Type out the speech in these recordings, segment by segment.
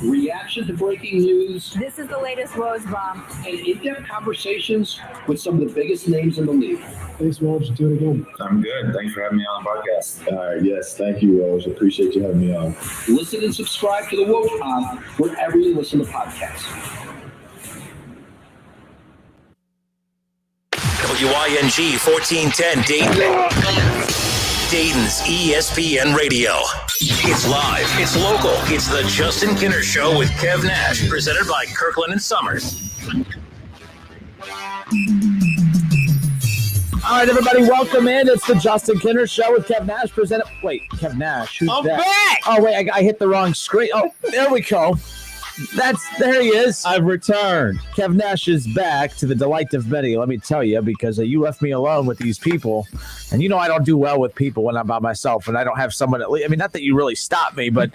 Reaction to breaking news. This is the latest Rose bomb. And in-depth conversations with some of the biggest names in the league. Thanks, Woj. Do it again. I'm good. Thanks for having me on the podcast. All right. Yes. Thank you, Woj. Appreciate you having me on. Listen and subscribe to the Woj Pod wherever you listen to podcasts. WING 1410 Dayton. Dayton's ESPN Radio. It's live, it's local, it's the Justin Kinner Show with Kev Nash, presented by Kirkland and Sommers. All right, everybody, welcome in. It's the Justin Kinner Show with Kev Nash, presented. Wait, Kev Nash, who's that? Back! Oh, wait, I hit the wrong screen. Oh, there we go. There he is. I've returned. Kev Nash is back, to the delight of many, let me tell you, because you left me alone with these people. And you know I don't do well with people when I'm by myself, and I don't have someone at least. I mean, not that you really stop me, but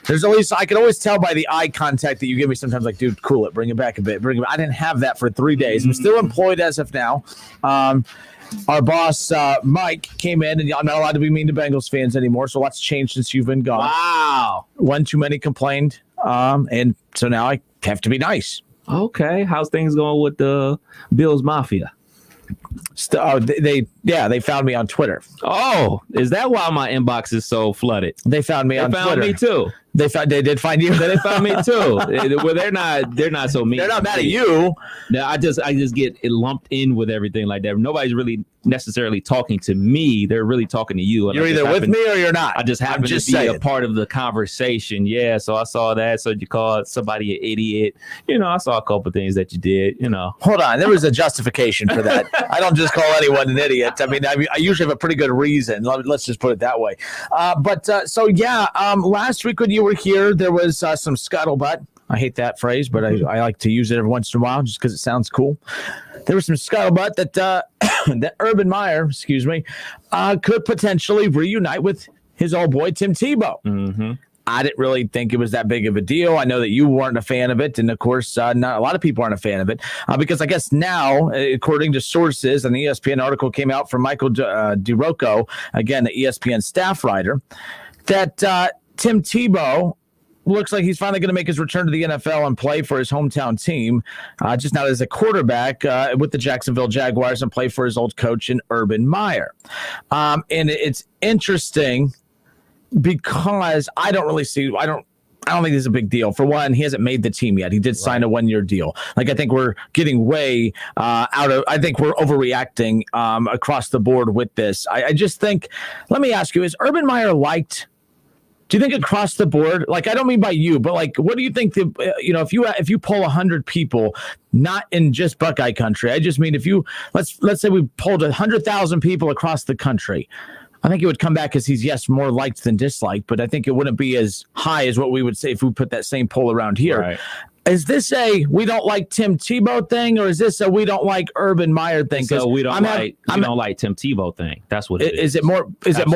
there's at least, I can always tell by the eye contact that you give me sometimes, like, dude, cool it, bring it back a bit. I didn't have that for 3 days. I'm still employed as of now. Our boss, Mike, came in, and I'm not allowed to be mean to Bengals fans anymore, so lots changed since you've been gone. Wow. One too many complained, and so now I have to be nice. Okay. How's things going with the Bills Mafia? They found me on Twitter. Oh, is that why my inbox is so flooded? They found me on Twitter. They found me too. They did find you. They found me too. Well, they're not so mean. They're not mad at you. No, I just get it lumped in with everything like that. Nobody's really necessarily talking to me. They're really talking to you. You're either with me or you're not. I just happen to be a part of the conversation. Yeah, so I saw that. So you called somebody an idiot. I saw a couple of things that you did. Hold on. There was a justification for that. I don't just call anyone an idiot. I mean, I usually have a pretty good reason. Let's just put it that way. Last week when you were here, there was some scuttlebutt. I hate that phrase, but I like to use it every once in a while just because it sounds cool. There was some scuttlebutt that that Urban Meyer, could potentially reunite with his old boy Tim Tebow. Mm-hmm. I didn't really think it was that big of a deal. I know that you weren't a fan of it, and of course, not a lot of people aren't a fan of it because I guess now, according to sources, an ESPN article came out from Michael DeRocco, again, the ESPN staff writer, that Tim Tebow looks like he's finally going to make his return to the NFL and play for his hometown team, just not as a quarterback with the Jacksonville Jaguars, and play for his old coach in Urban Meyer. And it's interesting because I don't think this is a big deal. For one, he hasn't made the team yet. He did sign a 1-year deal. I think we're getting way I think we're overreacting across the board with this. I just think, let me ask you, is Urban Meyer liked? Do you think across the board, I don't mean by you, but what do you think if you poll 100 people, not in just Buckeye country, I just mean if you, let's say we polled 100,000 people across the country, I think it would come back as he's, more liked than disliked, but I think it wouldn't be as high as what we would say if we put that same poll around here. Right. Is this a we don't like Tim Tebow thing, or is this a we don't like Urban Meyer thing? So we don't like Tim Tebow thing. That's what it is. Is it more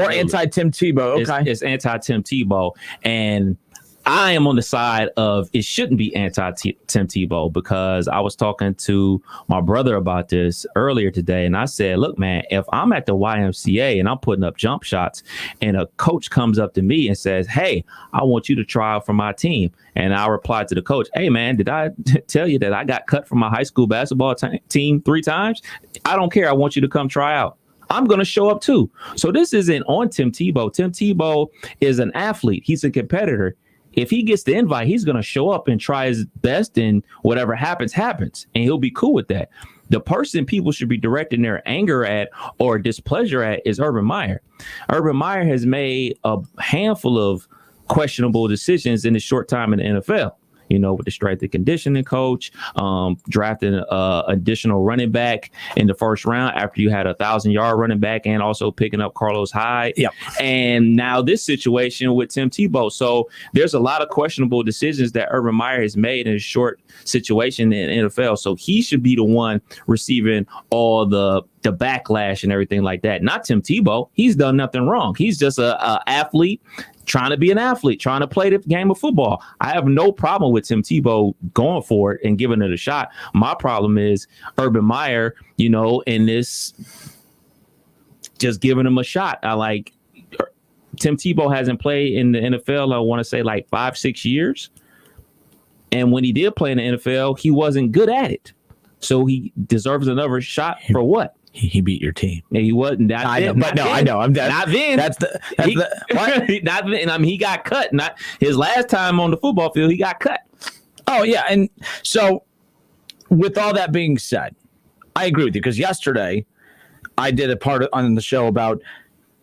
anti Tim Tebow? Okay, it's anti Tim Tebow, and I am on the side of it shouldn't be anti-Tim Tebow, because I was talking to my brother about this earlier today, and I said, look, man, if I'm at the YMCA and I'm putting up jump shots and a coach comes up to me and says, hey, I want you to try out for my team. And I replied to the coach, hey, man, did I tell you that I got cut from my high school basketball team 3 times? I don't care. I want you to come try out. I'm going to show up, too. So this isn't on Tim Tebow. Tim Tebow is an athlete. He's a competitor. If he gets the invite, he's going to show up and try his best, and whatever happens, happens. And he'll be cool with that. The person people should be directing their anger at or displeasure at is Urban Meyer. Urban Meyer has made a handful of questionable decisions in his short time in the NFL. With the strength and conditioning coach, drafting additional running back in the first round after you had 1,000-yard running back, and also picking up Carlos Hyde. Yep. And now this situation with Tim Tebow. So there's a lot of questionable decisions that Urban Meyer has made in a short situation in the NFL. So he should be the one receiving all the backlash and everything like that. Not Tim Tebow. He's done nothing wrong. He's just a athlete trying to be an athlete, trying to play the game of football. I have no problem with Tim Tebow going for it and giving it a shot. My problem is Urban Meyer, in this, just giving him a shot. Tim Tebow hasn't played in the NFL, I want to say 5-6 years. And when he did play in the NFL, he wasn't good at it. So he deserves another shot for what? He beat your team. Yeah, he wasn't. I know. Not then. Not then. I mean, he got cut. Not his last time on the football field. He got cut. Oh yeah, and so with all that being said, I agree with you because yesterday I did a part on the show about.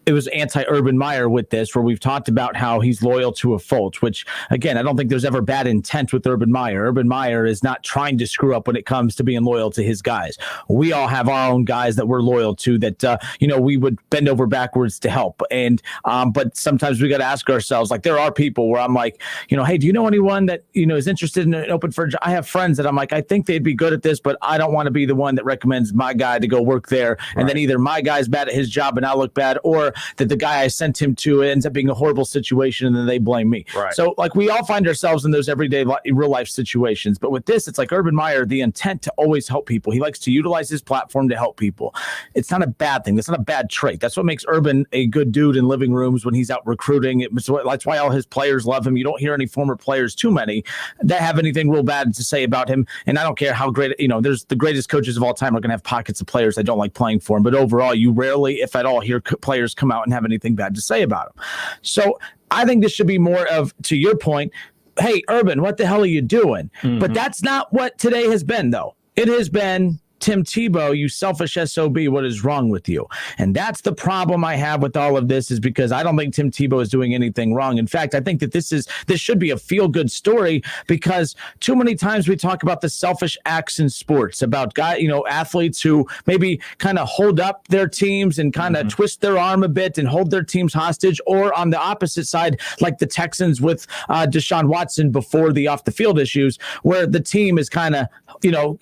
It was anti-Urban Meyer with this, where we've talked about how he's loyal to a fault, which, again, I don't think there's ever bad intent with Urban Meyer. Urban Meyer is not trying to screw up when it comes to being loyal to his guys. We all have our own guys that we're loyal to that, we would bend over backwards to help. And but sometimes we got to ask ourselves, like, there are people where I'm like, hey, do you know anyone that, is interested in an open for a job? I have friends that I'm like, I think they'd be good at this, but I don't want to be the one that recommends my guy to go work there. And then either my guy's bad at his job and I look bad, or that the guy I sent him to ends up being a horrible situation and then they blame me. Right. So like we all find ourselves in those everyday real life situations. But with this, it's like Urban Meyer, the intent to always help people. He likes to utilize his platform to help people. It's not a bad thing. That's not a bad trait. That's what makes Urban a good dude in living rooms when he's out recruiting. That's why all his players love him. You don't hear any former players, too many, that have anything real bad to say about him. And I don't care how great, there's the greatest coaches of all time are going to have pockets of players that don't like playing for him. But overall, you rarely, if at all, hear players come out and have anything bad to say about him. So I think this should be more of, to your point, hey, Urban, what the hell are you doing? Mm-hmm. But that's not what today has been, though. It has been, Tim Tebow, you selfish SOB, what is wrong with you? And that's the problem I have with all of this, is because I don't think Tim Tebow is doing anything wrong. In fact, I think that this should be a feel-good story, because too many times we talk about the selfish acts in sports, about athletes who maybe kind of hold up their teams and kind of twist their arm a bit and hold their teams hostage, or on the opposite side, like the Texans with Deshaun Watson before the off-the-field issues, where the team is kind of,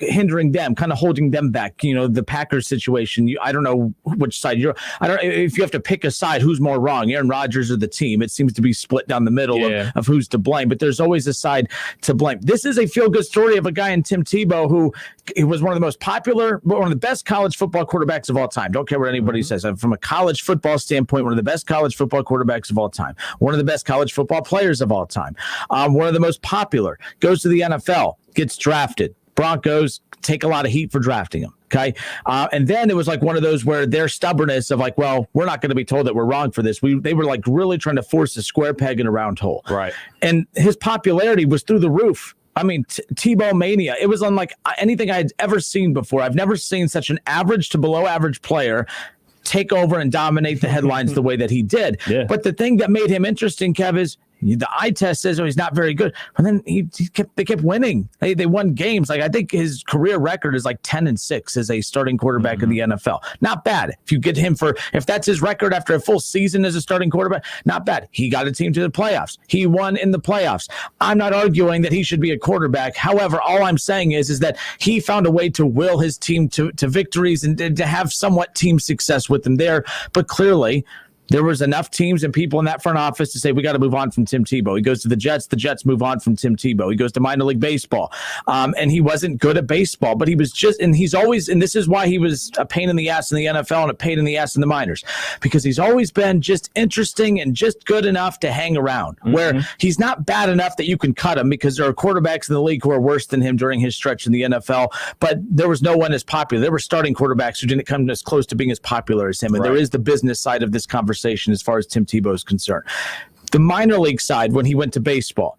hindering them, kind of holding them back. The Packers situation, I don't know which side you're. I don't know if you have to pick a side, who's more wrong, Aaron Rodgers or the team. It seems to be split down the middle of who's to blame, but there's always a side to blame. This is a feel-good story of a guy in Tim Tebow who he was one of the most popular, one of the best college football quarterbacks of all time. Don't care what anybody says. From a college football standpoint, one of the best college football quarterbacks of all time, one of the best college football players of all time, one of the most popular, goes to the NFL, gets drafted. Broncos take a lot of heat for drafting him. Okay. And then it was like one of those where their stubbornness of like, well, we're not going to be told that we're wrong for this. They were like really trying to force a square peg in a round hole. Right. And his popularity was through the roof. I mean, Tebow mania. It was unlike anything I had ever seen before. I've never seen such an average to below average player take over and dominate the headlines the way that he did. Yeah. But the thing that made him interesting, Kev, is the eye test says, he's not very good. And then they kept winning. They won games. Like, I think his career record is like 10-6 as a starting quarterback in the NFL. Not bad. If you get him if that's his record after a full season as a starting quarterback, not bad. He got a team to the playoffs. He won in the playoffs. I'm not arguing that he should be a quarterback. However, all I'm saying is that he found a way to will his team to victories and to have somewhat team success with them there. But clearly, there was enough teams and people in that front office to say, we got to move on from Tim Tebow. He goes to the Jets move on from Tim Tebow. He goes to minor league baseball. And he wasn't good at baseball, but he was and he's always, and this is why he was a pain in the ass in the NFL and a pain in the ass in the minors, because he's always been just interesting and just good enough to hang around, where he's not bad enough that you can cut him, because there are quarterbacks in the league who are worse than him during his stretch in the NFL, but there was no one as popular. There were starting quarterbacks who didn't come as close to being as popular as him. And there is the business side of this conversation as far as Tim Tebow is concerned. The minor league side, when he went to baseball,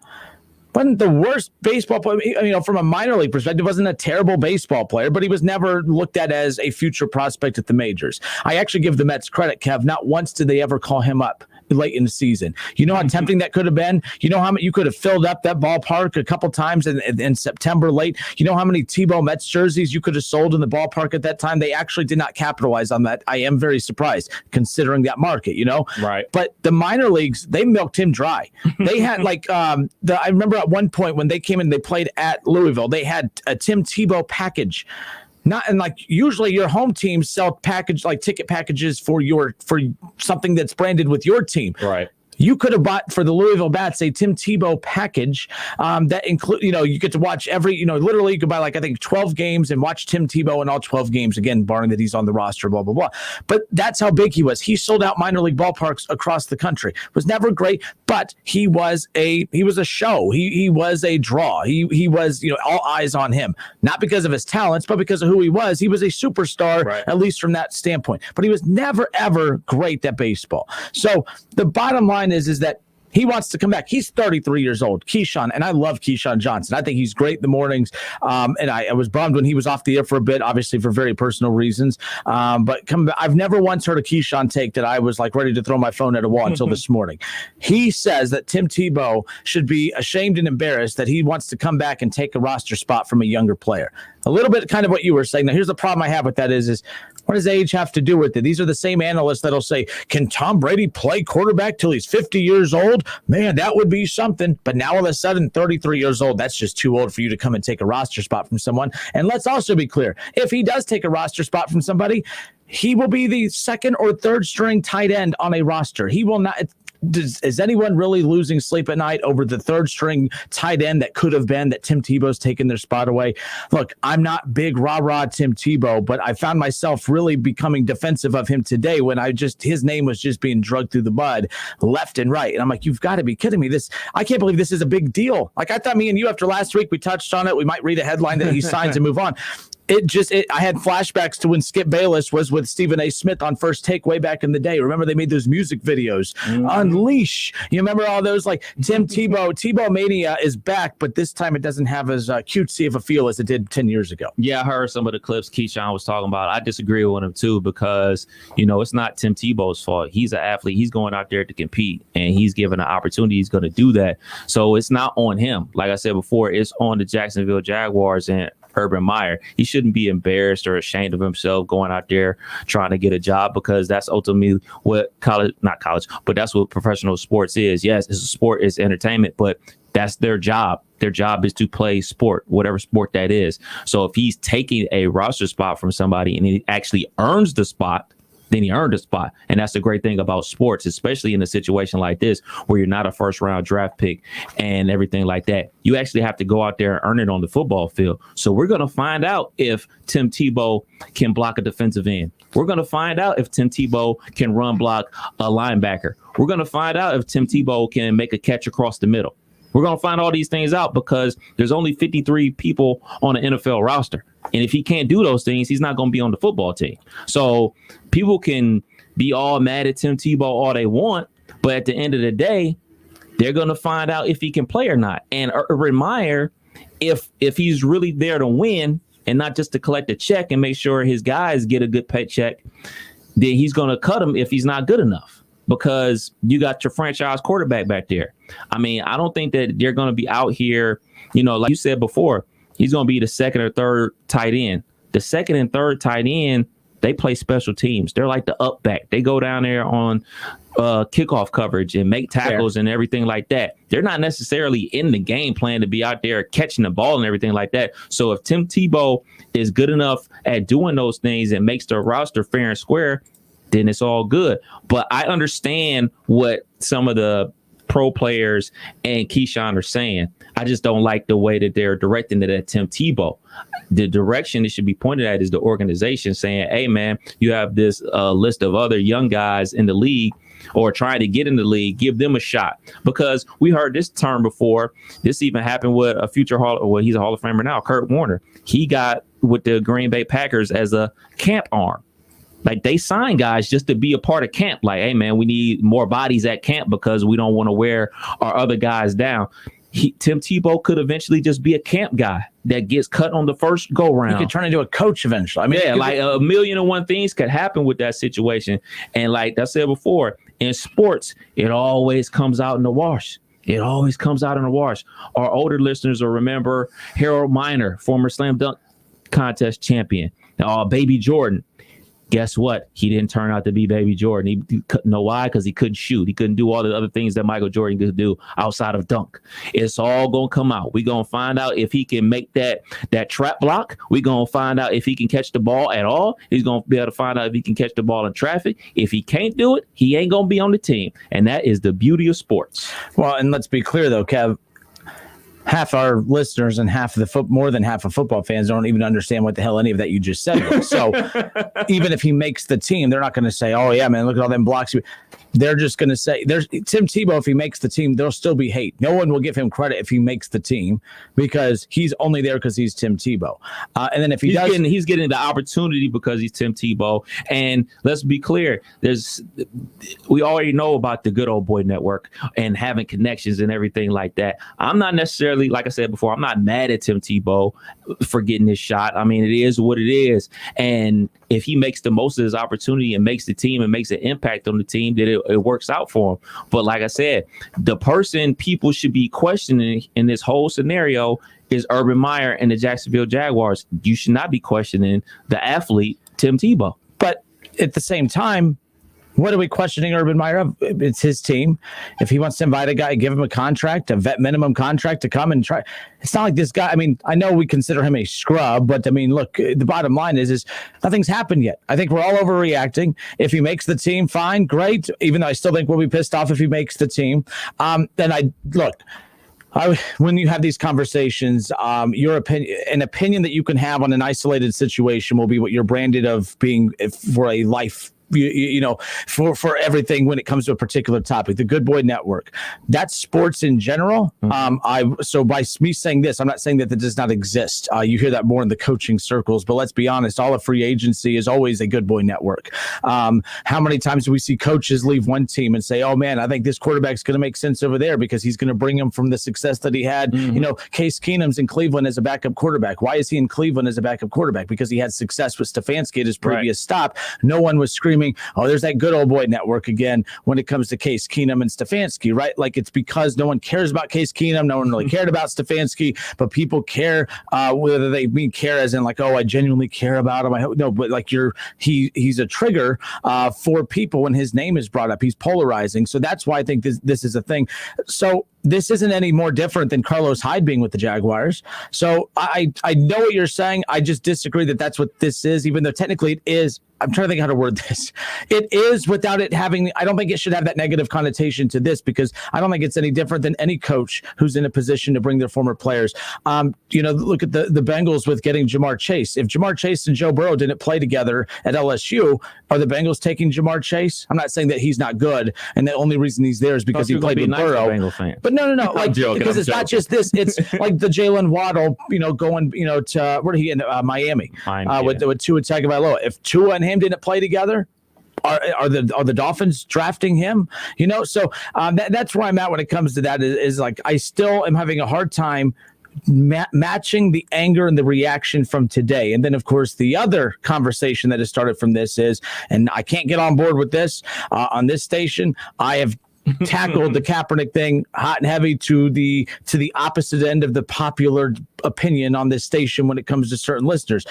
wasn't the worst baseball player. From a minor league perspective, wasn't a terrible baseball player, but he was never looked at as a future prospect at the majors. I actually give the Mets credit, Kev. Not once did they ever call him up late in the season. You know how tempting that could have been? You know how you could have filled up that ballpark a couple times in September late? You know how many Tebow Mets jerseys you could have sold in the ballpark at that time? They actually did not capitalize on that. I am very surprised considering that market, Right. But the minor leagues, they milked him dry. They had I remember at one point when they came in, they played at Louisville, they had a Tim Tebow package. Usually your home teams sell ticket packages for something that's branded with your team. Right. You could have bought for the Louisville Bats a Tim Tebow package that include, you get to watch every, literally you could buy like, I think 12 games and watch Tim Tebow in all 12 games, again, barring that he's on the roster, blah, blah, blah. But that's how big he was. He sold out minor league ballparks across the country. Was never great, but he was a show. He was a draw. He was, all eyes on him, not because of his talents, but because of who he was. He was a superstar, right, at least from that standpoint, but he was never, ever great at baseball. So the bottom line is that he wants to come back. He's 33 years old, Keyshawn, and I love Keyshawn Johnson. I think he's great in the mornings, and I was bummed when he was off the air for a bit, obviously for very personal reasons. But I've never once heard a Keyshawn take that I was like ready to throw my phone at a wall until this morning. He says that Tim Tebow should be ashamed and embarrassed that he wants to come back and take a roster spot from a younger player. A little bit kind of what you were saying. Now, here's the problem I have with that is what does age have to do with it? These are the same analysts that'll say, can Tom Brady play quarterback till he's 50 years old? Man, that would be something. But now all of a sudden, 33 years old, that's just too old for you to come and take a roster spot from someone. And let's also be clear, if he does take a roster spot from somebody, he will be the second or third string tight end on a roster. He will not. Is anyone really losing sleep at night over the third string tight end that could have been that Tim Tebow's taken their spot away? Look, I'm not big rah-rah Tim Tebow, but I found myself really becoming defensive of him today when his name was just being drugged through the mud left and right. And I'm like, you've got to be kidding me. I can't believe this is a big deal. Like I thought me and you after last week, we touched on it. We might read a headline that he signs and move on. I had flashbacks to when Skip Bayless was with Stephen A. Smith on First Take way back in the day. Remember they made those music videos, Unleash. You remember all those? Like Tim Tebow Mania is back, but this time it doesn't have as cutesy of a feel as it did 10 years ago. Yeah, I heard some of the clips Keyshawn was talking about. I disagree with him too because, it's not Tim Tebow's fault. He's an athlete. He's going out there to compete, and he's given an opportunity. He's going to do that. So it's not on him. Like I said before, it's on the Jacksonville Jaguars and Urban Meyer. He shouldn't be embarrassed or ashamed of himself going out there trying to get a job, because that's ultimately what but that's what professional sports is. Yes, it's a sport, it's entertainment, but that's their job. Their job is to play sport, whatever sport that is. So if he's taking a roster spot from somebody and he actually earns the spot, then he earned a spot. And that's the great thing about sports, especially in a situation like this, where you're not a first round draft pick and everything like that. You actually have to go out there and earn it on the football field. So we're going to find out if Tim Tebow can block a defensive end. We're going to find out if Tim Tebow can run block a linebacker. We're going to find out if Tim Tebow can make a catch across the middle. We're going to find all these things out because there's only 53 people on the NFL roster. And if he can't do those things, he's not going to be on the football team. So people can be all mad at Tim Tebow all they want, but at the end of the day, they're going to find out if he can play or not. And Urban Meyer, if he's really there to win and not just to collect a check and make sure his guys get a good paycheck, then he's going to cut him if he's not good enough. Because you got your franchise quarterback back there. I mean, I don't think that they're going to be out here, like you said before, he's going to be the second or third tight end. The second and third tight end, they play special teams. They're like the up back. They go down there on kickoff coverage and make tackles and everything like that. They're not necessarily in the game plan to be out there catching the ball and everything like that. So if Tim Tebow is good enough at doing those things and makes the roster fair and square, then it's all good. But I understand what some of the pro players and Keyshawn are saying. I just don't like the way that they're directing it at Tim Tebow. The direction it should be pointed at is the organization saying, hey, man, you have this list of other young guys in the league or trying to get in the league, give them a shot. Because we heard this term before. This even happened with a future he's a Hall of Famer now, Kurt Warner. He got with the Green Bay Packers as a camp arm. Like they sign guys just to be a part of camp. Like, hey, man, we need more bodies at camp because we don't want to wear our other guys down. Tim Tebow could eventually just be a camp guy that gets cut on the first go round. He could turn into a coach eventually. I mean, yeah, like a million and one things could happen with that situation. And like I said before, in sports, it always comes out in the wash. It always comes out in the wash. Our older listeners will remember Harold Miner, former slam dunk contest champion. Baby Jordan. Guess what? He didn't turn out to be Baby Jordan. He couldn't know why, because he couldn't shoot. He couldn't do all the other things that Michael Jordan could do outside of dunk. It's all gonna come out. We're gonna find out if he can make that trap block. We're gonna find out if he can catch the ball at all. He's gonna be able to find out if he can catch the ball in traffic. If he can't do it, he ain't gonna be on the team. And that is the beauty of sports. Well, and let's be clear though, Kev. Half our listeners and more than half of football fans don't even understand what the hell any of that you just said was. So even if he makes the team, they're not going to say, "Oh yeah, man, look at all them blocks." They're just going to say, "There's Tim Tebow." If he makes the team, there'll still be hate. No one will give him credit if he makes the team because he's only there because he's Tim Tebow. And then if he's getting the opportunity because he's Tim Tebow. And let's be clear, we already know about the good old boy network and having connections and everything like that. I'm not necessarily, like I said before, I'm not mad at Tim Tebow for getting his shot. I mean, it is what it is. And if he makes the most of his opportunity and makes the team and makes an impact on the team, then it works out for him. But like I said, the person people should be questioning in this whole scenario is Urban Meyer and the Jacksonville Jaguars. You should not be questioning the athlete, Tim Tebow. But at the same time, what are we questioning Urban Meyer of? It's his team. If he wants to invite a guy, give him a contract, a vet minimum contract to come and try. It's not like this guy. I mean, I know we consider him a scrub, but I mean, look, the bottom line is nothing's happened yet. I think we're all overreacting. If he makes the team, fine, great. Even though I still think we'll be pissed off if he makes the team. When you have these conversations, your opinion that you can have on an isolated situation will be what you're branded of being for a life. For everything when it comes to a particular topic, the Good Boy Network, that's sports in general. So by me saying this, I'm not saying that does not exist. You hear that more in the coaching circles, but let's be honest, all of free agency is always a Good Boy Network. How many times do we see coaches leave one team and say, "Oh man, I think this quarterback's going to make sense over there because he's going to bring him from the success that he had." Case Keenum's in Cleveland as a backup quarterback. Why is he in Cleveland as a backup quarterback? Because he had success with Stefanski at his previous stop. No one was screaming, "Oh, there's that Good Old Boy Network again," when it comes to Case Keenum and Stefanski, right? Like, it's because no one cares about Case Keenum. No one really cared about Stefanski, but people care, whether they mean care as in like, "Oh, I genuinely care about him." No, but like he's a trigger for people when his name is brought up. He's polarizing. So that's why I think this is a thing. So this isn't any more different than Carlos Hyde being with the Jaguars. So I know what you're saying. I just disagree that that's what this is, even though technically it is. I'm trying to think how to word this. It is without it having, I don't think it should have that negative connotation to this because I don't think it's any different than any coach who's in a position to bring their former players. Look at the Bengals with getting Jamar Chase. If Jamar Chase and Joe Burrow didn't play together at LSU, are the Bengals taking Jamar Chase? I'm not saying that he's not good and the only reason he's there is because he played with Burrow. But no. Like, because it's not just this. It's like the Jalen Waddle, going, to where did he end up? Miami. With Tua Tagovailoa. If Tua and him didn't play together, are the Dolphins drafting him? So that's where I'm at when it comes to that. Is like I still am having a hard time matching the anger and the reaction from today. And then, of course, the other conversation that has started from this is, and I can't get on board with this on this station. I have tackled the Kaepernick thing hot and heavy to the opposite end of the popular opinion on this station when it comes to certain listeners.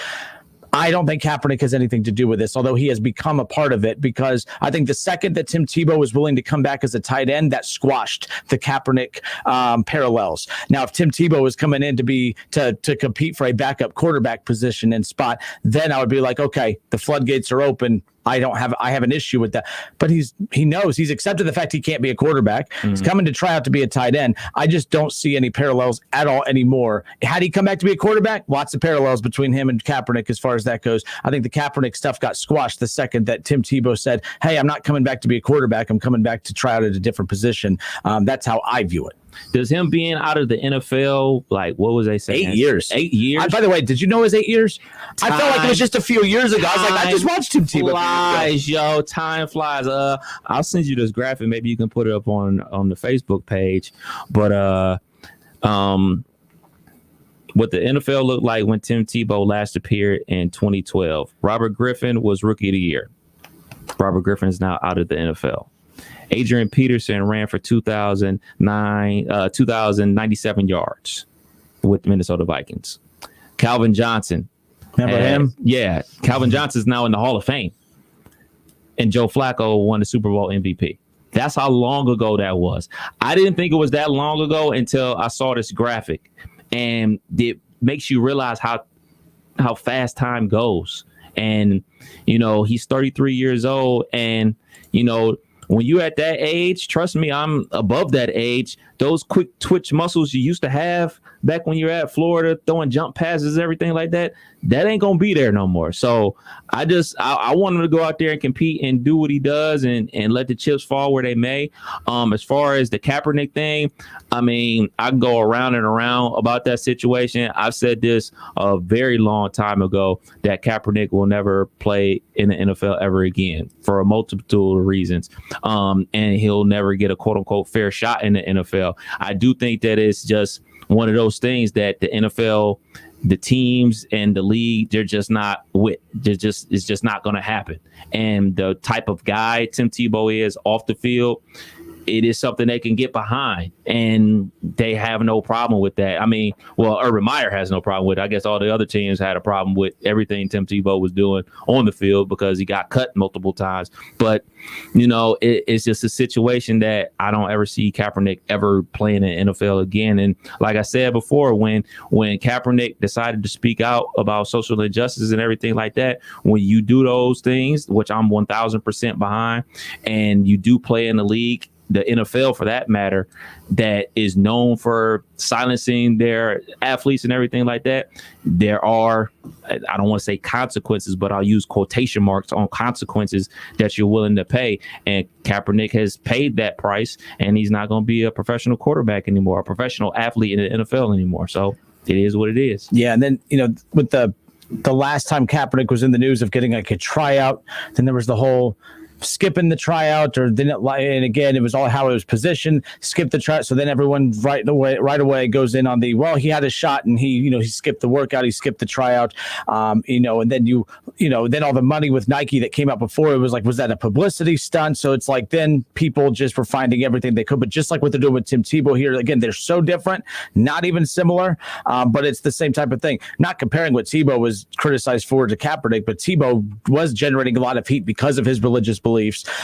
I don't think Kaepernick has anything to do with this, although he has become a part of it, because I think the second that Tim Tebow was willing to come back as a tight end, that squashed the Kaepernick parallels. Now, if Tim Tebow was coming in to compete for a backup quarterback position and spot, then I would be like, okay, the floodgates are open. I have an issue with that, but he knows he's accepted the fact he can't be a quarterback. He's coming to try out to be a tight end. I just don't see any parallels at all anymore. Had he come back to be a quarterback, lots of parallels between him and Kaepernick as far as that goes. I think the Kaepernick stuff got squashed the second that Tim Tebow said, "Hey, I'm not coming back to be a quarterback. I'm coming back to try out at a different position." That's how I view it. Does him being out of the NFL, like, what was they saying? 8 years. 8 years. By the way, did you know it was 8 years? I felt like it was just a few years ago. I was like, I just watched Tim Tebow. Time flies. I'll send you this graphic. Maybe you can put it up on the Facebook page. But what the NFL looked like when Tim Tebow last appeared in 2012. Robert Griffin was Rookie of the Year. Robert Griffin is now out of the NFL. Adrian Peterson ran for 2,097 yards with the Minnesota Vikings. Calvin Johnson. Remember him? Yeah. Calvin Johnson is now in the Hall of Fame. and Joe Flacco won the Super Bowl MVP. That's how long ago that was. I didn't think it was that long ago until I saw this graphic, and it makes you realize how fast time goes. And, he's 33 years old, and, when you're at that age, trust me, I'm above that age. Those quick twitch muscles you used to have back when you're at Florida, throwing jump passes, everything like that, that ain't going to be there no more. So I want him to go out there and compete and do what he does and let the chips fall where they may. As far as the Kaepernick thing, I mean, I can go around and around about that situation. I've said this a very long time ago that Kaepernick will never play in the NFL ever again for a multitude of reasons. And he'll never get a quote unquote fair shot in the NFL. I do think that it's just one of those things that the NFL, the teams and the league, they're just not with. It's just not going to happen. And the type of guy Tim Tebow is off the field, it is something they can get behind, and they have no problem with that. I mean, well, Urban Meyer has no problem with it. I guess all the other teams had a problem with everything Tim Tebow was doing on the field because he got cut multiple times. But, it's just a situation that I don't ever see Kaepernick ever playing in the NFL again. And like I said before, when Kaepernick decided to speak out about social injustice and everything like that, when you do those things, which I'm 1,000% behind, and you do play in the league, the NFL for that matter, that is known for silencing their athletes and everything like that, there are, I don't want to say consequences, but I'll use quotation marks on consequences that you're willing to pay. And Kaepernick has paid that price, and he's not going to be a professional quarterback anymore, a professional athlete in the NFL anymore. So it is what it is. Yeah. And then, with the last time Kaepernick was in the news of getting like a tryout, then there was the whole skipping the tryout, or didn't lie, and again it was all how it was positioned, skip the tryout. So then everyone right away goes in on he had a shot and he skipped the workout, he skipped the tryout, and then then all the money with Nike that came out before, it was like, was that a publicity stunt? So it's like then people just were finding everything they could. But just like what they're doing with Tim Tebow here, again, they're so different, not even similar, but it's the same type of thing. Not comparing what Tebow was criticized for to Kaepernick, but Tebow was generating a lot of heat because of his religious beliefs.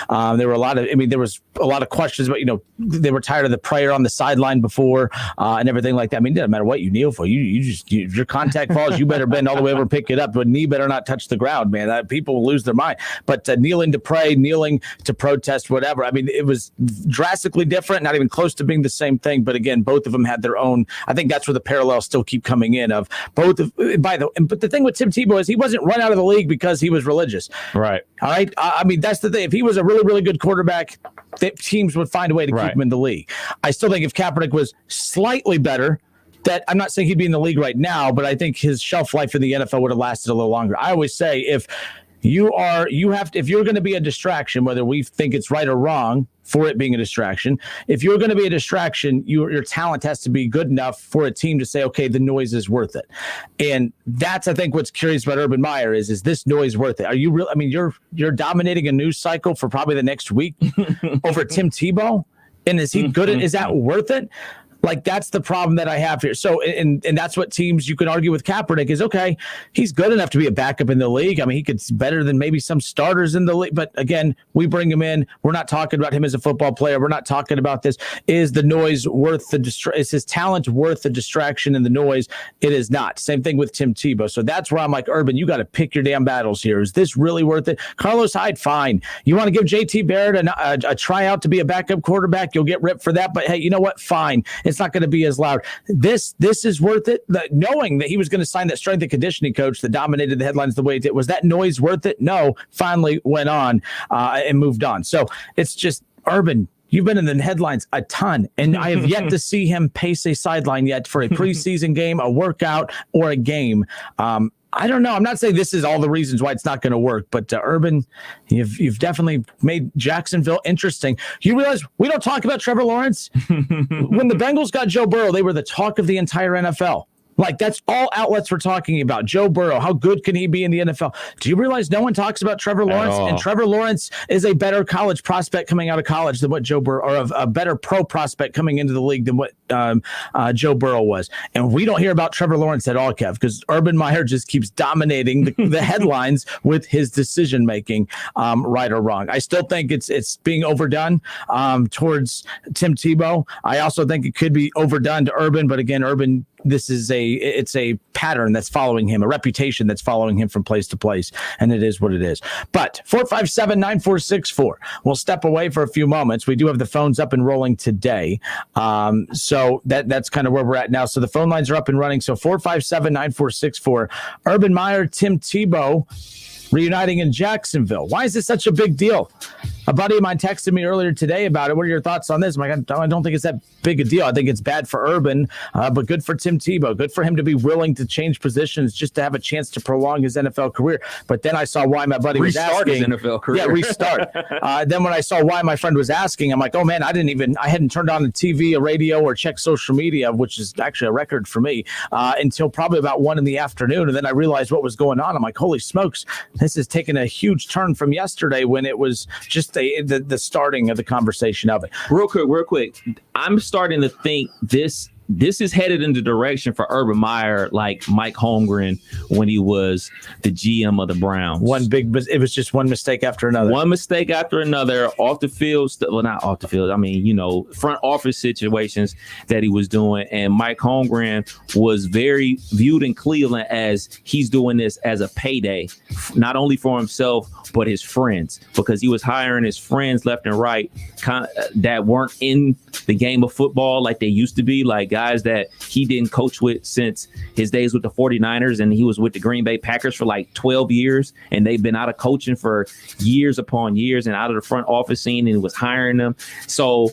There was a lot of questions about, they were tired of the prayer on the sideline before and everything like that. I mean, it doesn't matter what you kneel for. If your contact falls, you better bend all the way over and pick it up, but knee better not touch the ground, man. People will lose their mind. But kneeling to pray, kneeling to protest, whatever. I mean, it was drastically different, not even close to being the same thing. But again, both of them had their own. I think that's where the parallels still keep coming in of both. But the thing with Tim Tebow is he wasn't run out of the league because he was religious. Right. All right. I mean, that's the thing. If he was a really, really good quarterback, teams would find a way to keep him in the league. I still think if Kaepernick was slightly better, that I'm not saying he'd be in the league right now, but I think his shelf life in the NFL would have lasted a little longer. I always say if you're going to be a distraction, whether we think it's right or wrong for it being a distraction, if you're going to be a distraction, your talent has to be good enough for a team to say, okay, the noise is worth it. And that's, I think, what's curious about Urban Meyer is this noise worth it? Are you real? I mean, you're dominating a news cycle for probably the next week over Tim Tebow. And is he good? Is that worth it? Like, that's the problem that I have here. So, and that's what teams you can argue with Kaepernick is, okay, he's good enough to be a backup in the league. I mean, he could better than maybe some starters in the league. But again, we bring him in. We're not talking about him as a football player. We're not talking about this. Is the noise worth is his talent worth the distraction and the noise? It is not. Same thing with Tim Tebow. So that's where I'm like, Urban, you got to pick your damn battles here. Is this really worth it? Carlos Hyde, fine. You want to give JT Barrett a tryout to be a backup quarterback? You'll get ripped for that. But hey, you know what? Fine. It's not going to be as loud. This is worth it. Knowing that he was going to sign that strength and conditioning coach that dominated the headlines the way it did, was that noise worth it? No. Finally went on and moved on. So it's just, Urban, you've been in the headlines a ton, and I have yet to see him pace a sideline yet for a preseason game, a workout, or a game. I don't know. I'm not saying this is all the reasons why it's not going to work, but Urban, you've definitely made Jacksonville interesting. You realize we don't talk about Trevor Lawrence? When the Bengals got Joe Burrow, they were the talk of the entire NFL. Like, that's all outlets were talking about. Joe Burrow, how good can he be in the NFL? Do you realize no one talks about Trevor Lawrence? And Trevor Lawrence is a better college prospect coming out of college than what Joe Burrow, or a better pro prospect coming into the league than what Joe Burrow was. And we don't hear about Trevor Lawrence at all, Kev, because Urban Meyer just keeps dominating the headlines with his decision making, right or wrong. I still think it's being overdone towards Tim Tebow. I also think it could be overdone to Urban, but again, Urban, it's a pattern that's following him, a reputation that's following him from place to place, and it is what it is. But 457-9464. We'll step away for a few moments. We do have the phones up and rolling today, so that's kind of where we're at now. So the phone lines are up and running. So 457-9464. Urban Meyer, Tim Tebow reuniting in Jacksonville. Why is this such a big deal? A buddy of mine texted me earlier today about it. What are your thoughts on this? I'm like, I don't think it's that big a deal. I think it's bad for Urban, but good for Tim Tebow. Good for him to be willing to change positions just to have a chance to prolong his NFL career. But then I saw why my buddy was asking. His NFL career. Yeah, restart. Then when I saw why my friend was asking, I'm like, oh man, I hadn't turned on the TV, a radio, or checked social media, which is actually a record for me, until probably about 1 PM. And then I realized what was going on. I'm like, holy smokes, this has taken a huge turn from yesterday when it was just the starting of the conversation of it. Real quick. I'm starting to think this is headed in the direction for Urban Meyer, like Mike Holmgren when he was the GM of the Browns. It was just one mistake after another. One mistake after another, off the field. Well, not off the field. I mean, front office situations that he was doing. And Mike Holmgren was very viewed in Cleveland as he's doing this as a payday, not only for himself, but his friends, because he was hiring his friends left and right that weren't in the game of football like they used to be, like guys that he didn't coach with since his days with the 49ers, and he was with the Green Bay Packers for like 12 years, and they've been out of coaching for years upon years and out of the front office scene, and he was hiring them. So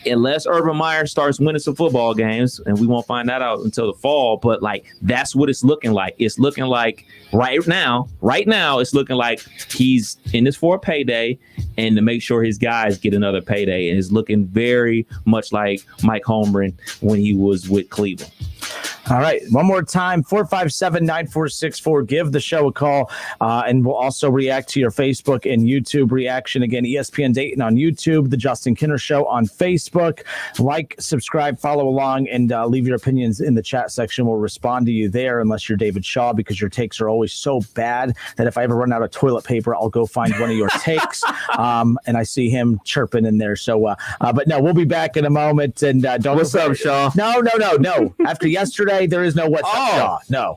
unless Urban Meyer starts winning some football games, and we won't find that out until the fall, but like that's what it's looking like. It's looking like right now, it's looking like he's in this for a payday and to make sure his guys get another payday. And it's looking very much like Mike Holmgren when he was with Cleveland. All right. One more time, 457-9464. Give the show a call, and we'll also react to your Facebook and YouTube reaction. Again, ESPN Dayton on YouTube, The Justin Kinner Show on Facebook. Like, subscribe, follow along, and leave your opinions in the chat section. We'll respond to you there, unless you're David Shaw, because your takes are always so bad that if I ever run out of toilet paper, I'll go find one of your takes. And I see him chirping in there. So, but no, we'll be back in a moment. And don't. What's up, Shaw? No. After yesterday, there is no what's up, Shaw.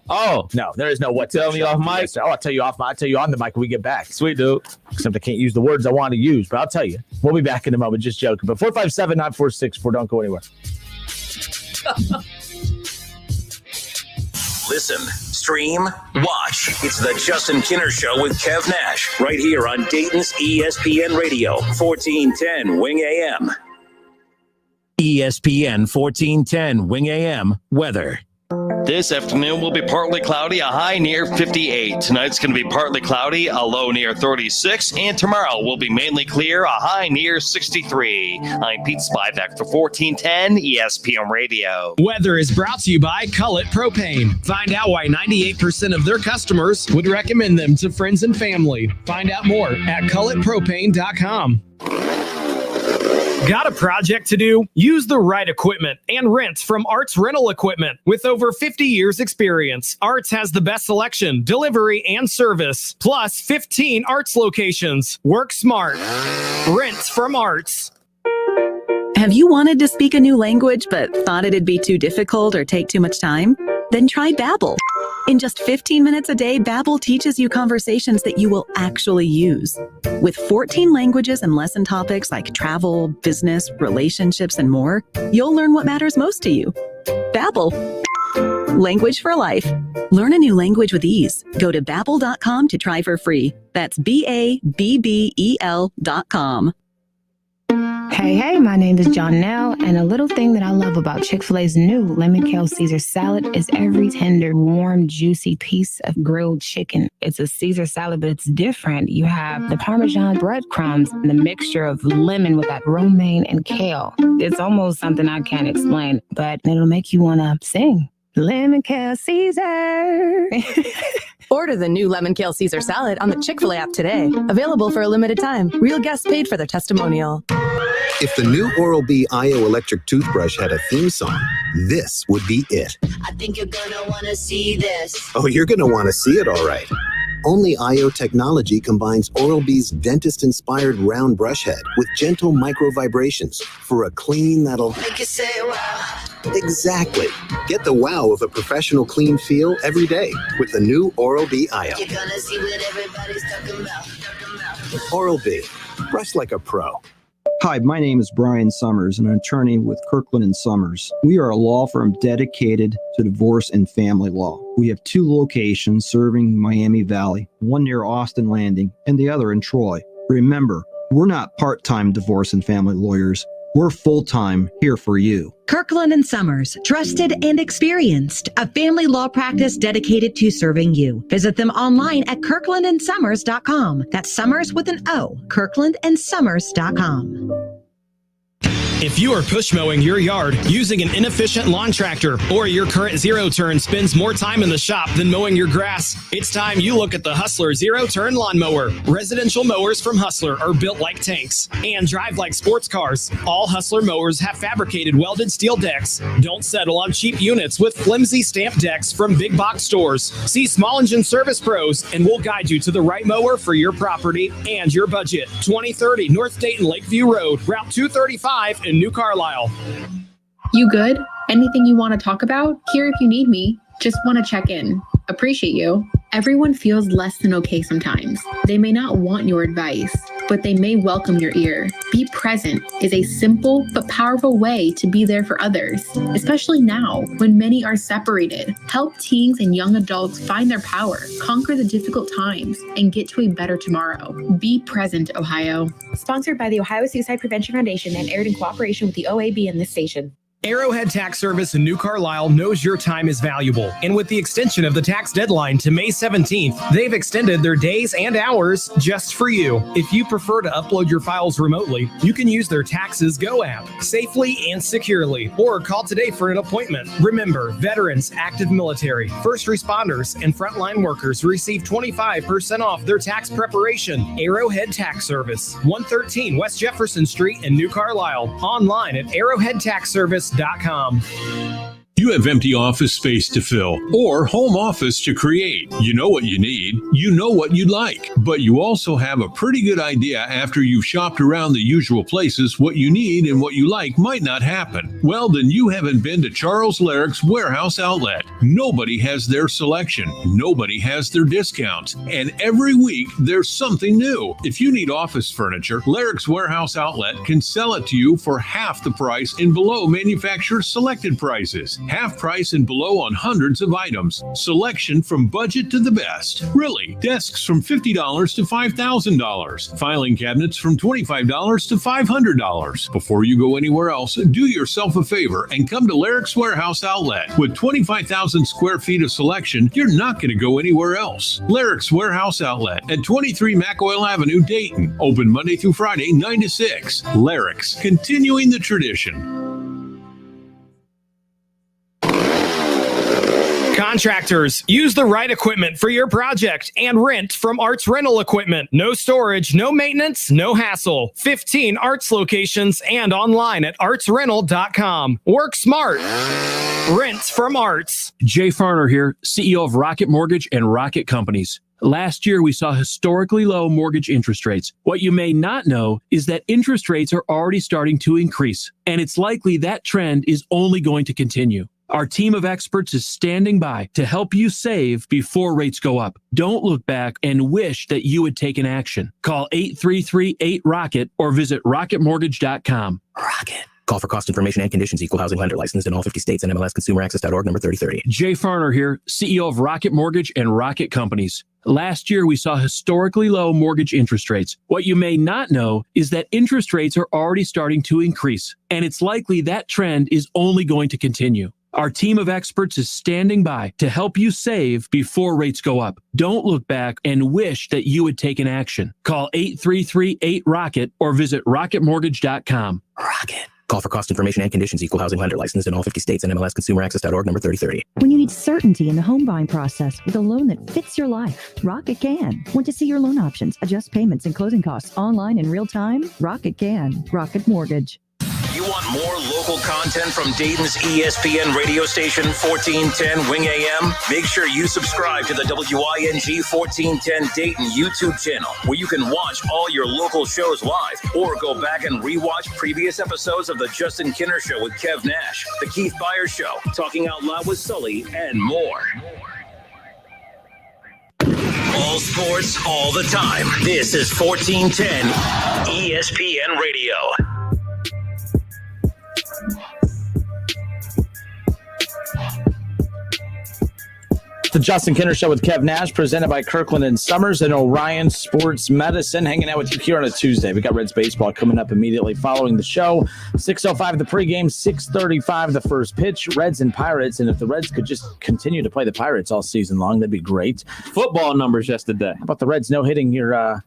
No, there is no what's up. Tell me off mic. I'll tell you off. I'll tell you on the mic when we get back. Sweet, dude. Except I can't use the words I want to use, but I'll tell you. We'll be back in a moment. Just joking. But 457-9464. Don't go anywhere. Listen, stream, watch. It's the Justin Kinner Show with Kev Nash right here on Dayton's ESPN Radio, 1410 Wing AM. ESPN 1410 Wing AM weather. This afternoon will be partly cloudy, a high near 58. Tonight's going to be partly cloudy, a low near 36. And tomorrow will be mainly clear, a high near 63. I'm Pete Spivak for 1410 ESPN Radio. Weather is brought to you by Cullet Propane. Find out why 98% of their customers would recommend them to friends and family. Find out more at culletpropane.com. Got a project to do? Use the right equipment and rent from Arts Rental Equipment. With over 50 years experience, Arts has the best selection, delivery, and service, plus 15 Arts locations. Work smart. Rent from Arts. Have you wanted to speak a new language but thought it'd be too difficult or take too much time? Then try Babbel. In just 15 minutes a day, Babbel teaches you conversations that you will actually use. With 14 languages and lesson topics like travel, business, relationships, and more, you'll learn what matters most to you. Babbel. Language for life. Learn a new language with ease. Go to Babbel.com to try for free. That's BABBEL.com. Hey, my name is Jonelle, and a little thing that I love about Chick-fil-A's new Lemon Kale Caesar salad is every tender, warm, juicy piece of grilled chicken. It's a Caesar salad, but it's different. You have the Parmesan breadcrumbs and the mixture of lemon with that romaine and kale. It's almost something I can't explain, but it'll make you want to sing. Lemon kale Caesar. Order the new lemon kale Caesar salad on the Chick-fil-A app today. Available for a limited time. Real guests paid for their testimonial. If the new Oral-B IO electric toothbrush had a theme song, this would be it. I think you're gonna want to see this. Oh, you're going to want to see it, all right. Only IO technology combines Oral-B's dentist-inspired round brush head with gentle micro vibrations for a clean that'll Make you say wow. Exactly. Get the wow of a professional clean feel every day with the new Oral-B IO. You're gonna see what everybody's talking about. Oral-B. Brush like a pro. Hi, my name is Brian Sommers, and I'm an attorney with Kirkland and Sommers. We are a law firm dedicated to divorce and family law. We have 2 locations serving Miami Valley, one near Austin Landing and the other in Troy. Remember, we're not part-time divorce and family lawyers. We're full-time here for you. Kirkland and Sommers, trusted and experienced, a family law practice dedicated to serving you. Visit them online at kirklandandsummers.com. That's Summers with an O, kirklandandsummers.com. If you are push mowing your yard using an inefficient lawn tractor, or your current zero-turn spends more time in the shop than mowing your grass, it's time you look at the Hustler Zero-Turn Lawnmower. Residential mowers from Hustler are built like tanks and drive like sports cars. All Hustler mowers have fabricated welded steel decks. Don't settle on cheap units with flimsy stamped decks from big box stores. See Small Engine Service Pros and we'll guide you to the right mower for your property and your budget. 2030 North Dayton Lakeview Road, Route 235 in New Carlisle. You good? Anything you want to talk about? Here if you need me. Just want to check in. Appreciate you. Everyone feels less than okay sometimes. They may not want your advice, but they may welcome your ear. Be present is a simple but powerful way to be there for others, especially now when many are separated. Help teens and young adults find their power, conquer the difficult times, and get to a better tomorrow. Be present, Ohio. Sponsored by the Ohio Suicide Prevention Foundation and aired in cooperation with the OAB and this station. Arrowhead Tax Service in New Carlisle knows your time is valuable, and with the extension of the tax deadline to May 17th, they've extended their days and hours just for you. If you prefer to upload your files remotely, you can use their Taxes Go app safely and securely, or call today for an appointment. Remember, veterans, active military, first responders, and frontline workers receive 25% off their tax preparation. Arrowhead Tax Service, 113 West Jefferson Street in New Carlisle. Online at arrowheadtaxservice.com. You have empty office space to fill or home office to create. You know what you need. You know what you'd like. But you also have a pretty good idea after you've shopped around the usual places what you need and what you like might not happen. Well, then you haven't been to Charles Larrick's Warehouse Outlet. Nobody has their selection. Nobody has their discounts. And every week there's something new. If you need office furniture, Larrick's Warehouse Outlet can sell it to you for half the price and below manufacturer's selected prices. Half price and below on hundreds of items. Selection from budget to the best. Really, desks from $50 to $5,000. Filing cabinets from $25 to $500. Before you go anywhere else, do yourself a favor and come to Larrick's Warehouse Outlet. With 25,000 square feet of selection, you're not going to go anywhere else. Larrick's Warehouse Outlet at 23 McOil Avenue, Dayton. Open Monday through Friday, 9 to 6. Larrick's, continuing the tradition. Contractors, use the right equipment for your project and rent from Arts Rental Equipment. No storage, no maintenance, no hassle. 15 Arts locations and online at artsrental.com. Work smart. Rent from Arts. Jay Farner here, CEO of Rocket Mortgage and Rocket Companies. Last year, we saw historically low mortgage interest rates. What you may not know is that interest rates are already starting to increase, and it's likely that trend is only going to continue. Our team of experts is standing by to help you save before rates go up. Don't look back and wish that you had taken action. Call 833-8ROCKET or visit rocketmortgage.com. Rocket. Call for cost information and conditions. Equal housing lender licensed in all 50 states and MLSConsumerAccess.org number 3030. Jay Farner here, CEO of Rocket Mortgage and Rocket Companies. Last year, we saw historically low mortgage interest rates. What you may not know is that interest rates are already starting to increase, and it's likely that trend is only going to continue. Our team of experts is standing by to help you save before rates go up. Don't look back and wish that you had taken action. Call 833-8ROCKET or visit rocketmortgage.com. Rocket. Call for cost information and conditions. Equal housing lender licensed in all 50 states and MLSConsumerAccess.org number 3030. When you need certainty in the home buying process with a loan that fits your life, Rocket can. Want to see your loan options, adjust payments and closing costs online in real time? Rocket can. Rocket Mortgage. You want more local content from Dayton's ESPN radio station 1410 Wing AM? Make sure you subscribe to the WING 1410 Dayton YouTube channel, where you can watch all your local shows live or go back and rewatch previous episodes of the Justin Kinner Show with Kev Nash, the Keith Byers Show, Talking Out Loud with Sully, and more. All sports, all the time. This is 1410 ESPN Radio. The Justin Kinner Show with Kev Nash, presented by Kirkland and Sommers and Orion Sports Medicine. Hanging out with you here on a Tuesday. We got Reds baseball coming up immediately following the show. 6:05 the pregame, 6:35 the first pitch. Reds and Pirates, and if the Reds could just continue to play the Pirates all season long, that'd be great. Football numbers yesterday. How about the Reds no hitting your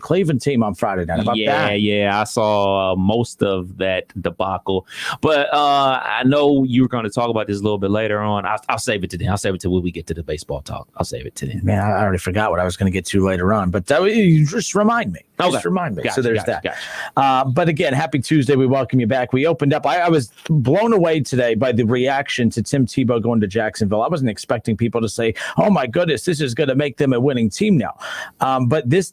Cleveland team on Friday night? How about that? Yeah, I saw most of that debacle. But I know you were going to talk about this a little bit later on. I'll save it to then. I'll save it to when we get to the baseball talk. I'll save it to then. Man, I already forgot what I was going to get to later on, but you just remind me. Okay. Just remind me. Gotcha, so there's gotcha. that. But again, happy Tuesday. We welcome you back. We opened up. I was blown away today by the reaction to Tim Tebow going to Jacksonville. I wasn't expecting people to say, oh my goodness, this is going to make them a winning team now. But this,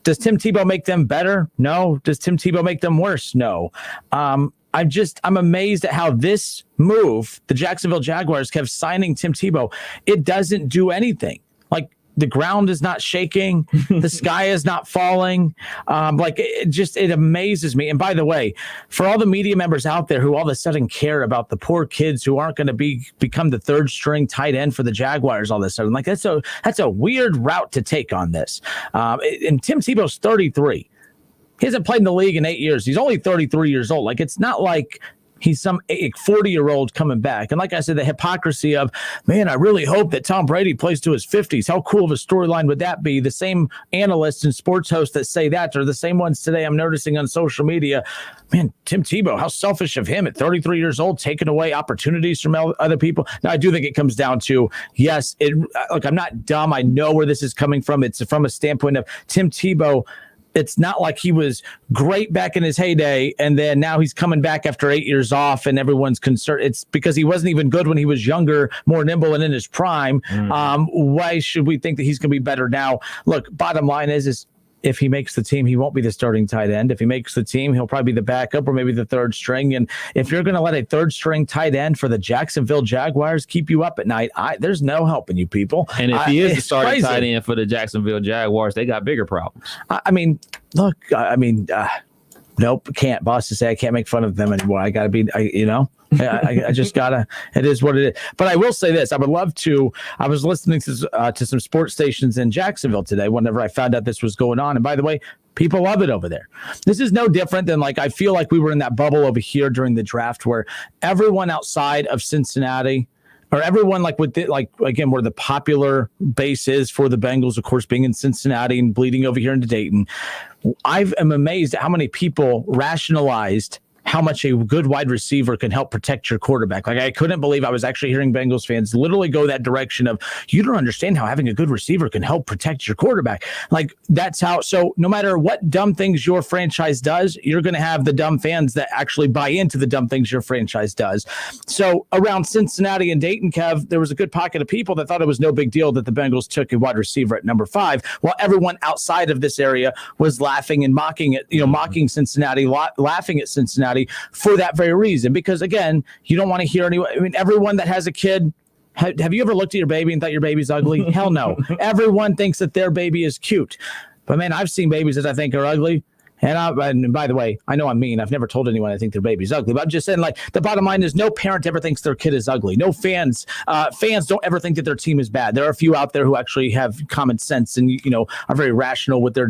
does Tim Tebow make them better? No. Does Tim Tebow make them worse? No. I'm amazed at how this move, the Jacksonville Jaguars, kept signing Tim Tebow. It doesn't do anything. The ground is not shaking. The sky is not falling. It amazes me. And by the way, for all the media members out there who all of a sudden care about the poor kids who aren't going to become the third string tight end for the Jaguars all of a sudden, that's a weird route to take on this. And Tim Tebow's 33. He hasn't played in the league in 8 years. He's only 33 years old. It's not like he's some 40-year-old coming back. And like I said, the hypocrisy of, man, I really hope that Tom Brady plays to his 50s. How cool of a storyline would that be? The same analysts and sports hosts that say that are the same ones today I'm noticing on social media. Man, Tim Tebow, how selfish of him at 33 years old, taking away opportunities from other people. Now, I do think it comes down to, yes, I'm not dumb. I know where this is coming from. It's from a standpoint of Tim Tebow. It's not like he was great back in his heyday, and then now he's coming back after 8 years off, and everyone's concerned. It's because he wasn't even good when he was younger, more nimble, and in his prime. Why should we think that he's going to be better now? Look, bottom line is if he makes the team, he won't be the starting tight end. If he makes the team, he'll probably be the backup or maybe the third string. And if you're going to let a third string tight end for the Jacksonville Jaguars keep you up at night, there's no helping you people. And if he is the starting tight end for the Jacksonville Jaguars, they got bigger problems. Nope, can't. Bosses say I can't make fun of them anymore. I got to be, I just gotta. It is what it is. But I will say this: I would love to. I was listening to some sports stations in Jacksonville today. Whenever I found out this was going on, and by the way, people love it over there. This is no different than I feel like we were in that bubble over here during the draft, where everyone outside of Cincinnati. Or everyone again, where the popular base is for the Bengals, of course, being in Cincinnati and bleeding over here into Dayton. I am amazed at how many people rationalized how much a good wide receiver can help protect your quarterback. I couldn't believe I was actually hearing Bengals fans literally go that direction of, you don't understand how having a good receiver can help protect your quarterback. That's how. So no matter what dumb things your franchise does, you're going to have the dumb fans that actually buy into the dumb things your franchise does. So around Cincinnati and Dayton, Kev, there was a good pocket of people that thought it was no big deal that the Bengals took a wide receiver at number 5, while everyone outside of this area was laughing and mocking it, mocking Cincinnati, laughing at Cincinnati for that very reason. Because again, you don't want to hear anyone. Everyone that has a kid, have you ever looked at your baby and thought your baby's ugly? Hell no. Everyone thinks that their baby is cute. But man, I've seen babies that I think are ugly. And by the way, I know I'm mean. I've never told anyone I think their baby's ugly. But I'm just saying, the bottom line is no parent ever thinks their kid is ugly. No fans don't ever think that their team is bad. There are a few out there who actually have common sense and, are very rational with their,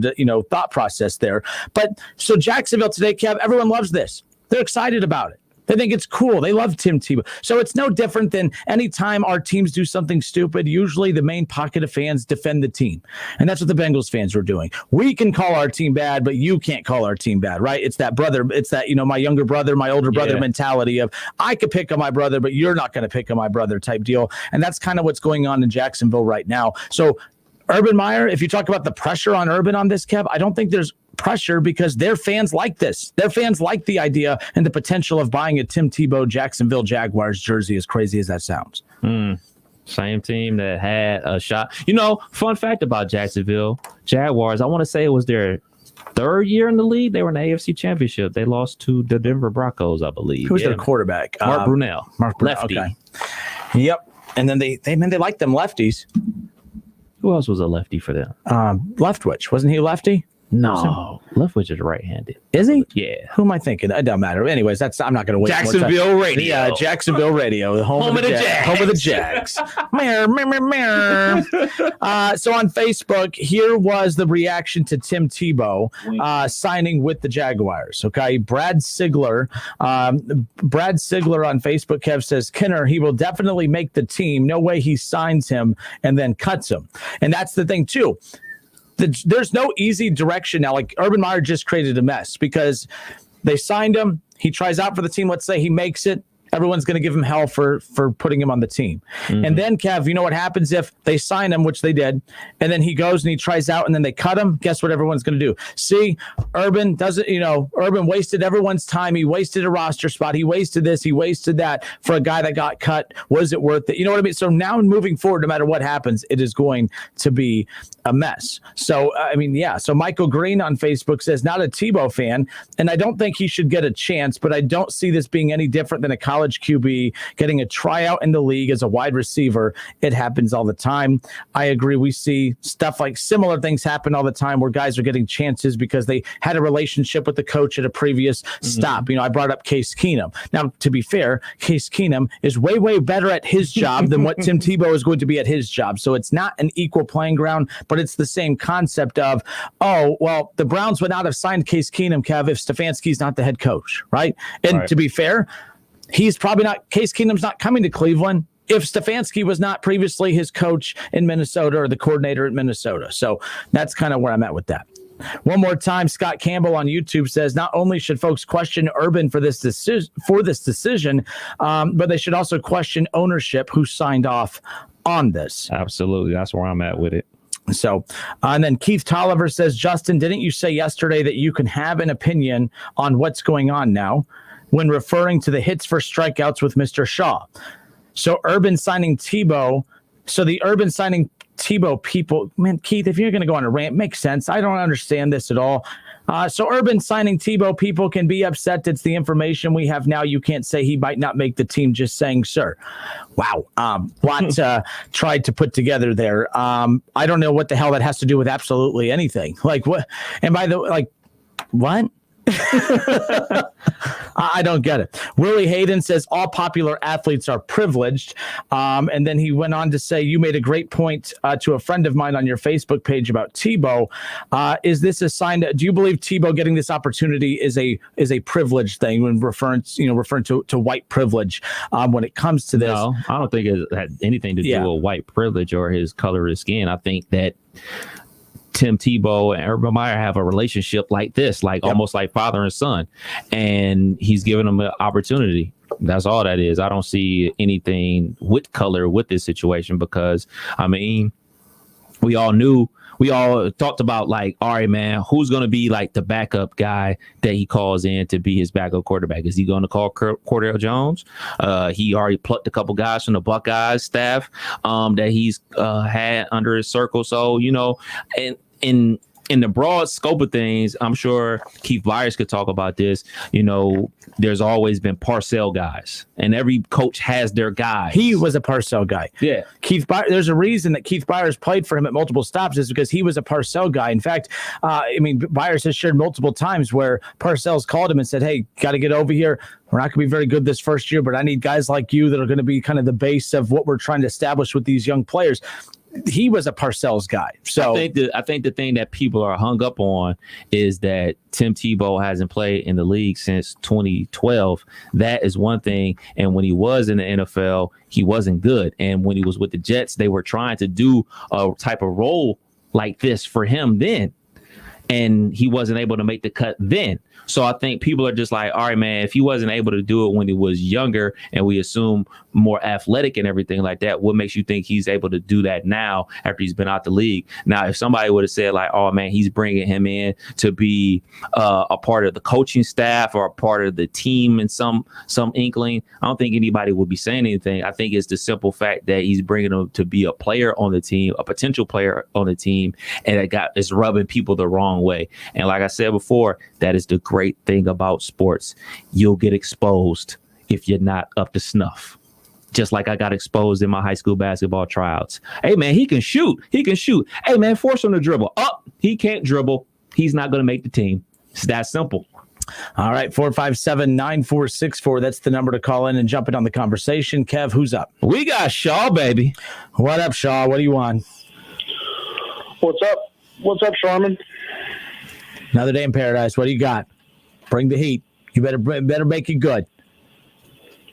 thought process there. But so Jacksonville today, Kev, everyone loves this. They're excited about it. They think it's cool. They love Tim Tebow. So it's no different than anytime our teams do something stupid, usually the main pocket of fans defend the team. And that's what the Bengals fans were doing. We can call our team bad, but you can't call our team bad, right? It's that my younger brother, my older brother mentality of I could pick on my brother, but you're not going to pick on my brother type deal. And that's kind of what's going on in Jacksonville right now. So Urban Meyer, if you talk about the pressure on Urban on this, Kev, I don't think there's pressure because their fans like this. Their fans like the idea and the potential of buying a Tim Tebow Jacksonville Jaguars jersey, as crazy as that sounds. Same team that had a shot. Fun fact about Jacksonville Jaguars, I want to say it was their third year in the league. They were in the AFC Championship. They lost to the Denver Broncos, I believe. Who's their quarterback? Mark Brunell. Lefty. Okay. Yep. And then they like them lefties. Who else was a lefty for them? Leftwich. Wasn't he a lefty? No. Leftwich is right-handed. Is he? Yeah. Who am I thinking? It doesn't matter. Anyways, I'm not going to waste Jacksonville more time. Radio. Yeah, Jacksonville Radio. The home of the Jags. Home of the Jags. So on Facebook, here was the reaction to Tim Tebow signing with the Jaguars. Okay, Brad Sigler on Facebook, Kev says, Kinner, he will definitely make the team. No way he signs him and then cuts him. And that's the thing, too. There's no easy direction now. Like Urban Meyer just created a mess because they signed him. He tries out for the team. Let's say he makes it. Everyone's going to give him hell for putting him on the team. And then, Kev, you know what happens if they sign him, which they did, and then he goes and he tries out and then they cut him? Guess what everyone's going to do? See, Urban wasted everyone's time. He wasted a roster spot. He wasted this. He wasted that for a guy that got cut. Was it worth it? You know what I mean? So now moving forward, no matter what happens, it is going to be a mess. So, So Michael Green on Facebook says, not a Tebow fan, and I don't think he should get a chance, but I don't see this being any different than a college QB getting a tryout in the league as a wide receiver. It happens all the time. I agree. We see stuff like similar things happen all the time where guys are getting chances because they had a relationship with the coach at a previous stop. I brought up Case Keenum. Now, to be fair, Case Keenum is way, way better at his job than what Tim Tebow is going to be at his job. So it's not an equal playing ground, but it's the same concept of, the Browns would not have signed Case Keenum, Kev, if Stefanski's not the head coach, right? And to be fair, Case Keenum's not coming to Cleveland if Stefanski was not previously his coach in Minnesota or the coordinator at Minnesota. So that's kind of where I'm at with that. One more time, Scott Campbell on YouTube says, not only should folks question Urban for this decision, but they should also question ownership who signed off on this. Absolutely. That's where I'm at with it. So, and then Keith Tolliver says, Justin, didn't you say yesterday that you can have an opinion on what's going on now when referring to the hits for strikeouts with Mr. Shaw? So Urban signing Tebow. So the Urban signing Tebow people, man, Keith, if you're going to go on a rant, makes sense. I don't understand this at all. So Urban signing Tebow people can be upset. It's the information we have now. You can't say he might not make the team, just saying, sir. Wow. Lot tried to put together there. I don't know what the hell that has to do with absolutely anything. Like what? And by the way, like, what? I don't get it. Willie Hayden says all popular athletes are privileged. And then he went on to say, you made a great point to a friend of mine on your Facebook page about Tebow. Is this a sign do you believe Tebow getting this opportunity is a privilege thing when referring to white privilege when it comes to this? No, I don't think it had anything to do with white privilege or his color of his skin. I think that Tim Tebow and Urban Meyer have a relationship like this, almost like father and son, and he's giving them an opportunity. That's all that is. I don't see anything with color with this situation because, we all talked about all right, man, who's going to be the backup guy that he calls in to be his backup quarterback? Is he going to call Cordell Jones? He already plucked a couple guys from the Buckeyes staff that he's had under his circle. So, in the broad scope of things, I'm sure Keith Byers could talk about this. There's always been Parcell guys, and every coach has their guy. He was a Parcell guy. Yeah. There's a reason that Keith Byers played for him at multiple stops is because he was a Parcell guy. In fact, Byers has shared multiple times where Parcell's called him and said, hey, got to get over here. We're not going to be very good this first year, but I need guys like you that are going to be kind of the base of what we're trying to establish with these young players. he was a Parcells guy. So I think the thing that people are hung up on is that Tim Tebow hasn't played in the league since 2012. That is one thing. And when he was in the NFL, he wasn't good. And when he was with the Jets, they were trying to do a type of role like this for him then. And he wasn't able to make the cut then. So I think people are just like, all right, man, if he wasn't able to do it when he was younger and we assume more athletic and everything like that, what makes you think he's able to do that now after he's been out the league? Now, if somebody would have said like, oh, man, he's bringing him in to be a part of the coaching staff or a part of the team in some inkling, I don't think anybody would be saying anything. I think it's the simple fact that he's bringing him to be a player on the team, a potential player on the team, and it's rubbing people the wrong way. And like I said before, that is the great thing about sports. You'll get exposed if you're not up to snuff. Just like I got exposed in my high school basketball tryouts. Hey, man, he can shoot. He can shoot. Hey, man, force him to dribble. He can't dribble. He's not going to make the team. It's that simple. All right, 457-9464. That's the number to call in and jump in on the conversation. Kev, who's up? We got Shaw, baby. What up, Shaw? What do you want? What's up? What's up, Sharman? Another day in paradise. What do you got? Bring the heat. You better make it good.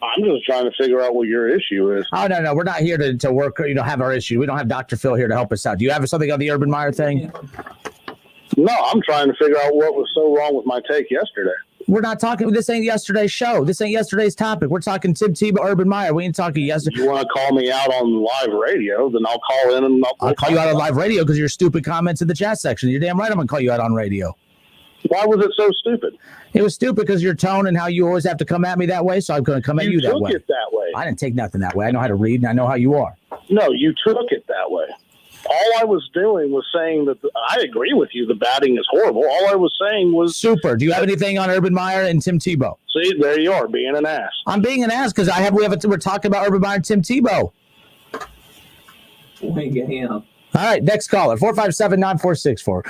I'm just trying to figure out what your issue is. Oh, no. We're not here to work, have our issue. We don't have Dr. Phil here to help us out. Do you have something on the Urban Meyer thing? No, I'm trying to figure out what was so wrong with my take yesterday. We're not talking. This ain't yesterday's show. This ain't yesterday's topic. We're talking Tim Tebow, Urban Meyer. We ain't talking yesterday. You want to call me out on live radio, then I'll call in and I'll call you out on live radio because of your stupid comments in the chat section. You're damn right I'm going to call you out on radio. Why was it so stupid? It was stupid because your tone and how you always have to come at me that way, so I'm going to come at you that way. You took it that way. I didn't take nothing that way. I know how to read, and I know how you are. No, you took it that way. All I was doing was saying that I agree with you. The batting is horrible. All I was saying was... Super. Do you have anything on Urban Meyer and Tim Tebow? See, there you are, being an ass. I'm being an ass because we're talking about Urban Meyer and Tim Tebow. All right, next caller, 457-9464.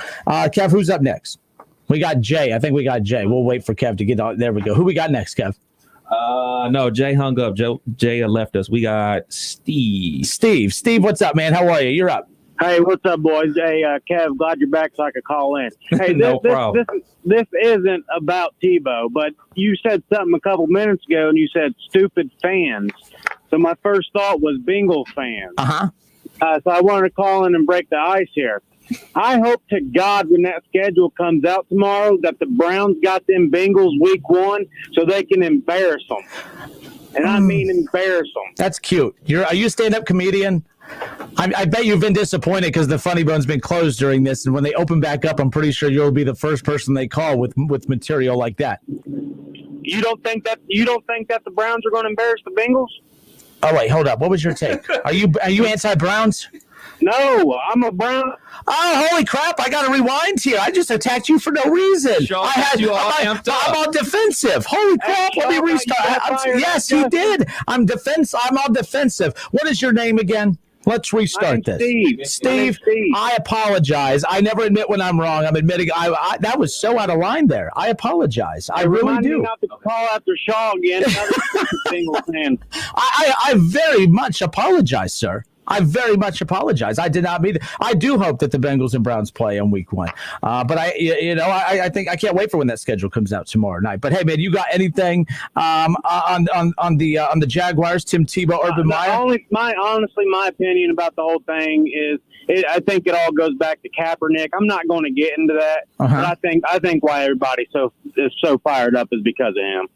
Kev, who's up next? We got Jay. I think we got Jay. We'll wait for Kev to get on. There we go. Who we got next, Kev? No, Jay hung up. Jay left us. We got Steve. Steve, what's up, man? How are you? You're up. Hey, what's up, boys? Hey, Kev, glad you're back so I could call in. Hey, No problem. This isn't about Tebow, but you said something a couple minutes ago, and you said stupid fans. So my first thought was Bengals fans. So I wanted to call in and break the ice here. I hope to God when that schedule comes out tomorrow that the Browns got them Bengals week 1 so they can embarrass them. And I mean embarrass them. That's cute. Are you a stand-up comedian? I bet you've been disappointed because the Funny Bone's been closed during this, and when they open back up, I'm pretty sure you'll be the first person they call with material like that. You don't think that the Browns are going to embarrass the Bengals? Oh wait, hold up. What was your take? Are you anti-Browns? No, I'm a Brown. Oh, holy crap! I got to rewind here. I just attacked you for no reason. I'm all defensive. Holy crap! Let me restart. Yes, he did. I'm all defensive. What is your name again? Let's restart this. Steve, I apologize. I never admit when I'm wrong. I'm admitting that was so out of line there. I apologize. I really do. Not to call after Shaw again. I very much apologize, sir. I very much apologize. I did not mean that. I do hope that the Bengals and Browns play on week 1. But I think I can't wait for when that schedule comes out tomorrow night. But hey, man, you got anything on the Jaguars, Tim Tebow, Urban Meyer? My opinion about the whole thing is I think it all goes back to Kaepernick. I'm not going to get into that, but I think why everybody is so fired up is because of him.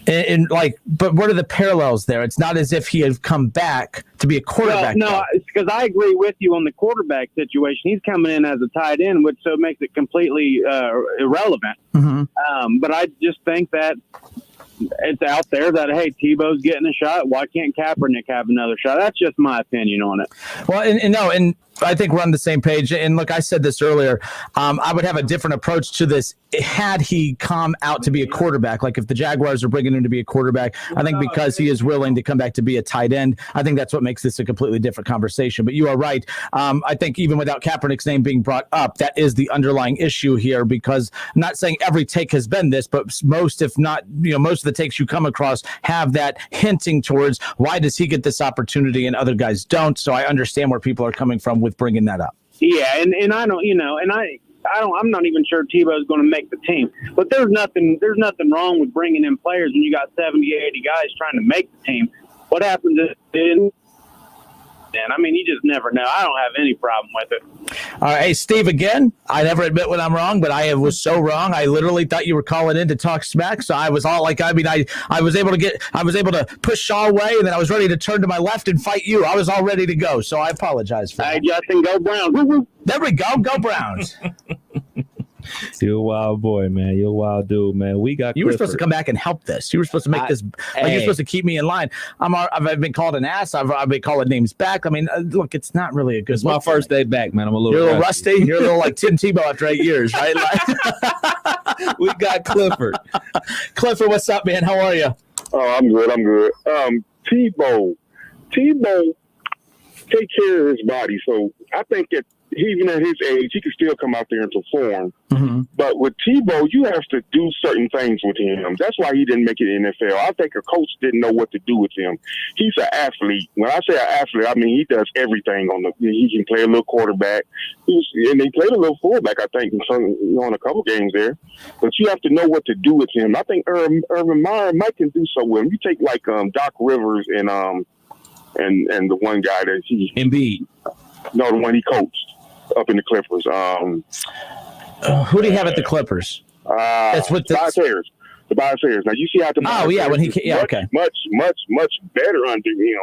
But what are the parallels there? It's not as if he had come back to be a quarterback. No, it's because I agree with you on the quarterback situation. He's coming in as a tight end, which so makes it completely irrelevant. But I just think that it's out there that, hey, Tebow's getting a shot. Why can't Kaepernick have another shot? That's just my opinion on it. Well, and I think we're on the same page. And look, I said this earlier. I would have a different approach to this had he come out to be a quarterback, like if the Jaguars are bringing him to be a quarterback, I think because he is willing to come back to be a tight end, I think that's what makes this a completely different conversation. But you are right. I think even without Kaepernick's name being brought up, that is the underlying issue here, because I'm not saying every take has been this, but most, if not, most of the takes you come across have that hinting towards why does he get this opportunity and other guys don't. So I understand where people are coming from with bringing that up. Yeah, and I don't, I'm not even sure Tebow's going to make the team. But there's nothing wrong with bringing in players when you got 70, 80 guys trying to make the team. What happens is, you just never know. I don't have any problem with it. All right, hey, Steve, again, I never admit when I'm wrong, but I was so wrong. I literally thought you were calling in to talk smack, so I was all like, I was able to push Shaw away, and then I was ready to turn to my left and fight you. I was all ready to go, so I apologize for that. Hey, Justin, go Browns. There we go. Go Browns. You're a wild boy, man. You're a wild dude, man. We got. You were supposed to come back and help this. You were supposed to make this. You're supposed to keep me in line. I've been called an ass. I've been calling names back. Look, it's not really a good. It's my first day back, man. I'm a little rusty. You're a little like Tim Tebow after 8 years, right? We got Clifford. Clifford, what's up, man? How are you? Oh, I'm good. Tebow take care of his body. So I think that even at his age, he can still come out there and perform. Mm-hmm. But with Tebow, you have to do certain things with him. That's why he didn't make it in the NFL. I think a coach didn't know what to do with him. He's an athlete. When I say an athlete, I mean he does everything he can play a little quarterback. And he played a little fullback, I think, on a couple games there. But you have to know what to do with him. I think Urban Meyer might can do so with him. You take like Doc Rivers and the one guy that he Embiid. No, the one he coached up in the Clippers. Who do you have at the Clippers? That's with Tobias Harris. Now you see how much better under him.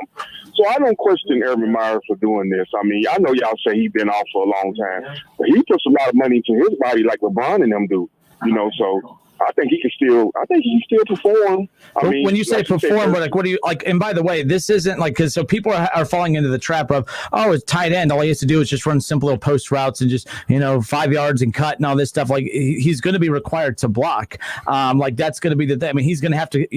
So I don't question Urban Meyer for doing this. I know y'all say he's been off for a long time, but he puts a lot of money into his body like LeBron and them do. So I think he can still perform. When you say perform, what do you like? And by the way, this isn't like, because so people are falling into the trap of, it's tight end. All he has to do is just run simple little post routes and just 5 yards and cut and all this stuff. Like he's going to be required to block. That's going to be the thing. He's going to have to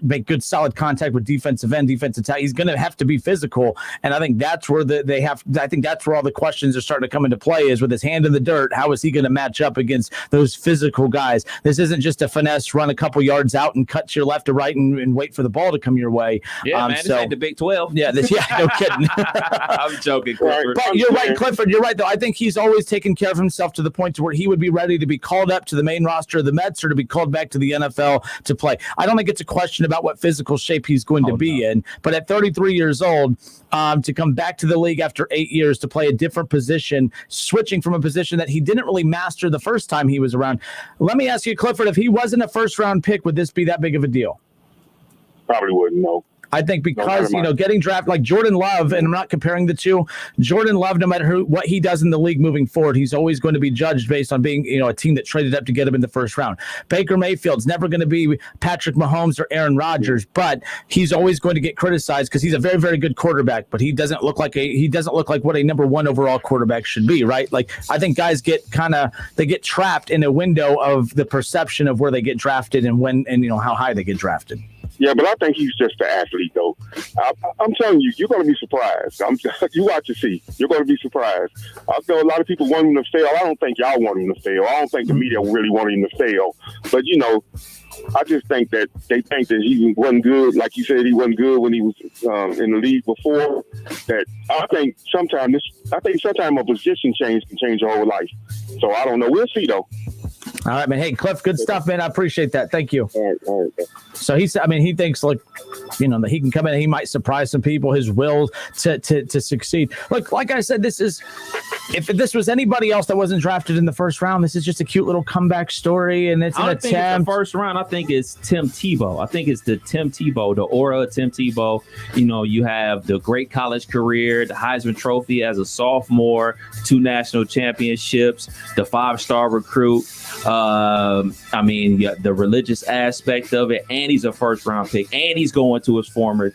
make good solid contact with defensive end, defensive tackle. He's going to have to be physical, and I think that's where I think that's where all the questions are starting to come into play. Is with his hand in the dirt, how is he going to match up against those physical guys? This isn't just a finesse, run a couple yards out and cut to your left or right and wait for the ball to come your way. Yeah, man, this ain't the Big 12. Yeah, no kidding. I'm joking, Clifford. But you're right, Clifford. You're right, though. I think he's always taken care of himself to the point to where he would be ready to be called up to the main roster of the Mets or to be called back to the NFL to play. I don't think it's a question about what physical shape he's going to be in, but at 33 years old, to come back to the league after 8 years to play a different position, switching from a position that he didn't really master the first time he was around. Let me ask you, Clifford, if he wasn't a first-round pick, would this be that big of a deal? Probably wouldn't, no. I think because, getting drafted like Jordan Love, and I'm not comparing the two, Jordan Love, no matter what he does in the league moving forward, he's always going to be judged based on being, a team that traded up to get him in the first round. Baker Mayfield's never going to be Patrick Mahomes or Aaron Rodgers, but he's always going to get criticized because he's a very, very good quarterback, but he doesn't look like what a number one overall quarterback should be, right? Like, I think guys get trapped in a window of the perception of where they get drafted and when, and how high they get drafted. Yeah, but I think he's just an athlete, though. I'm telling you, you're going to be surprised. You watch and see. You're going to be surprised. I know a lot of people want him to fail. I don't think y'all want him to fail. I don't think the media really want him to fail. But, I just think that they think that he wasn't good. Like you said, he wasn't good when he was in the league before. That I think sometimes a position change can change your whole life. So I don't know. We'll see, though. All right, man. Hey, Cliff, good stuff, man. I appreciate that. Thank you. All right. So he thinks that he can come in and he might surprise some people, his will to succeed. Look, like I said, if this was anybody else that wasn't drafted in the first round, this is just a cute little comeback story, and it's an attempt. Think it's the first round. I think it's Tim Tebow. I think it's the Tim Tebow, the aura of Tim Tebow. You have the great college career, the Heisman Trophy as a sophomore, 2 national championships, the 5-star recruit. The religious aspect of it, and he's a first-round pick, and he's going to his former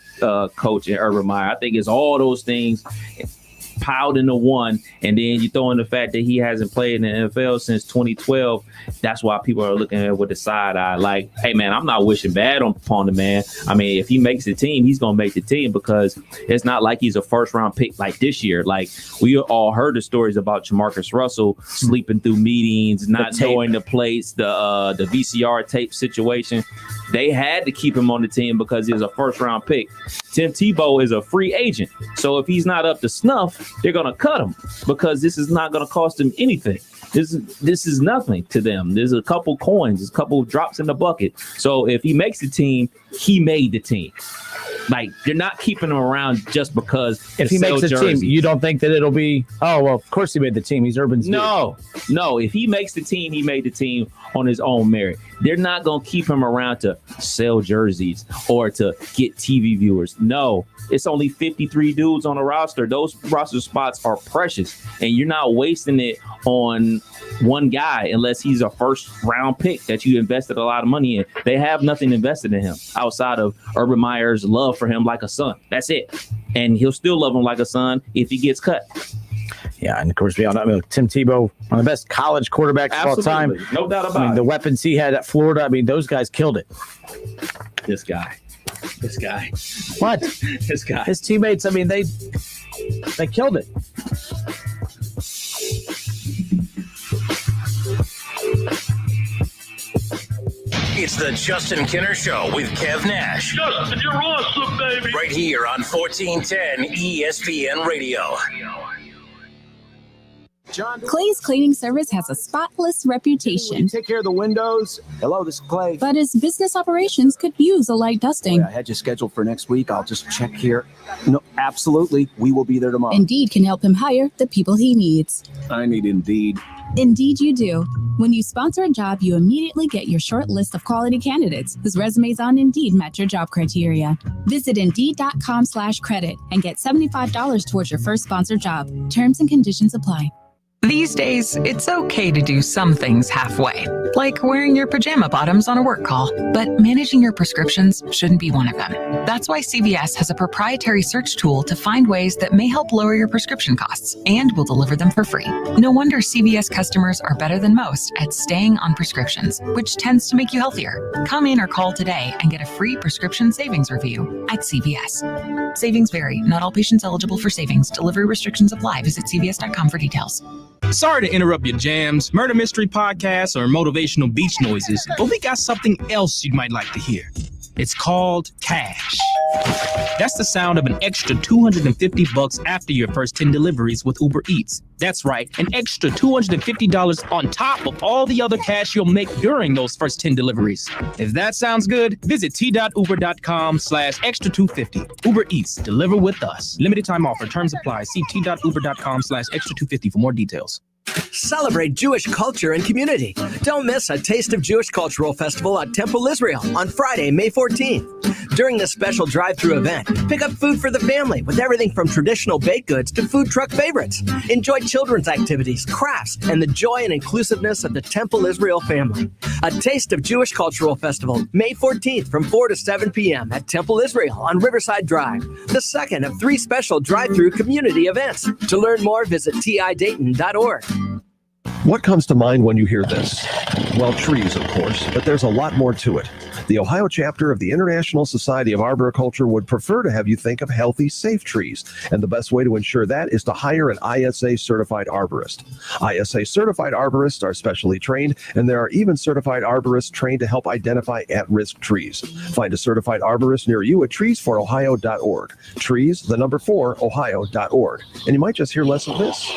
coach in Urban Meyer. I think it's all those things piled into one, and then you throw in the fact that he hasn't played in the NFL since 2012. That's why people are looking at it with a side eye. Like, hey man, I'm not wishing bad upon the man. I mean, if he makes the team, he's gonna make the team, because it's not like he's a first round pick like this year. Like, we all heard the stories about Jamarcus Russell sleeping through meetings, not knowing the place, the VCR tape situation. They had to keep him on the team because he was a first round pick. Tim Tebow is a free agent. So if he's not up to snuff, they're going to cut him, because this is not going to cost him anything. This is nothing to them. There's a couple coins, there's a couple drops in the bucket. So if he makes the team, he made the team. Like, they're not keeping him around just because if he makes the team, you don't think that it'll be, oh, well, of course he made the team. He's Urban's dude. No. If he makes the team, he made the team on his own merit. They're not going to keep him around to sell jerseys or to get TV viewers. No, it's only 53 dudes on the roster. Those roster spots are precious, and you're not wasting it on one guy unless he's a first round pick that you invested a lot of money in. They have nothing invested in him outside of Urban Meyer's love for him like a son. That's it. And he'll still love him like a son if he gets cut. Yeah, and of course, we all know Tim Tebow, one of the best college quarterbacks of all time. No doubt about it. The weapons he had at Florida, those guys killed it. This guy. What? This guy. His teammates, they killed it. It's the Justin Kinner Show with Kev Nash. Justin, you're awesome, baby. Right here on 1410 ESPN Radio. Clay's Cleaning Service has a spotless reputation. Take care of the windows. Hello, this is Clay. But his business operations could use a light dusting. I had you scheduled for next week. I'll just check here. No, absolutely. We will be there tomorrow. Indeed can help him hire the people he needs. I need Indeed. Indeed you do. When you sponsor a job, you immediately get your short list of quality candidates whose resumes on Indeed match your job criteria. Visit Indeed.com/credit and get $75 towards your first sponsored job. Terms and conditions apply. These days, it's okay to do some things halfway, like wearing your pajama bottoms on a work call. But managing your prescriptions shouldn't be one of them. That's why CVS has a proprietary search tool to find ways that may help lower your prescription costs, and will deliver them for free. No wonder CVS customers are better than most at staying on prescriptions, which tends to make you healthier. Come in or call today and get a free prescription savings review at CVS. Savings vary. Not all patients eligible for savings. Delivery restrictions apply. Visit CVS.com for details. Sorry to interrupt your jams, murder mystery podcasts, or motivational beach noises, but we got something else you might like to hear. It's called cash. That's the sound of an extra $250 after your first 10 deliveries with Uber Eats. That's right, an extra $250 on top of all the other cash you'll make during those first 10 deliveries. If that sounds good, visit t.uber.com/extra 250. Uber Eats, deliver with us. Limited time offer, terms apply. See t.uber.com/extra 250 for more details. Celebrate Jewish culture and community. Don't miss a Taste of Jewish Cultural Festival at Temple Israel on Friday, May 14th. During this special drive-through event, pick up food for the family with everything from traditional baked goods to food truck favorites. Enjoy children's activities, crafts, and the joy and inclusiveness of the Temple Israel family. A Taste of Jewish Cultural Festival, May 14th from 4 to 7 p.m. at Temple Israel on Riverside Drive. The second of 3 special drive-through community events. To learn more, visit tidayton.org. What comes to mind when you hear this? Well, trees, of course, but there's a lot more to it. The Ohio chapter of the International Society of Arboriculture would prefer to have you think of healthy, safe trees, and the best way to ensure that is to hire an ISA-certified arborist. ISA-certified arborists are specially trained, and there are even certified arborists trained to help identify at-risk trees. Find a certified arborist near you at trees4ohio.org. Trees, the number 4, ohio.org. And you might just hear less of this.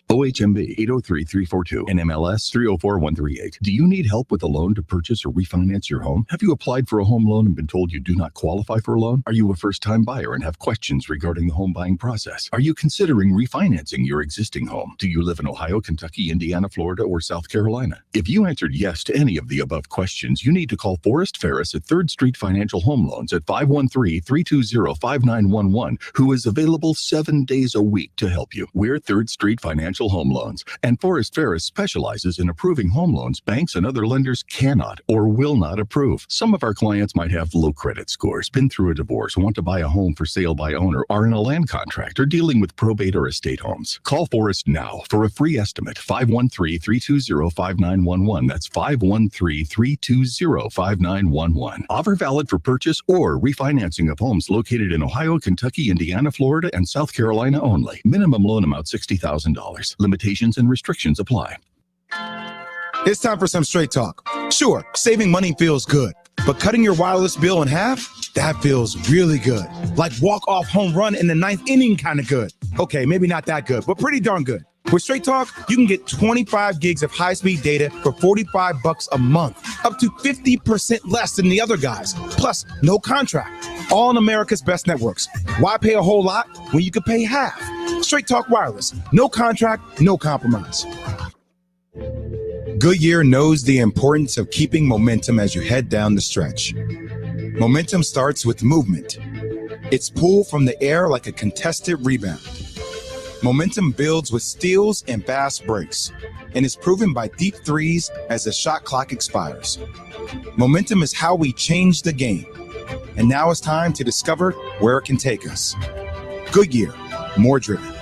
OHMB 803-342, NMLS 304138. Do you need help with a loan to purchase or refinance your home? Have you applied for a home loan and been told you do not qualify for a loan? Are you a first-time buyer and have questions regarding the home buying process? Are you considering refinancing your existing home? Do you live in Ohio, Kentucky, Indiana, Florida, or South Carolina? If you answered yes to any of the above questions, you need to call Forrest Ferris at 3rd Street Financial Home Loans at 513-320-5911, who is available 7 days a week to help you. We're 3rd Street Financial commercial home loans. And Forrest Ferris specializes in approving home loans banks and other lenders cannot or will not approve. Some of our clients might have low credit scores, been through a divorce, want to buy a home for sale by owner, are in a land contract, or dealing with probate or estate homes. Call Forrest now for a free estimate. 513-320-5911. That's 513-320-5911. Offer valid for purchase or refinancing of homes located in Ohio, Kentucky, Indiana, Florida, and South Carolina only. Minimum loan amount $60,000. Limitations and restrictions apply. It's time for some straight talk. Sure, saving money feels good, but cutting your wireless bill in half, that feels really good. Like walk-off home run in the ninth inning kind of good. Okay, maybe not that good, but pretty darn good. With Straight Talk, you can get 25 gigs of high-speed data for $45 a month, up to 50% less than the other guys. Plus, no contract. All on America's best networks. Why pay a whole lot when you could pay half? Straight Talk Wireless. No contract, no compromise. Goodyear knows the importance of keeping momentum as you head down the stretch. Momentum starts with movement. It's pulled from the air like a contested rebound. Momentum builds with steals and fast breaks, and is proven by deep threes as the shot clock expires. Momentum is how we change the game, and now it's time to discover where it can take us. Goodyear, more driven.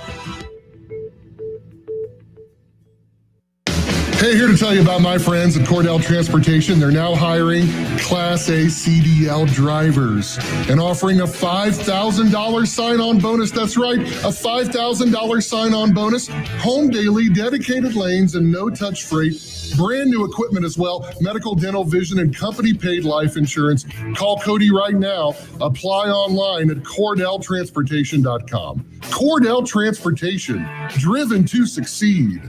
Hey, here to tell you about my friends at Cordell Transportation. They're now hiring Class A CDL drivers and offering a $5,000 sign-on bonus. That's right, a $5,000 sign-on bonus. Home daily, dedicated lanes, and no-touch freight. Brand new equipment as well. Medical, dental, vision, and company-paid life insurance. Call Cody right now. Apply online at CordellTransportation.com. Cordell Transportation, driven to succeed.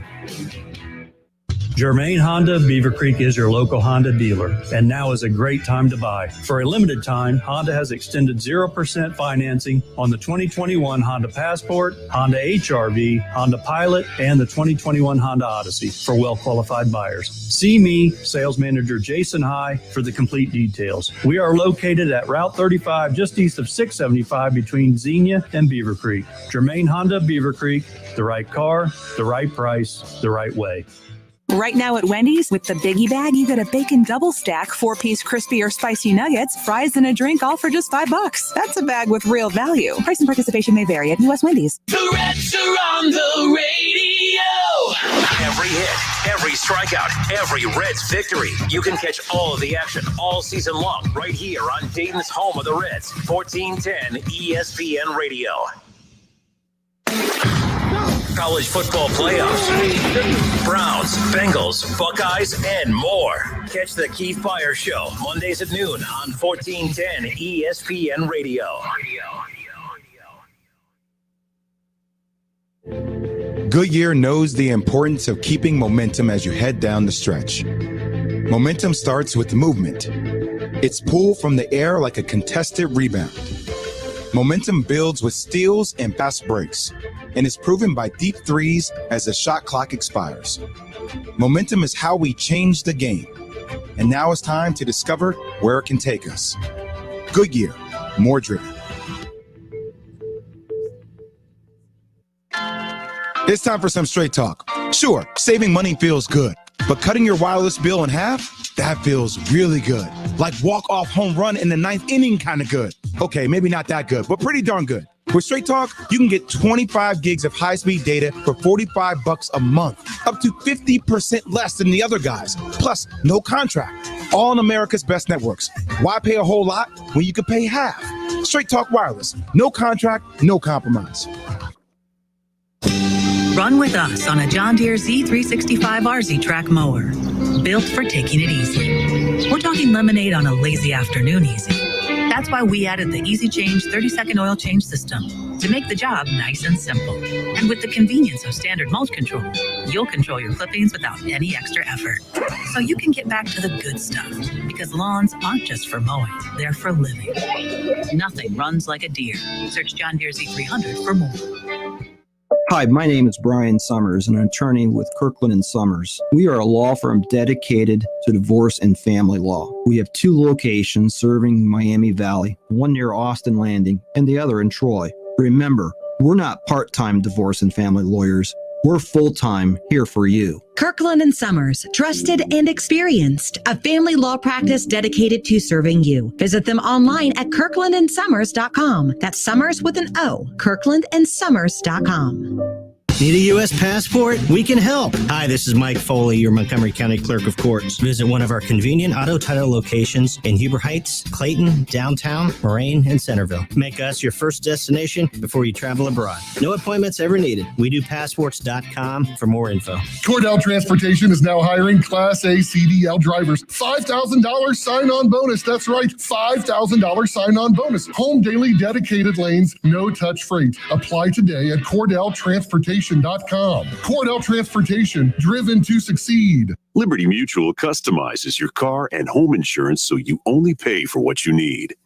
Germain Honda Beaver Creek is your local Honda dealer, and now is a great time to buy. For a limited time, Honda has extended 0% financing on the 2021 Honda Passport, Honda HR-V, Honda Pilot, and the 2021 Honda Odyssey for well-qualified buyers. See me, sales manager Jason High, for the complete details. We are located at Route 35, just east of 675 between Xenia and Beaver Creek. Germain Honda Beaver Creek, the right car, the right price, the right way. Right now at Wendy's, with the Biggie Bag, you get a bacon double stack, 4-piece crispy or spicy nuggets, fries, and a drink, all for just $5. That's a bag with real value. Price and participation may vary at U.S. Wendy's. The Reds are on the radio. Every hit, every strikeout, every Reds victory. You can catch all of the action all season long right here on Dayton's home of the Reds, 1410 ESPN Radio. College football playoffs, Browns, Bengals, Buckeyes, and more. Catch the Keith Byers Show Mondays at noon on 1410 ESPN Radio. Goodyear knows the importance of keeping momentum as you head down the stretch. Momentum starts with movement. It's pulled from the air like a contested rebound. Momentum builds with steals and fast breaks, and is proven by deep threes as the shot clock expires. Momentum is how we change the game, and now it's time to discover where it can take us. Goodyear, more driven. It's time for some straight talk. Sure, saving money feels good, but cutting your wireless bill in half, that feels really good. Like walk-off home run in the ninth inning kind of good. Okay, maybe not that good, but pretty darn good. With Straight Talk, you can get 25 gigs of high-speed data for $45 a month, up to 50% less than the other guys. Plus, no contract. All on America's best networks. Why pay a whole lot when you could pay half? Straight Talk Wireless. No contract, no compromise. Run with us on a John Deere Z365 RZ Track mower, built for taking it easy. We're talking lemonade on a lazy afternoon easy. That's why we added the Easy Change 30-second oil change system to make the job nice and simple. And with the convenience of standard mulch control, you'll control your clippings without any extra effort. So you can get back to the good stuff, because lawns aren't just for mowing, they're for living. Nothing runs like a Deere. Search John Deere Z300 for more. Hi, my name is Brian Sommers, and I'm an attorney with Kirkland and Sommers. We are a law firm dedicated to divorce and family law. We have 2 locations serving Miami Valley, one near Austin Landing and the other in Troy. Remember, we're not part-time divorce and family lawyers. We're full-time here for you. Kirkland and Sommers, trusted and experienced, a family law practice dedicated to serving you. Visit them online at kirklandandsummers.com. That's Summers with an O, kirklandandsummers.com. Need a U.S. passport? We can help. Hi, this is Mike Foley, your Montgomery County Clerk of Courts. Visit one of our convenient auto title locations in Huber Heights, Clayton, downtown, Moraine, and Centerville. Make us your first destination before you travel abroad. No appointments ever needed. We do passports.com for more info. Cordell Transportation is now hiring Class A CDL drivers. $5,000 sign-on bonus. That's right, $5,000 sign-on bonus. Home daily dedicated lanes, no touch freight. Apply today at CordellTransportation.com. Cordell Transportation, driven to succeed. Liberty Mutual customizes your car and home insurance so you only pay for what you need.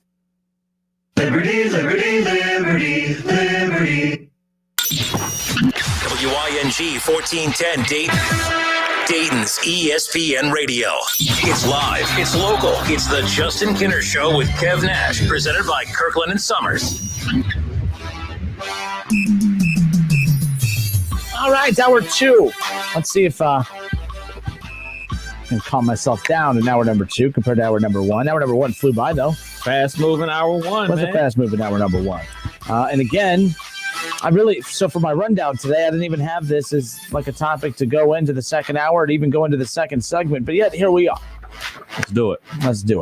Liberty, liberty, liberty, liberty. WING 1410 Dayton. Dayton's ESPN Radio. It's live, it's local, it's the Justin Kinner Show with Kev Nash, presented by Kirkland and Sommers. All right, hour 2. Let's see if I can calm myself down. And hour number 2 compared to hour number 1. Hour number 1 flew by, though. Fast moving hour 1, was a fast moving hour number 1. And again, so for my rundown today, I didn't even have this as like a topic to go into the second hour and even go into the second segment. But yet, here we are. Let's do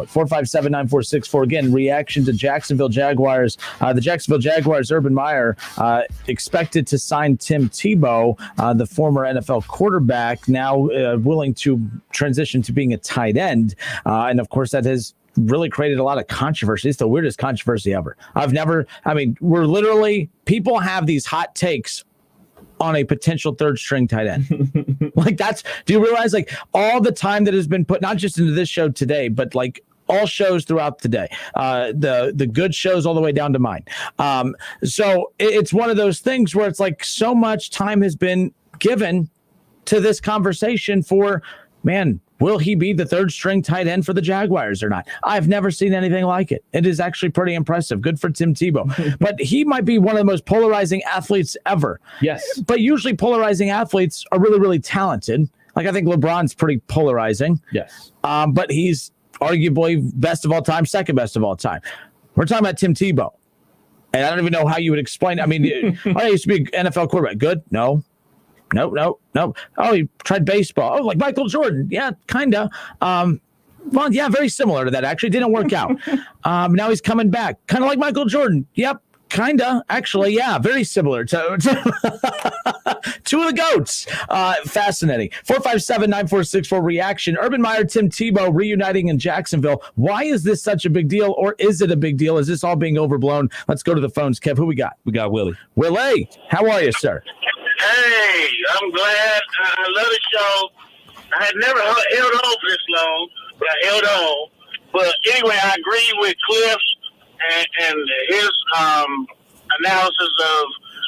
it. 457-9464. Again, reaction to Jacksonville Jaguars. The Jacksonville Jaguars, Urban Meyer, expected to sign Tim Tebow, the former NFL quarterback, now willing to transition to being a tight end. And, of course, that has really created a lot of controversy. It's the weirdest controversy ever. We're literally, people have these hot takes on a potential third string tight end. Do you realize all the time that has been put, not just into this show today, but all shows throughout the day, the good shows all the way down to mine. So it's one of those things where it's so much time has been given to this conversation for, will he be the third string tight end for the Jaguars or not? I've never seen anything like it. It is actually pretty impressive. Good for Tim Tebow. But he might be one of the most polarizing athletes ever. Yes. But usually polarizing athletes are really, really talented. I think LeBron's pretty polarizing. Yes. But he's arguably best of all time, second best of all time. We're talking about Tim Tebow. And I don't even know how you would explain it. I used to be an NFL quarterback. Good? No. No. Oh, he tried baseball. Oh, like Michael Jordan. Yeah, kind of. Well, yeah, very similar to that, actually. Didn't work out. Now he's coming back. Kind of like Michael Jordan. Yep, kind of. Actually, yeah, very similar to two of the GOATs. Fascinating. 457-9464 reaction. Urban Meyer, Tim Tebow reuniting in Jacksonville. Why is this such a big deal, or is it a big deal? Is this all being overblown? Let's go to the phones. Kev, who we got? We got Willie. Willie, how are you, sir? Hey, I'm glad. I love the show. I had never held on for this long, but I held on. But anyway, I agree with Cliff and his analysis of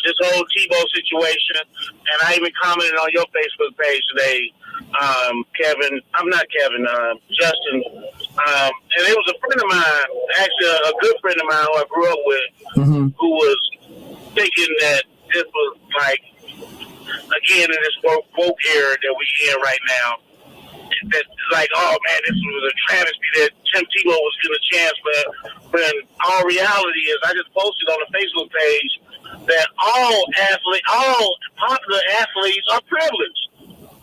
this whole Tebow situation. And I even commented on your Facebook page today, Justin. And it was a friend of mine, actually a good friend of mine who I grew up with, who was thinking that this was again, in this woke era that we're in right now, that oh man, this was a travesty that Tim Tebow was given a chance, but when all reality is, I just posted on the Facebook page that all popular athletes are privileged,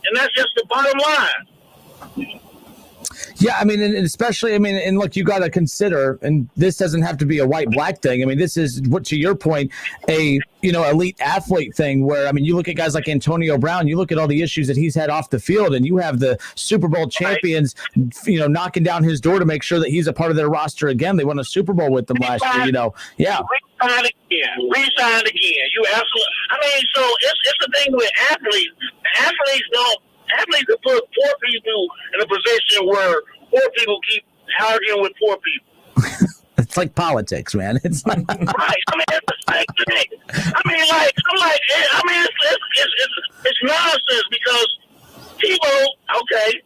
and that's just the bottom line. Yeah, and especially, and look, you got to consider, and this doesn't have to be a white-black thing. This is, what to your point, a elite athlete thing where, you look at guys like Antonio Brown, you look at all the issues that he's had off the field, and you have the Super Bowl champions, knocking down his door to make sure that he's a part of their roster again. They won a Super Bowl with them last year, Yeah. Re-signed again. You absolutely. So it's the thing with athletes. Athletes will put poor people in a position where poor people keep arguing with poor people. It's like politics, man. It's like right. It's the same thing. It's nonsense because people. Okay,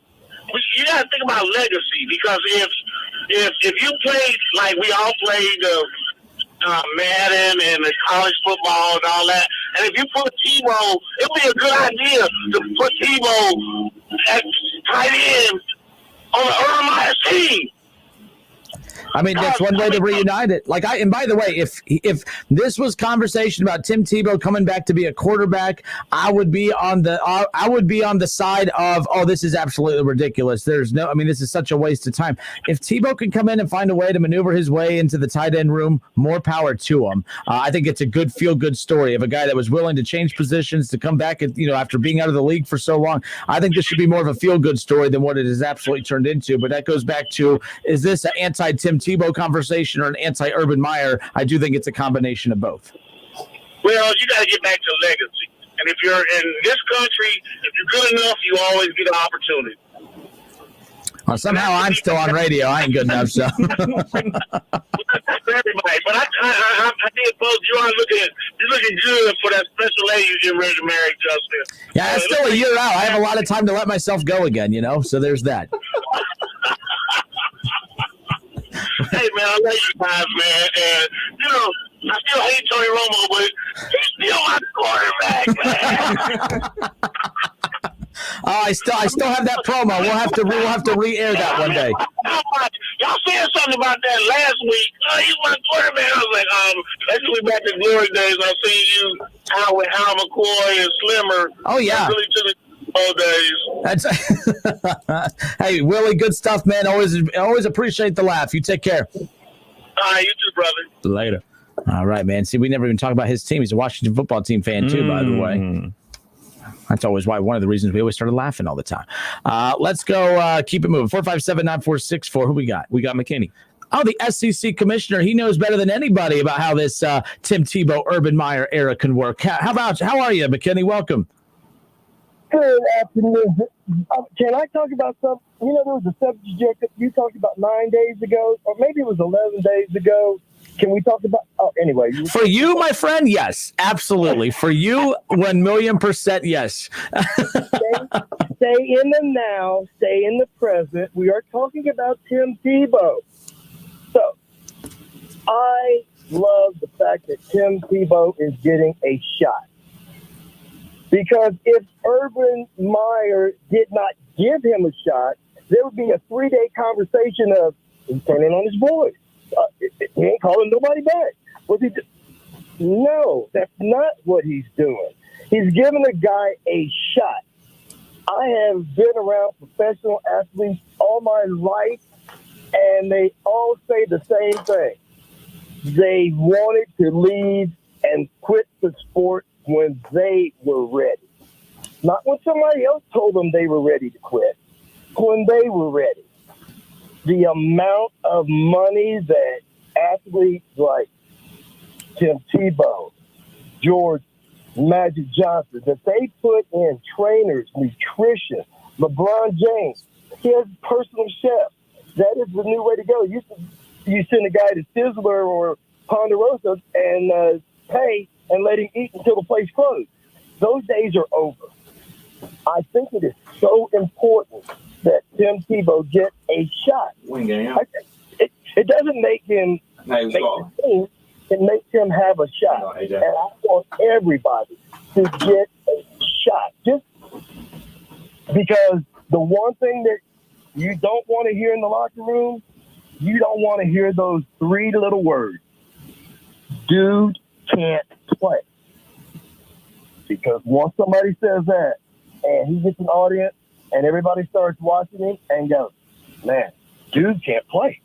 you got to think about legacy, because if you played like we all played Madden and the college football and all that, And if you put Tebow, it would be a good idea to put Tebow at tight end on the Urban Meyer team. I mean, that's one way to reunite it. And by the way, if this was conversation about Tim Tebow coming back to be a quarterback, I would be on the side of, oh, this is absolutely ridiculous. This is such a waste of time. If Tebow can come in and find a way to maneuver his way into the tight end room, more power to him. I think it's a good feel-good story of a guy that was willing to change positions to come back, after being out of the league for so long. I think this should be more of a feel-good story than what it has absolutely turned into. But that goes back to, is this an anti-Tim Tebow conversation or an anti-Urban Meyer? I do think it's a combination of both. Well, you got to get back to legacy. And if you're in this country, if you're good enough, you always get an opportunity. Well, somehow I'm still on radio. I ain't good enough, so. Everybody. But I did post you on you're looking good for that special lady you get ready to marry, Justin. Yeah, it's still a year out. I have a lot of time to let myself go again, so there's that. Hey, man, I love you guys, man. And, I still hate Tony Romo, but he's still my quarterback, man. I still have that promo. We'll have to re-air that one day. Y'all said something about that last week. He's my quarterback. I was like, let's go back to glory days. I seen you out with Hal McCoy and Slimmer. Oh, yeah. Really to the old days. Hey, Willie, good stuff, man. Always appreciate the laugh. You take care. All right, you too, brother. Later. All right, man. See, we never even talk about his team. He's a Washington football team fan, too, by the way. That's always one of the reasons we always started laughing all the time. Let's go keep it moving. 457-9464. Who we got? We got McKinney. Oh, the SEC commissioner. He knows better than anybody about how this Tim Tebow, Urban Meyer era can work. How are you, McKinney? Welcome. Good afternoon. Can I talk about something? There was a subject you talked about 9 days ago, or maybe it was 11 days ago. Can we talk about? Oh, anyway. For you, my friend, yes, absolutely. For you, 1,000,000%, yes. Stay in the now. Stay in the present. We are talking about Tim Tebow. So, I love the fact that Tim Tebow is getting a shot. Because if Urban Meyer did not give him a shot, there would be a 3-day conversation of he's turning on his boys. He ain't calling nobody back. What's he do? No, that's not what he's doing. He's giving a guy a shot. I have been around professional athletes all my life, and they all say the same thing. They wanted to leave and quit the sport when they were ready. Not when somebody else told them they were ready to quit. When they were ready. The amount of money that athletes like Tim Tebow, George Magic Johnson, that they put in trainers, nutrition, LeBron James, he has a personal chef. That is the new way to go. You send a guy to Sizzler or Ponderosa and pay and let him eat until the place closed. Those days are over. I think it is so important that Tim Tebow get a shot. It doesn't make him make the team. It makes him have a shot. And I want everybody to get a shot. Just because the one thing that you don't want to hear in the locker room, you don't want to hear those 3 little words. Dude can't play. Because once somebody says that, and he gets an audience, and everybody starts watching him and goes, man, dude can't play.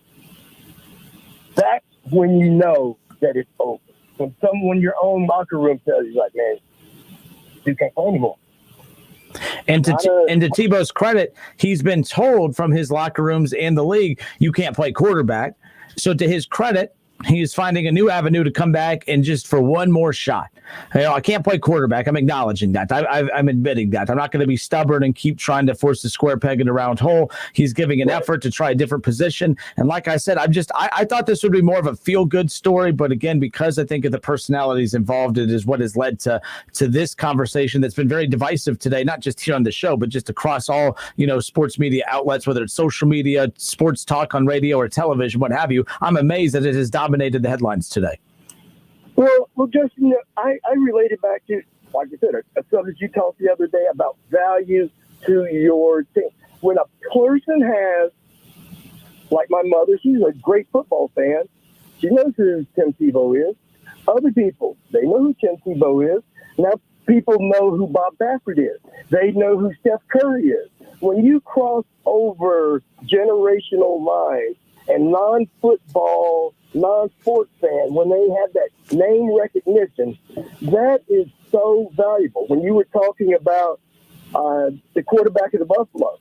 That's when you know that it's over. When someone in your own locker room tells you, like, man, dude can't play anymore. And to Tebow's credit, he's been told from his locker rooms and the league, you can't play quarterback. So to his credit, he's finding a new avenue to come back and just for one more shot. I can't play quarterback. I'm acknowledging that. I'm admitting that. I'm not going to be stubborn and keep trying to force the square peg in a round hole. He's giving an effort to try a different position. And like I said, I thought this would be more of a feel-good story. But again, because I think of the personalities involved, it is what has led to this conversation that's been very divisive today, not just here on the show, but just across all, sports media outlets, whether it's social media, sports talk on radio or television, what have you. I'm amazed that it has dominated the headlines today. Well, just, I related back to, like I said, a subject you talked the other day about value to your team. When a person has, like my mother, she's a great football fan. She knows who Tim Tebow is. Other people, they know who Tim Tebow is. Now people know who Bob Baffert is. They know who Steph Curry is. When you cross over generational lines and non-football, non-sports fan, when they have that name recognition, that is so valuable. When you were talking about the quarterback of the Buffalo,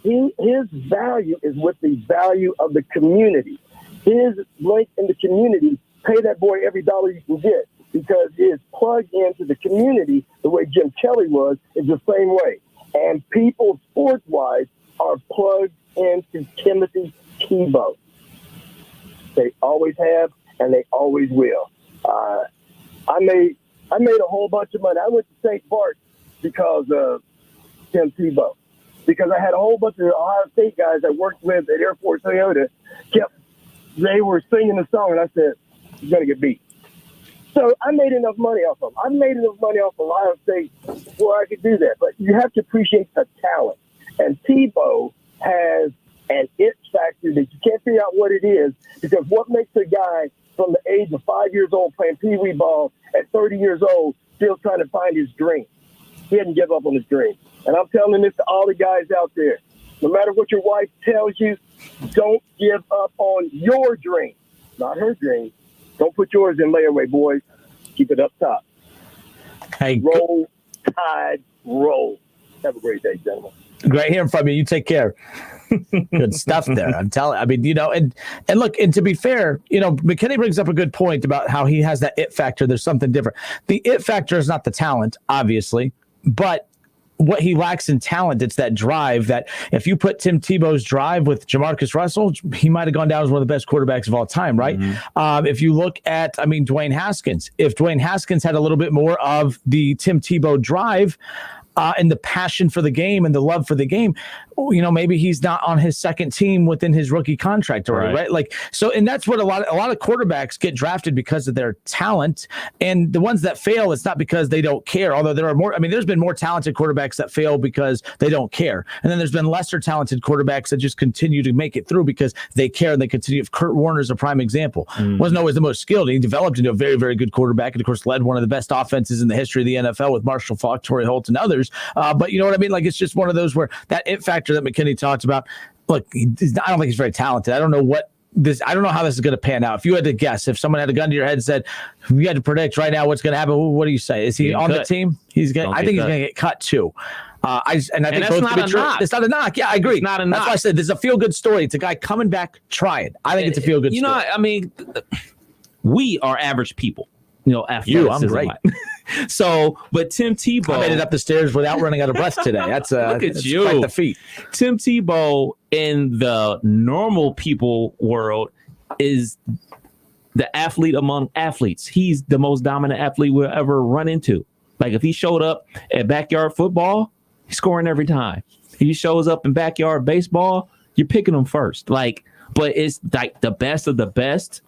his value is with the value of the community. His link in the community, pay that boy every dollar you can get, because his plug into the community, the way Jim Kelly was, is the same way. And people, sports-wise, are plugged into Timothy Tebow. They always have, and they always will. I made a whole bunch of money. I went to St. Bart because of Tim Tebow, because I had a whole bunch of Ohio State guys I worked with at Airport Toyota. They were singing the song, and I said, "You're gonna get beat." So I made enough money off them. I made enough money off Ohio State where I could do that. But you have to appreciate the talent. And Tebow has an it factor that you can't figure out what it is, because what makes a guy from the age of 5 years old playing Pee Wee ball at 30 years old still trying to find his dream? He hadn't given up on his dream. And I'm telling this to all the guys out there. No matter what your wife tells you, don't give up on your dream, not her dream. Don't put yours in layaway, boys. Keep it up top. Hey, roll, tide, roll. Have a great day, gentlemen. Great hearing from you. You take care. Good stuff there. I'm telling. I mean, and look, and to be fair, McKinney brings up a good point about how he has that it factor. There's something different. The it factor is not the talent, obviously, but what he lacks in talent, it's that drive that if you put Tim Tebow's drive with Jamarcus Russell, he might have gone down as one of the best quarterbacks of all time, right? If you look at, Dwayne Haskins, if Dwayne Haskins had a little bit more of the Tim Tebow drive and the passion for the game and the love for the game, maybe he's not on his second team within his rookie contract already, right? Like, so, and that's what a lot of quarterbacks get drafted because of their talent, and the ones that fail, it's not because they don't care. Although there are more, there's been more talented quarterbacks that fail because they don't care, and then there's been lesser talented quarterbacks that just continue to make it through because they care and they continue. If Kurt Warner's a prime example, wasn't always the most skilled. He developed into a very, very good quarterback, and of course led one of the best offenses in the history of the NFL with Marshall Faulk, Torrey Holt, and others. But you know what I mean? Like, it's just one of those where that it factor that McKinney talks about. Look, I don't think he's very talented. I don't know how this is going to pan out. If you had to guess, if someone had a gun to your head and said, you had to predict right now what's going to happen, what do you say? Is he on the team? I think he's going to get cut too. I think that's not a knock. It's not a knock. Yeah, I agree. It's not a knock. That's why I said there's a feel good story. It's a guy coming back, trying. I think it's a feel good story. We are average people. I'm great. So, but Tim Tebow, I made it up the stairs without running out of breath today. That's look at you, quite the feat. Tim Tebow in the normal people world is the athlete among athletes. He's the most dominant athlete we'll ever run into. Like, if he showed up at backyard football, he's scoring every time. If he shows up in backyard baseball, you're picking him first. But it's like the best of the best.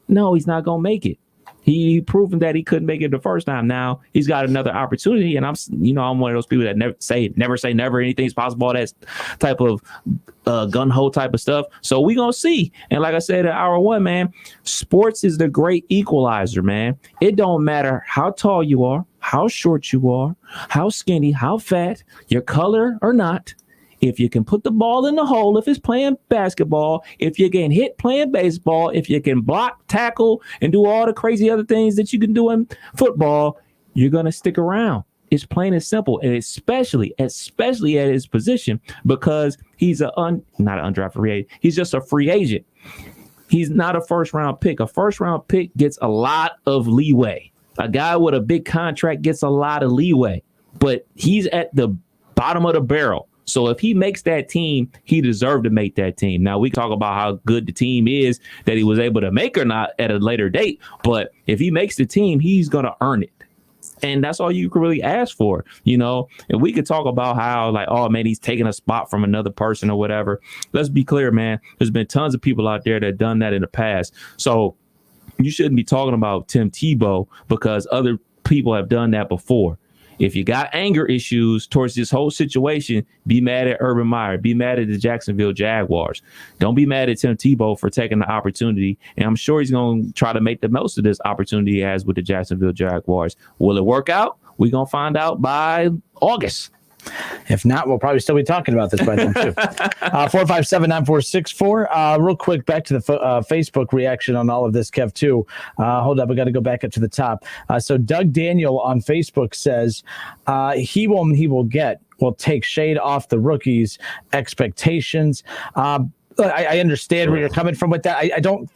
No, he's not gonna make it. He proven that he couldn't make it the first time. Now he's got another opportunity, and I'm one of those people that never say never. Anything's possible. That type of gun ho type of stuff. So we gonna see. And like I said, at hour one, man, sports is the great equalizer, man. It don't matter how tall you are, how short you are, how skinny, how fat, your color or not. If you can put the ball in the hole, if it's playing basketball, if you can hit playing baseball, if you can block, tackle, and do all the crazy other things that you can do in football, you're going to stick around. It's plain and simple, and especially at his position, because he's not an undrafted free agent. He's just a free agent. He's not a first-round pick. A first-round pick gets a lot of leeway. A guy with a big contract gets a lot of leeway, but he's at the bottom of the barrel. So if he makes that team, he deserved to make that team. Now, we can talk about how good the team is that he was able to make or not at a later date. But if he makes the team, he's going to earn it. And that's all you can really ask for, And we could talk about how, like, oh, man, he's taking a spot from another person or whatever. Let's be clear, man. There's been tons of people out there that have done that in the past. So you shouldn't be talking about Tim Tebow because other people have done that before. If you got anger issues towards this whole situation, be mad at Urban Meyer, be mad at the Jacksonville Jaguars. Don't be mad at Tim Tebow for taking the opportunity. And I'm sure he's going to try to make the most of this opportunity he has with the Jacksonville Jaguars. Will it work out? We're going to find out by August. If not, we'll probably still be talking about this by then, too. 457-9464. Real quick, back to the Facebook reaction on all of this, Kev, too. Hold up. We got to go back up to the top. So Doug Daniel on Facebook says he will take shade off the rookies' expectations. I understand where you're coming from with that. I don't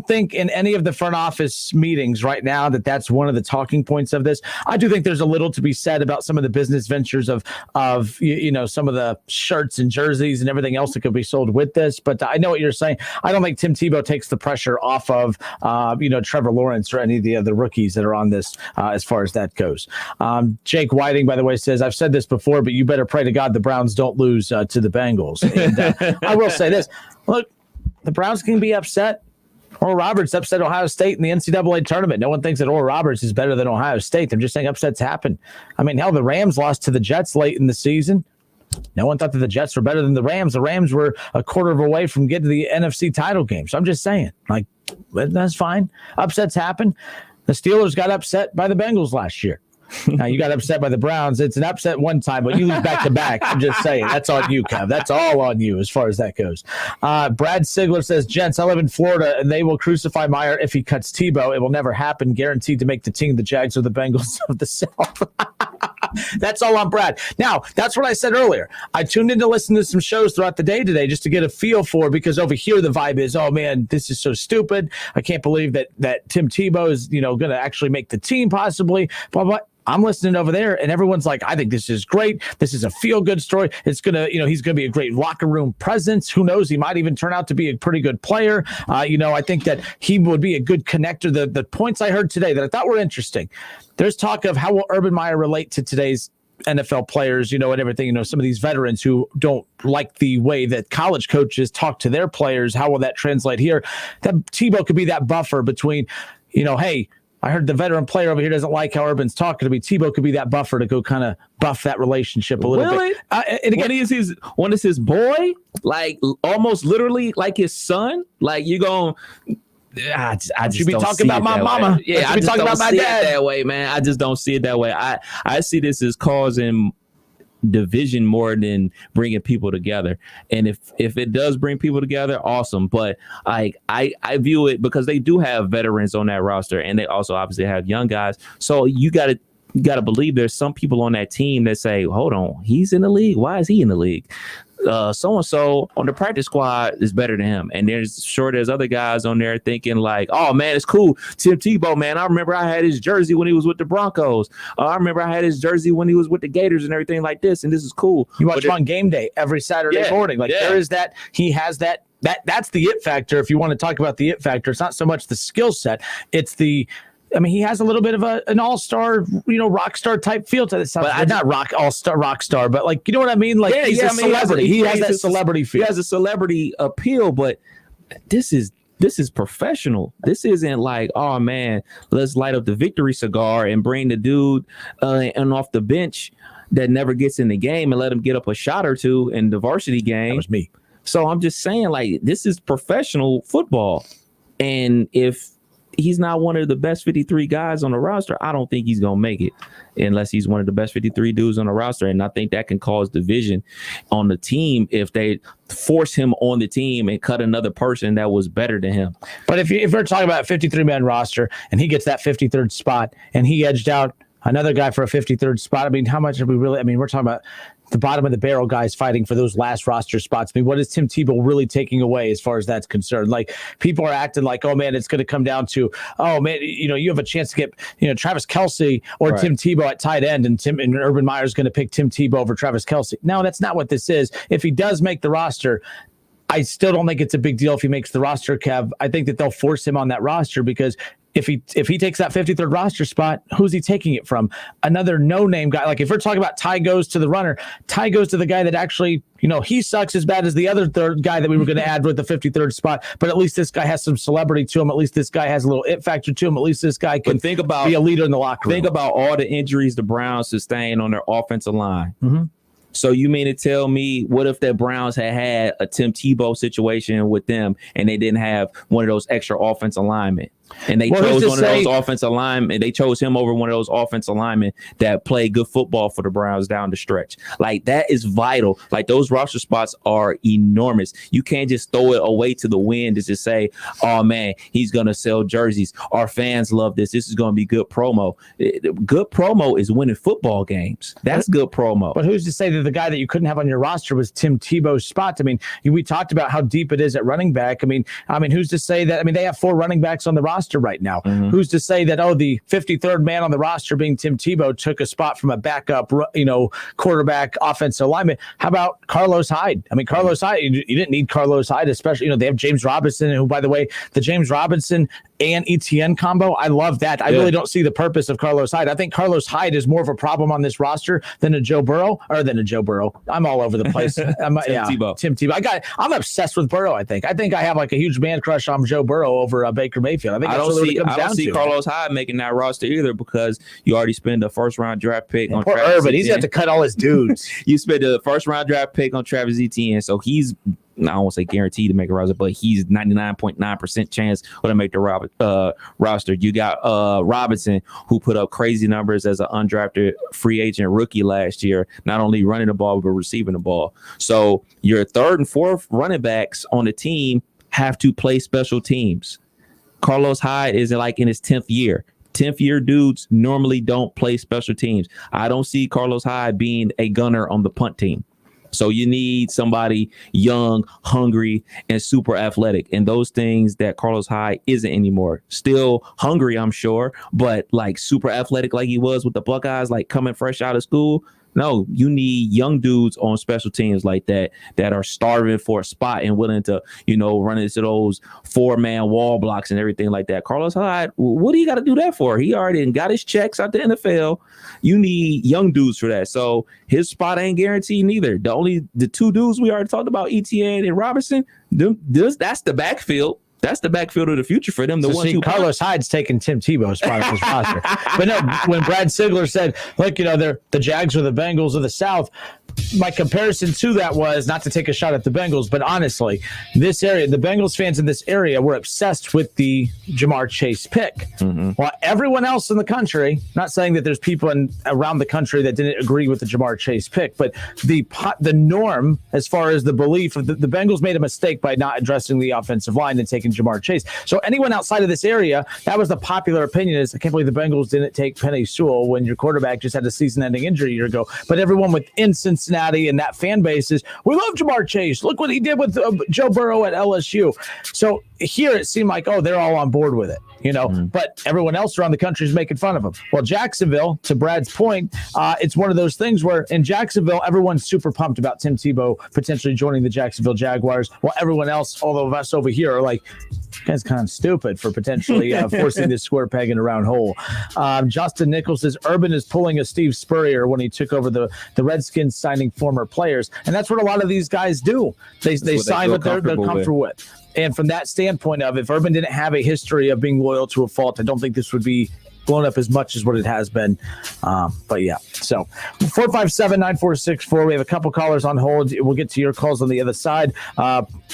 think in any of the front office meetings right now that's one of the talking points of this. I do think there's a little to be said about some of the business ventures of some of the shirts and jerseys and everything else that could be sold with this. But I know what you're saying. I don't think Tim Tebow takes the pressure off of Trevor Lawrence or any of the other rookies that are on this as far as that goes. Jake Whiting, by the way, says, I've said this before, but you better pray to God the Browns don't lose to the Bengals. And I will say this. Look, the Browns can be upset. Oral Roberts upset Ohio State in the NCAA tournament. No one thinks that Oral Roberts is better than Ohio State. I'm just saying upsets happen. I mean, hell, the Rams lost to the Jets late in the season. No one thought that the Jets were better than the Rams. The Rams were a quarter of a way from getting to the NFC title game. So I'm just saying, that's fine. Upsets happen. The Steelers got upset by the Bengals last year. Now, you got upset by the Browns. It's an upset one time, but you lose back to back. I'm just saying. That's on you, Kev. That's all on you as far as that goes. Brad Sigler says, gents, I live in Florida, and they will crucify Meyer if he cuts Tebow. It will never happen. Guaranteed to make the team, the Jags or the Bengals of the South. That's all on Brad. Now, that's what I said earlier. I tuned in to listen to some shows throughout the day today just to get a feel for, because over here the vibe is, oh, man, this is so stupid. I can't believe that Tim Tebow is, going to actually make the team possibly. Blah, blah. I'm listening over there, and everyone's like, I think this is great. This is a feel-good story. It's going to, he's going to be a great locker room presence. Who knows? He might even turn out to be a pretty good player. I think that he would be a good connector. The points I heard today that I thought were interesting. There's talk of how will Urban Meyer relate to today's NFL players, and everything, some of these veterans who don't like the way that college coaches talk to their players. How will that translate here? That Tebow could be that buffer between, hey, I heard the veteran player over here doesn't like how Urban's talking to me. Tebow could be that buffer to go kind of buff that relationship a little bit. And again, when it's his boy, like almost literally like his son, like you going, I just should be talking about my mama. Yeah, I just talking about my dad that way, man. I just don't see it that way. I see this as causing division more than bringing people together. And if it does bring people together, awesome. But I view it because they do have veterans on that roster, and they also obviously have young guys. So you got to believe there's some people on that team that say, hold on, he's in the league. Why is he in the league? So-and-so on the practice squad is better than him. And there's other guys on there thinking like, oh, man, it's cool. Tim Tebow, man, I remember I had his jersey when he was with the Broncos. I remember I had his jersey when he was with the Gators and everything like this, and this is cool. You watch him on game day every Saturday morning. There is that. He has that. That's the it factor. If you want to talk about the it factor, it's not so much the skill set. It's the he has a little bit of an all-star, rock star type feel to this. But not rock star, but you know what I mean? He's a celebrity. He has that celebrity feel. He has a celebrity appeal, but this is professional. This isn't like, oh man, let's light up the victory cigar and bring the dude and off the bench that never gets in the game and let him get up a shot or two in the varsity game. That was me. So I'm just saying, this is professional football. And if he's not one of the best 53 guys on the roster, I don't think he's going to make it unless he's one of the best 53 dudes on the roster. And I think that can cause division on the team if they force him on the team and cut another person that was better than him. But if we're talking about a 53-man roster and he gets that 53rd spot and he edged out another guy for a 53rd spot, how much are we really, we're talking about the bottom of the barrel guys fighting for those last roster spots. What is Tim Tebow really taking away as far as that's concerned? People are acting like, oh man, it's going to come down to, oh man, you have a chance to get, Travis Kelce or right. Tim Tebow at tight end, and Urban Meyer's going to pick Tim Tebow over Travis Kelce. No, that's not what this is. If he does make the roster, I still don't think it's a big deal if he makes the roster, Kev. I think that they'll force him on that roster because if he takes that 53rd roster spot, who's he taking it from? Another no-name guy. Like if we're talking about Ty goes to the runner, Ty goes to the guy that actually, he sucks as bad as the other third guy that we were going to add with the 53rd spot, but at least this guy has some celebrity to him. At least this guy has a little it factor to him. At least this guy can be a leader in the locker room. Think about all the injuries the Browns sustained on their offensive line. Mm-hmm. So you mean to tell me, what if the Browns had a Tim Tebow situation with them and they didn't have one of those extra offensive linemen? And they chose one of those offensive linemen. They chose him over one of those offensive linemen that played good football for the Browns down the stretch. Like, that is vital. Like, those roster spots are enormous. You can't just throw it away to the wind and just say, oh, man, he's going to sell jerseys. Our fans love this. This is going to be good promo. Good promo is winning football games. That's good promo. But who's to say that the guy that you couldn't have on your roster was Tim Tebow's spot? I mean, we talked about how deep it is at running back. I mean, who's to say that? I mean, they have 4 running backs on the roster right now. Mm-hmm. Who's to say that, the 53rd man on the roster being Tim Tebow took a spot from a backup, quarterback, offensive lineman? How about Carlos Hyde? I mean, Carlos Hyde, you didn't need Carlos Hyde, especially, they have James Robinson, who, by the way, the James Robinson and ETN combo, I love that. I really don't see the purpose of Carlos Hyde. I think Carlos Hyde is more of a problem on this roster than a Joe Burrow. I'm all over the place. Tim Tebow. I'm obsessed with Burrow. I think I have like a huge man crush on Joe Burrow over Baker Mayfield. I don't see Carlos Hyde making that roster either, because you already spent a first-round draft pick on Travis Urban. Etienne. He's got to cut all his dudes. You spent a first-round draft pick on Travis Etienne, so he's, I don't want to say guaranteed to make a roster, but he's 99.9% chance to make the roster. You got Robinson, who put up crazy numbers as an undrafted free agent rookie last year, not only running the ball, but receiving the ball. So your third and fourth running backs on the team have to play special teams. Carlos Hyde is like in his 10th year. 10th year dudes normally don't play special teams. I don't see Carlos Hyde being a gunner on the punt team. So you need somebody young, hungry, and super athletic. And those things that Carlos Hyde isn't anymore. Still hungry, I'm sure, but like super athletic like he was with the Buckeyes, like coming fresh out of school. No, you need young dudes on special teams like that are starving for a spot and willing to, run into those 4-man wall blocks and everything like that. Carlos Hyde, what do you got to do that for? He already got his checks out the NFL. You need young dudes for that. So his spot ain't guaranteed neither. The 2 dudes we already talked about, Etienne and Robinson, that's the backfield. That's the backfield of the future for them. Carlos Hyde's taking Tim Tebow's spot on his roster. But no, when Brad Sigler said, look, they're the Jags or the Bengals of the South, my comparison to that was not to take a shot at the Bengals, but honestly, this area, the Bengals fans in this area were obsessed with the Jamar Chase pick. Mm-hmm. While everyone else in the country, not saying that there's people around the country that didn't agree with the Jamar Chase pick, but the norm as far as the belief of the Bengals made a mistake by not addressing the offensive line and taking Jamar Chase. So anyone outside of this area, that was the popular opinion, is I can't believe the Bengals didn't take Penei Sewell when your quarterback just had a season-ending injury a year ago. But everyone within Cincinnati and that fan base is, we love Jamar Chase. Look what he did with Joe Burrow at LSU. So here it seemed like, they're all on board with it, but everyone else around the country is making fun of him. Well, Jacksonville, to Brad's point, it's one of those things where in Jacksonville, everyone's super pumped about Tim Tebow potentially joining the Jacksonville Jaguars, while everyone else, all of us over here, are like, that's kind of stupid for potentially forcing this square peg in a round hole. Justin Nichols says Urban is pulling a Steve Spurrier when he took over the Redskins, signing former players. And that's what a lot of these guys do. They sign what they're comfortable with. And from that standpoint of, if Urban didn't have a history of being loyal to a fault, I don't think this would be blown up as much as what it has been. But yeah, so 457-9464. We have a couple callers on hold. We'll get to your calls on the other side.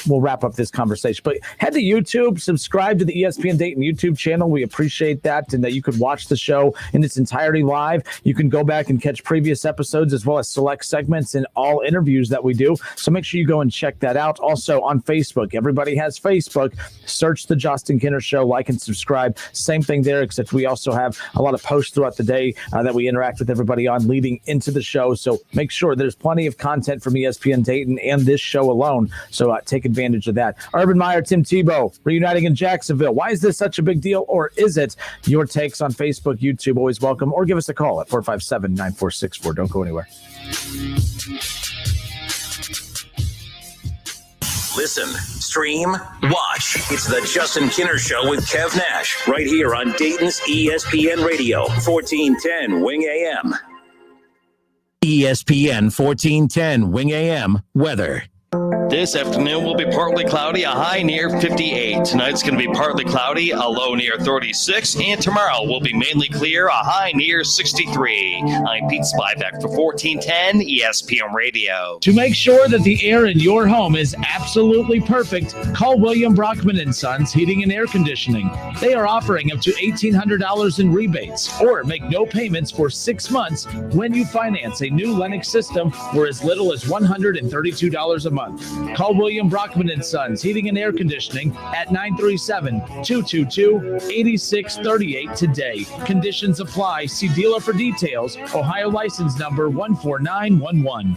We'll wrap up this conversation. But head to YouTube, subscribe to the ESPN Dayton YouTube channel. We appreciate that, and that you could watch the show in its entirety live. You can go back and catch previous episodes as well as select segments and all interviews that we do. So make sure you go and check that out. Also on Facebook, everybody has Facebook. Search The Justin Kinner Show, like and subscribe. Same thing there, except we also have a lot of posts throughout the day that we interact with everybody on leading into the show. So make sure there's plenty of content from ESPN Dayton and this show alone. So take advantage of that. Urban Meyer, Tim Tebow reuniting in Jacksonville. Why is this such a big deal, or is it? Your takes on Facebook, YouTube, always welcome, or give us a call at 457-9464. Don't go anywhere. Listen, stream, watch. It's the Justin Kinner Show with Kev Nash, right here on Dayton's ESPN Radio, 1410 Wing AM. ESPN 1410 Wing AM weather. This afternoon will be partly cloudy, a high near 58. Tonight's going to be partly cloudy, a low near 36. And tomorrow will be mainly clear, a high near 63. I'm Pete Spivak for 1410 ESPN Radio. To make sure that the air in your home is absolutely perfect, call William Brockman & Sons Heating and Air Conditioning. They are offering up to $1,800 in rebates or make no payments for 6 months when you finance a new Lennox system for as little as $132 a month. Call William Brockman & Sons Heating and Air Conditioning at 937-222-8638 today. Conditions apply. See dealer for details. Ohio license number 14911.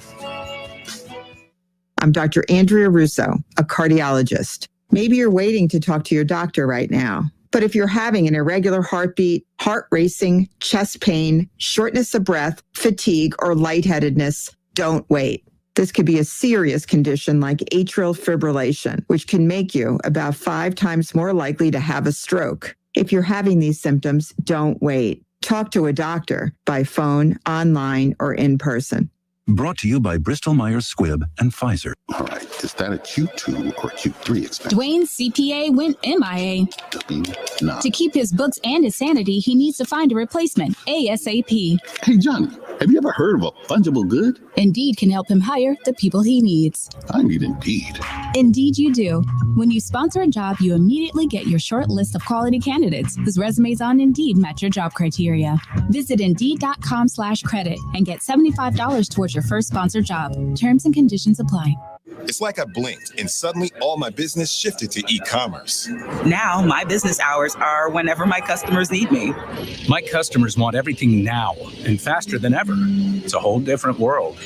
I'm Dr. Andrea Russo, a cardiologist. Maybe you're waiting to talk to your doctor right now. But if you're having an irregular heartbeat, heart racing, chest pain, shortness of breath, fatigue, or lightheadedness, don't wait. This could be a serious condition like atrial fibrillation, which can make you about 5 times more likely to have a stroke. If you're having these symptoms, don't wait. Talk to a doctor by phone, online, or in person. Brought to you by Bristol Myers Squibb and Pfizer. All right, is that a Q2 or Q3 expense? Dwayne's CPA went MIA. Nah. To keep his books and his sanity, he needs to find a replacement ASAP. Hey, Johnny, have you ever heard of a fungible good? Indeed can help him hire the people he needs. I need Indeed. Indeed you do. When you sponsor a job, you immediately get your short list of quality candidates whose resumes on Indeed match your job criteria. Visit Indeed.com/credit and get $75 towards your first sponsored job. Terms and conditions apply. It's like I blinked and suddenly all my business shifted to e-commerce. Now my business hours are whenever my customers need me. My customers want everything now and faster than ever. It's a whole different world.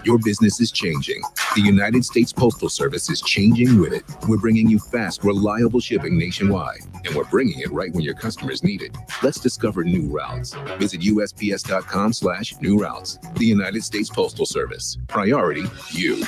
Your business is changing. The United States Postal Service is changing with it. We're bringing you fast, reliable shipping nationwide, and we're bringing it right when your customers need it. Let's discover new routes. Visit USPS.com/new routes. The United States Postal Service. Priority, you.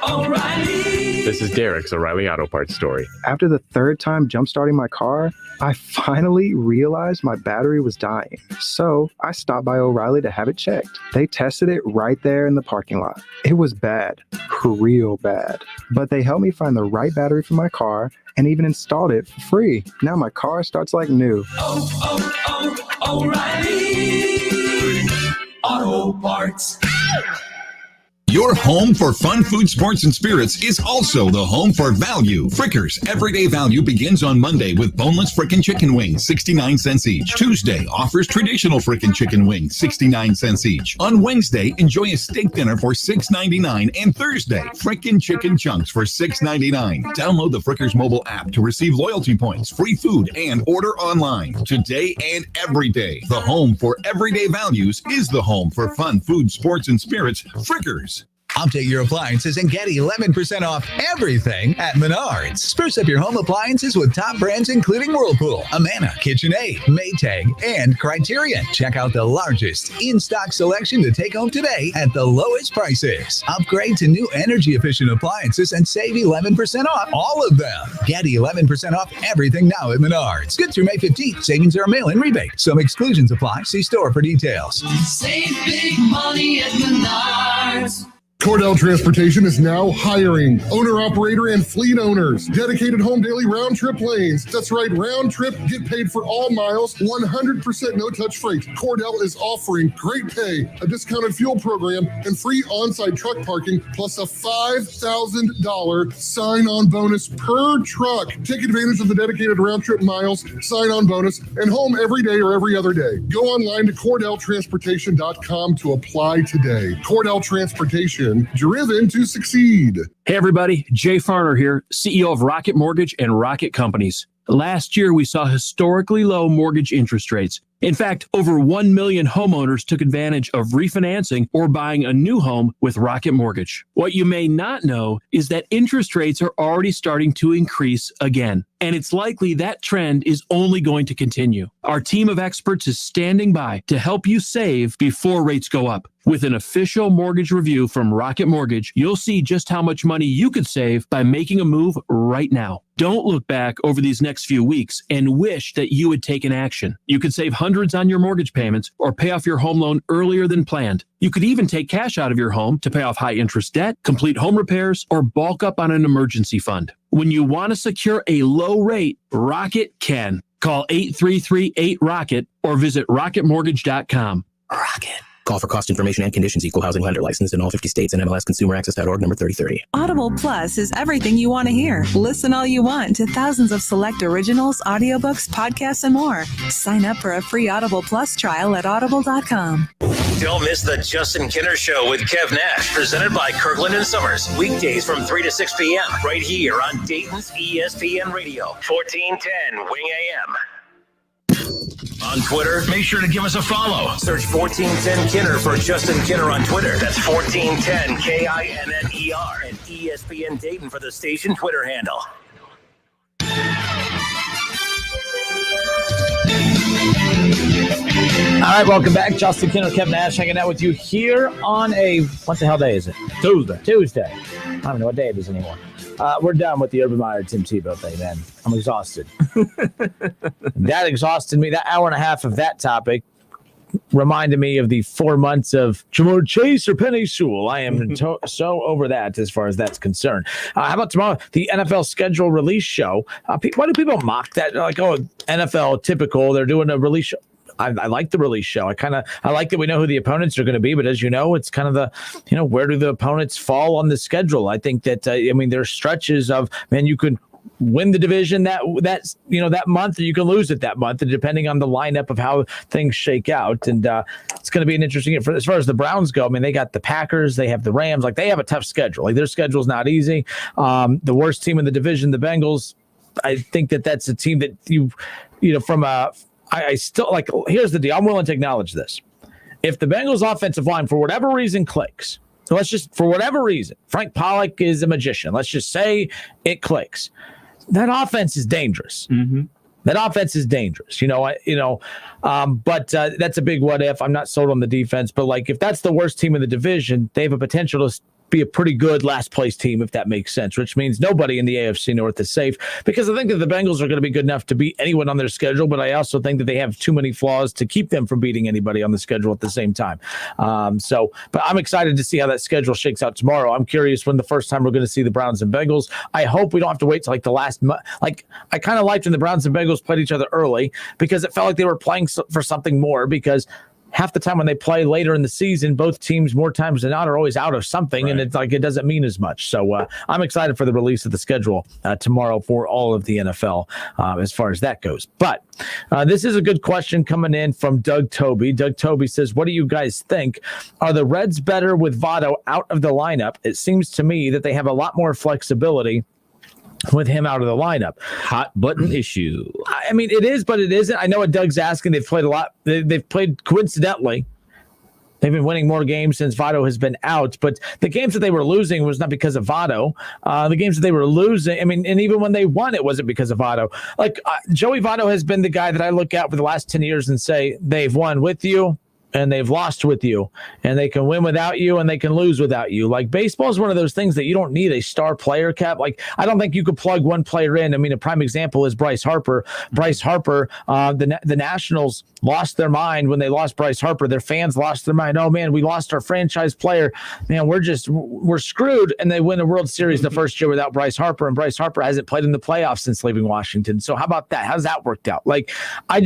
O'Reilly. This is Derek's O'Reilly Auto Parts story. After the third time jump-starting my car, I finally realized my battery was dying. So I stopped by O'Reilly to have it checked. They tested it right there in the parking lot. It was bad, real bad. But they helped me find the right battery for my car and even installed it for free. Now my car starts like new. O'Reilly Auto Parts. Your home for fun, food, sports, and spirits is also the home for value. Frickers Everyday Value begins on Monday with boneless frickin' chicken wings, 69 cents each. Tuesday offers traditional frickin' chicken wings, 69 cents each. On Wednesday, enjoy a steak dinner for $6.99. And Thursday, frickin' chicken chunks for $6.99. Download the Frickers mobile app to receive loyalty points, free food, and order online. Today and every day, the home for everyday values is the home for fun, food, sports, and spirits. Frickers. Update your appliances and get 11% off everything at Menards. Spruce up your home appliances with top brands including Whirlpool, Amana, KitchenAid, Maytag, and Criterion. Check out the largest in-stock selection to take home today at the lowest prices. Upgrade to new energy-efficient appliances and save 11% off all of them. Get 11% off everything now at Menards. Good through May 15th. Savings are a mail-in rebate. Some exclusions apply. See store for details. Save big money at Menards. Cordell Transportation is now hiring owner-operator and fleet owners. Dedicated home daily round-trip lanes. That's right, round-trip, get paid for all miles, 100% no-touch freight. Cordell is offering great pay, a discounted fuel program, and free on-site truck parking, plus a $5,000 sign-on bonus per truck. Take advantage of the dedicated round-trip miles, sign-on bonus, and home every day or every other day. Go online to CordellTransportation.com to apply today. Cordell Transportation. Driven to succeed. Hey everybody, Jay Farner here, CEO of Rocket Mortgage and Rocket Companies. Last year, we saw historically low mortgage interest rates. In fact, over 1 million homeowners took advantage of refinancing or buying a new home with Rocket Mortgage. What you may not know is that interest rates are already starting to increase again, and it's likely that trend is only going to continue. Our team of experts is standing by to help you save before rates go up. With an official mortgage review from Rocket Mortgage, you'll see just how much money you could save by making a move right now. Don't look back over these next few weeks and wish that you had taken action. You could save hundreds on your mortgage payments or pay off your home loan earlier than planned. You could even take cash out of your home to pay off high interest debt, complete home repairs, or bulk up on an emergency fund. When you want to secure a low rate, Rocket can. Call 833-8ROCKET or visit rocketmortgage.com. Rocket. Call for cost information and conditions. Equal housing lender licensed in all 50 states and MLSConsumerAccess.org number 3030. Audible Plus is everything you want to hear. Listen all you want to thousands of select originals, audiobooks, podcasts, and more. Sign up for a free Audible Plus trial at audible.com. Don't miss the Justin Kinner Show with Kev Nash, presented by Kirkland and Sommers. Weekdays from 3 to 6 p.m. right here on Dayton's ESPN Radio, 1410 Wing AM. On Twitter, make sure to give us a follow. Search 1410 Kinner for Justin Kinner on Twitter. That's 1410 KINNER and ESPN Dayton for the station Twitter handle. All right, welcome back. Justin Kinner, Kev Nash hanging out with you here on a, what the hell day is it? Tuesday. I don't know what day it is anymore. We're done with the Urban Meyer Tim Tebow thing, man. I'm exhausted. That exhausted me. That hour and a half of that topic reminded me of the 4 months of Jamar Chase or Penei Sewell. I am so over that as far as that's concerned. How about tomorrow? The NFL schedule release show. Why do people mock that? Like, oh, NFL typical. They're doing a release show. I like the release show. I like that we know who the opponents are going to be, but as you know, it's kind of the, where do the opponents fall on the schedule? I think that, there's stretches of, man, you could win the division that month, or you can lose it that month, and depending on the lineup of how things shake out. And it's going to be an interesting, as far as the Browns go. I mean, they got the Packers, they have the Rams, like they have a tough schedule. Like their schedule's not easy. The worst team in the division, the Bengals. I think that's a team that I still like. Here's the deal. I'm willing to acknowledge this. If the Bengals offensive line, for whatever reason, clicks, so for whatever reason, Frank Pollock is a magician. Let's just say it clicks. That offense is dangerous. Mm-hmm. That offense is dangerous. But that's a big what if. I'm not sold on the defense, but like if that's the worst team in the division, they have a potential to be a pretty good last place team, if that makes sense, which means nobody in the AFC North is safe, because I think that the Bengals are going to be good enough to beat anyone on their schedule, but I also think that they have too many flaws to keep them from beating anybody on the schedule at the same time. But I'm excited to see how that schedule shakes out tomorrow. I'm curious when the first time we're going to see the Browns and Bengals. I hope we don't have to wait till like the last month. Like I kind of liked when the Browns and Bengals played each other early, because it felt like they were playing for something more, because half the time when they play later in the season, both teams more times than not are always out of something, right. And it's like it doesn't mean as much. So I'm excited for the release of the schedule tomorrow for all of the NFL as far as that goes. But this is a good question coming in from Doug Toby. Doug Toby says, what do you guys think? Are the Reds better with Votto out of the lineup? It seems to me that they have a lot more flexibility with him out of the lineup. Hot button issue. I mean, it is, but it isn't. I know what Doug's asking. They've played a lot. They've played coincidentally. They've been winning more games since Votto has been out, but the games that they were losing was not because of Votto. The games that they were losing, and even when they won, it wasn't because of Votto. Like Joey Votto has been the guy that I look at for the last 10 years and say, they've won with you, and they've lost with you, and they can win without you, and they can lose without you. Like baseball is one of those things that you don't need a star player cap. Like I don't think you could plug one player in. I mean, a prime example is Bryce Harper. Bryce Harper, the Nationals lost their mind when they lost Bryce Harper. Their fans lost their mind. Oh man, we lost our franchise player. Man, we're screwed. And they win a World Series the first year without Bryce Harper, and Bryce Harper hasn't played in the playoffs since leaving Washington. So how about that? How's that worked out? Like I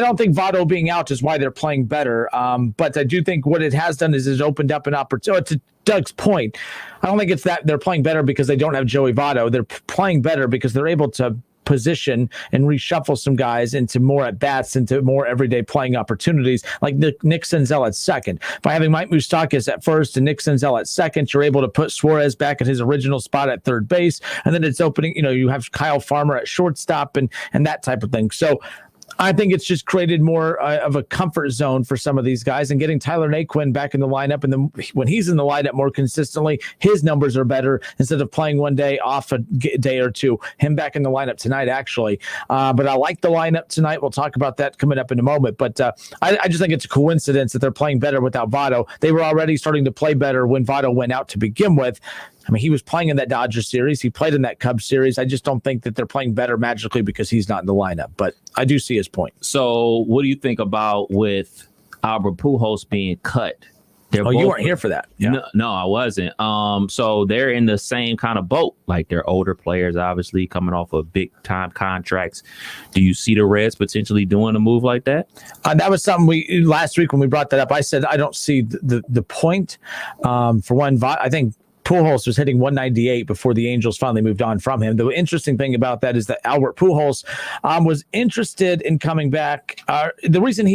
don't think Votto being out is why they're playing better. But I do think what it has done is it's opened up an opportunity. To Doug's point, I don't think it's that they're playing better because they don't have Joey Votto. They're playing better because they're able to position and reshuffle some guys into more at-bats, into more everyday playing opportunities, like Nick Senzel at second. By having Mike Moustakas at first and Nick Senzel at second, you're able to put Suarez back at his original spot at third base, and then it's opening, you have Kyle Farmer at shortstop and that type of thing. So I think it's just created more of a comfort zone for some of these guys, and getting Tyler Naquin back in the lineup. And then when he's in the lineup more consistently, his numbers are better instead of playing one day off a day or two. Him back in the lineup tonight, actually. But I like the lineup tonight. We'll talk about that coming up in a moment. But I just think it's a coincidence that they're playing better without Votto. They were already starting to play better when Votto went out to begin with. I mean, he was playing in that Dodgers series. He played in that Cubs series. I just don't think that they're playing better magically because he's not in the lineup. But I do see his point. So what do you think about with Albert Pujols being cut? You weren't here for that. Yeah. No, I wasn't. So they're in the same kind of boat. Like, they're older players, obviously, coming off of big-time contracts. Do you see the Reds potentially doing a move like that? That was something last week when we brought that up. I said I don't see the point. For one, I think Pujols was hitting 198 before the Angels finally moved on from him. The interesting thing about that is that Albert Pujols was interested in coming back. The reason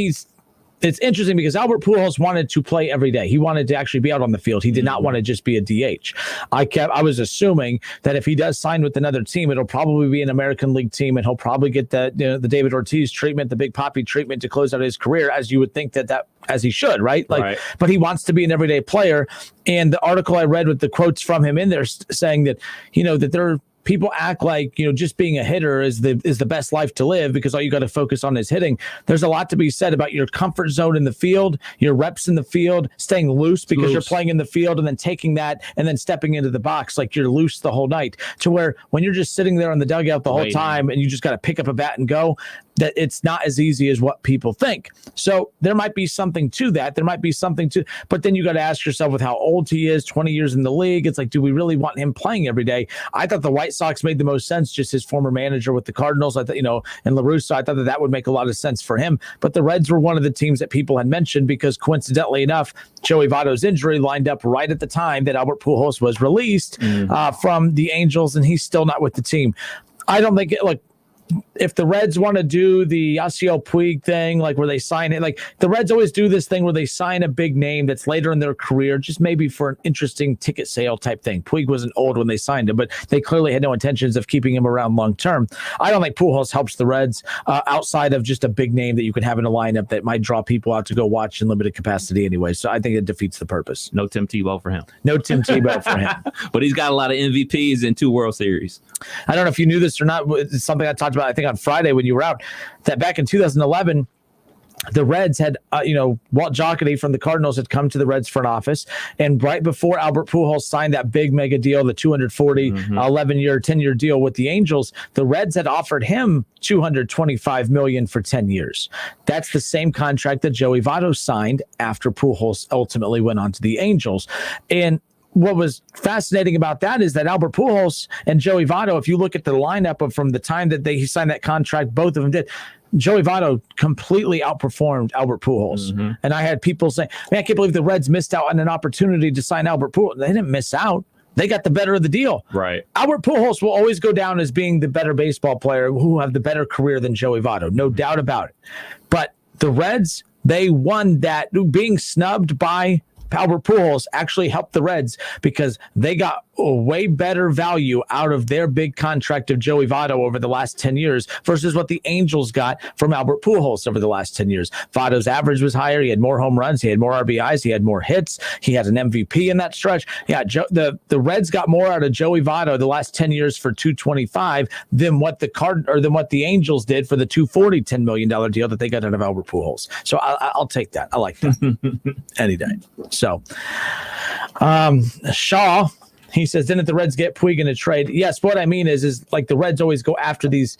it's interesting because Albert Pujols wanted to play every day. He wanted to actually be out on the field. He did not want to just be a DH. I was assuming that if he does sign with another team, it'll probably be an American League team, and he'll probably get the David Ortiz treatment, the Big Papi treatment to close out his career, as you would think that as he should, right? Right. But he wants to be an everyday player. And the article I read with the quotes from him in there saying that, that there people act like, just being a hitter is the best life to live because all you got to focus on is hitting. There's a lot to be said about your comfort zone in the field, your reps in the field, staying loose because you're playing in the field, and then taking that and then stepping into the box like you're loose the whole night, to where when you're just sitting there on the dugout the whole time and you just got to pick up a bat and go, that it's not as easy as what people think. So there might be something to that. But then you got to ask yourself with how old he is, 20 years in the league. It's like, do we really want him playing every day? I thought the White Sox made the most sense, just his former manager with the Cardinals. I thought, and La Russa, I thought that would make a lot of sense for him. But the Reds were one of the teams that people had mentioned because coincidentally enough, Joey Votto's injury lined up right at the time that Albert Pujols was released from the Angels, and he's still not with the team. I don't think if the Reds want to do the Yasiel Puig thing, like where they sign it, like the Reds always do this thing where they sign a big name that's later in their career, just maybe for an interesting ticket sale type thing. Puig wasn't old when they signed him, but they clearly had no intentions of keeping him around long term. I don't think Pujols helps the Reds outside of just a big name that you could have in a lineup that might draw people out to go watch in limited capacity anyway. So I think it defeats the purpose. No Tim Tebow for him. But he's got a lot of MVPs in 2 World Series. I don't know if you knew this or not. It's something I talked about, I think, on Friday when you were out, that back in 2011, the Reds had, Walt Jocketty from the Cardinals had come to the Reds front office. And right before Albert Pujols signed that big mega deal, the 240, 11-year, 10-year deal with the Angels, the Reds had offered him $225 million for 10 years. That's the same contract that Joey Votto signed after Pujols ultimately went on to the Angels. And what was fascinating about that is that Albert Pujols and Joey Votto, if you look at the lineup from the time that he signed that contract, both of them did. Joey Votto completely outperformed Albert Pujols. And I had people saying, man, I can't believe the Reds missed out on an opportunity to sign Albert Pujols. They didn't miss out. They got the better of the deal. Right. Albert Pujols will always go down as being the better baseball player who have the better career than Joey Votto. No doubt about it. But the Reds, they won that. Being snubbed by Albert Pujols actually helped the Reds because they got a way better value out of their big contract of Joey Votto over the last 10 years versus what the Angels got from Albert Pujols over the last 10 years. Votto's average was higher. He had more home runs. He had more RBIs. He had more hits. He had an MVP in that stretch. Yeah, the Reds got more out of Joey Votto the last 10 years for $225 than what the Angels did for the $240 $10 million deal that they got out of Albert Pujols. So I'll take that. I like that any day. So, Shaw, he says, didn't the Reds get Puig in a trade? Yes, what I mean is like the Reds always go after these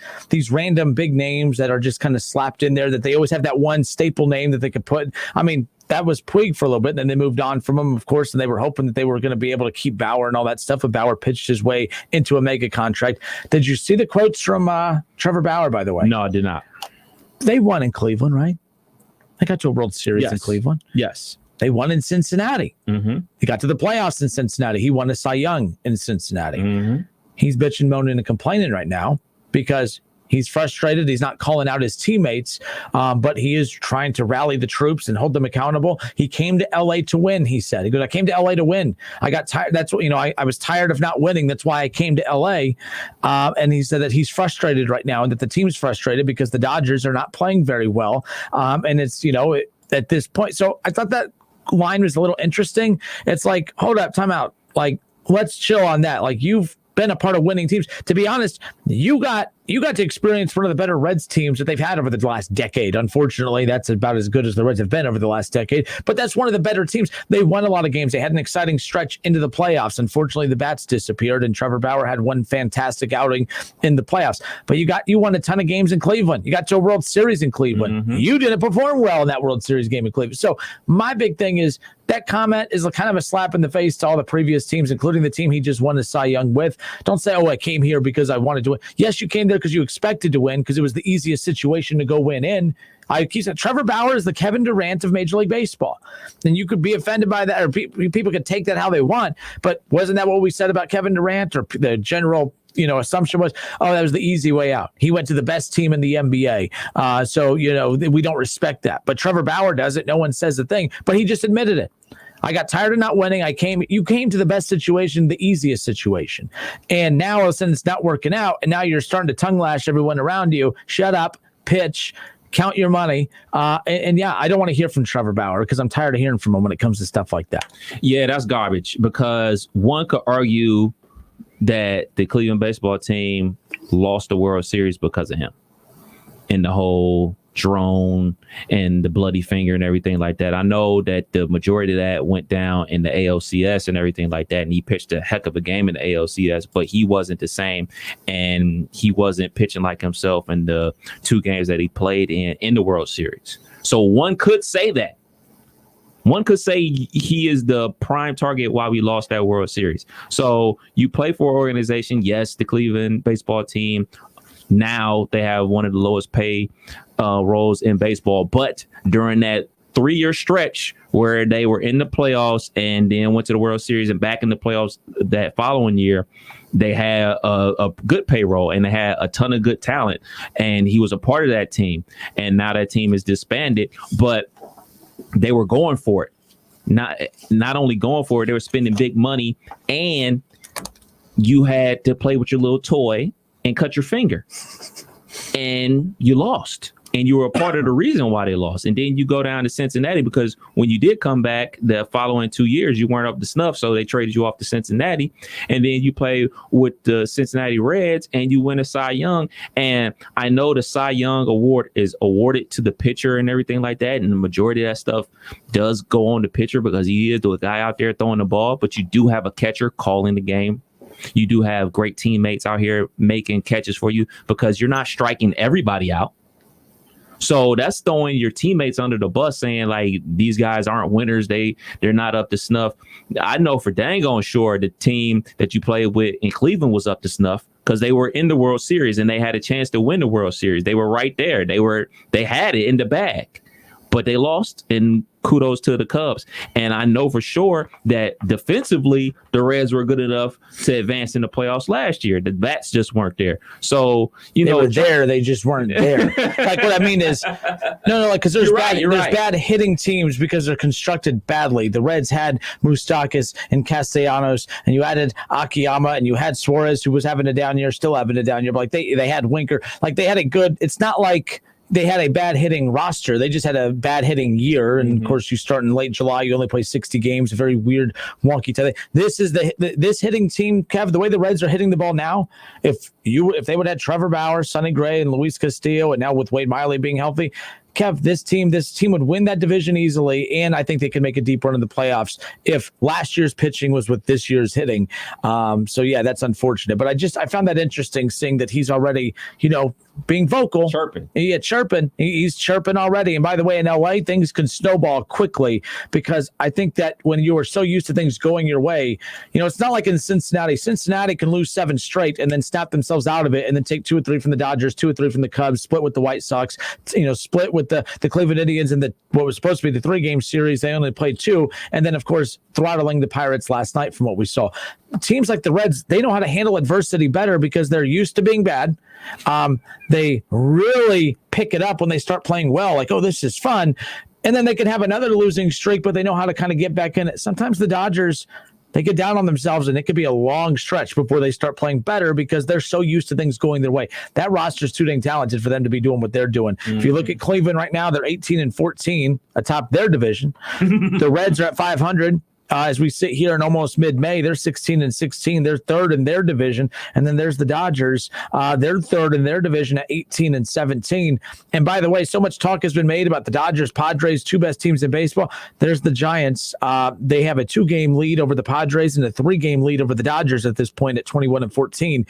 random big names that are just kind of slapped in there, that they always have that one staple name that they could put. I mean, that was Puig for a little bit, and then they moved on from him, of course, and they were hoping that they were going to be able to keep Bauer and all that stuff, but Bauer pitched his way into a mega contract. Did you see the quotes from Trevor Bauer, by the way? No, I did not. They won in Cleveland, right? They got to a World Series in Cleveland. Yes. They won in Cincinnati. He got to the playoffs in Cincinnati. He won a Cy Young in Cincinnati. He's bitching, moaning, and complaining right now because He's frustrated. He's not calling out his teammates, but he is trying to rally the troops and hold them accountable. He came to LA to win, he said. He goes, I came to LA to win. I got tired. That's what, I was tired of not winning. That's why I came to LA. And he said that he's frustrated right now and that the team's frustrated because the Dodgers are not playing very well. And it's, at this point. So I thought that line was a little interesting. It's like, hold up, time out. Like, let's chill on that. Like, you've been a part of winning teams. To be honest, you got to experience one of the better Reds teams that they've had over the last decade. Unfortunately, that's about as good as the Reds have been over the last decade. But that's one of the better teams. They won a lot of games. They had an exciting stretch into the playoffs. Unfortunately, the bats disappeared, and Trevor Bauer had one fantastic outing in the playoffs. But you won a ton of games in Cleveland. You got to a World Series in Cleveland. Mm-hmm. You didn't perform well in that World Series game in Cleveland. So my big thing is that comment is kind of a slap in the face to all the previous teams, including the team he just won the Cy Young with. Don't say, I came here because I wanted to win. Yes, you came there because you expected to win because it was the easiest situation to go win in. I keep saying Trevor Bauer is the Kevin Durant of Major League Baseball. And you could be offended by that, or people could take that how they want. But wasn't that what we said about Kevin Durant, or the general assumption was, that was the easy way out. He went to the best team in the NBA. So we don't respect that. But Trevor Bauer does it. No one says a thing, but he just admitted it. I got tired of not winning. You came to the best situation, the easiest situation. And now all of a sudden it's not working out. And now you're starting to tongue lash everyone around you. Shut up, pitch, count your money. And I don't want to hear from Trevor Bauer because I'm tired of hearing from him when it comes to stuff like that. Yeah, that's garbage, because one could argue that the Cleveland baseball team lost the World Series because of him and the whole drone and the bloody finger and everything like that. I know that the majority of that went down in the ALCS and everything like that, and he pitched a heck of a game in the ALCS, but he wasn't the same, and he wasn't pitching like himself in the 2 games that he played in the World Series. So one could say that. One could say he is the prime target why we lost that World Series. So you play for an organization, yes, the Cleveland baseball team. Now they have one of the lowest paid roles in baseball. But during that 3-year stretch where they were in the playoffs and then went to the World Series and back in the playoffs that following year, they had a good payroll and they had a ton of good talent. And he was a part of that team. And now that team is disbanded, but they were going for it. Not only going for it, they were spending big money, and you had to play with your little toy and cut your finger, and you lost, and you were a part of the reason why they lost. And then you go down to Cincinnati, because when you did come back the following 2 years, you weren't up to snuff, so they traded you off to Cincinnati, and then you play with the Cincinnati Reds and you win a Cy Young. And I know the Cy Young award is awarded to the pitcher and everything like that, and the majority of that stuff does go on the pitcher because he is the guy out there throwing the ball, but you do have a catcher calling the game. You do have great teammates out here making catches for you because you're not striking everybody out. So that's throwing your teammates under the bus, saying like these guys aren't winners. They're not up to snuff. I know for dang on sure the team that you played with in Cleveland was up to snuff because they were in the World Series and they had a chance to win the World Series. They were right there. They had it in the bag, but they lost, and kudos to the Cubs. And I know for sure that defensively, the Reds were good enough to advance in the playoffs last year. The bats just weren't there. So, they were there. They just weren't there. Like what I mean is, because there's bad hitting teams because they're constructed badly. The Reds had Moustakas and Castellanos, and you added Akiyama, and you had Suarez, who was having a down year, still having a down year. But like they had Winker. Like they had a good, it's not like they had a bad hitting roster. They just had a bad hitting year. And of course, you start in late July, you only play 60 games, a very weird, wonky time. This is this hitting team, Kev, the way the Reds are hitting the ball now, if they would have had Trevor Bauer, Sonny Gray, and Luis Castillo, and now with Wade Miley being healthy, Kev, this team would win that division easily, and I think they could make a deep run in the playoffs if last year's pitching was with this year's hitting. So yeah, that's unfortunate. But I found that interesting, seeing that he's already, being vocal. Chirping. Yeah, chirping. He's chirping already. And by the way, in LA, things can snowball quickly because I think that when you are so used to things going your way, it's not like in Cincinnati. Cincinnati can lose 7 straight and then snap themselves out of it and then take 2 or 3 from the Dodgers, 2 or 3 from the Cubs, split with the White Sox, split with the Cleveland Indians in what was supposed to be the 3-game series. They only played 2. And then, of course, throttling the Pirates last night from what we saw. teams like the Reds, they know how to handle adversity better because they're used to being bad. They really pick it up when they start playing well, like, oh, this is fun. And then they can have another losing streak, but they know how to kind of get back in it. Sometimes the Dodgers, they get down on themselves, and it could be a long stretch before they start playing better because they're so used to things going their way. That roster's too dang talented for them to be doing what they're doing. Mm-hmm. If you look at Cleveland right now, they're 18-14 atop their division. The Reds are at 500. As we sit here in almost mid-May, they're 16-16. They're third in their division. And then there's the Dodgers. They're third in their division at 18-17. And by the way, so much talk has been made about the Dodgers, Padres, two best teams in baseball. There's the Giants. They have a 2-game lead over the Padres and a 3-game lead over the Dodgers at this point at 21-14.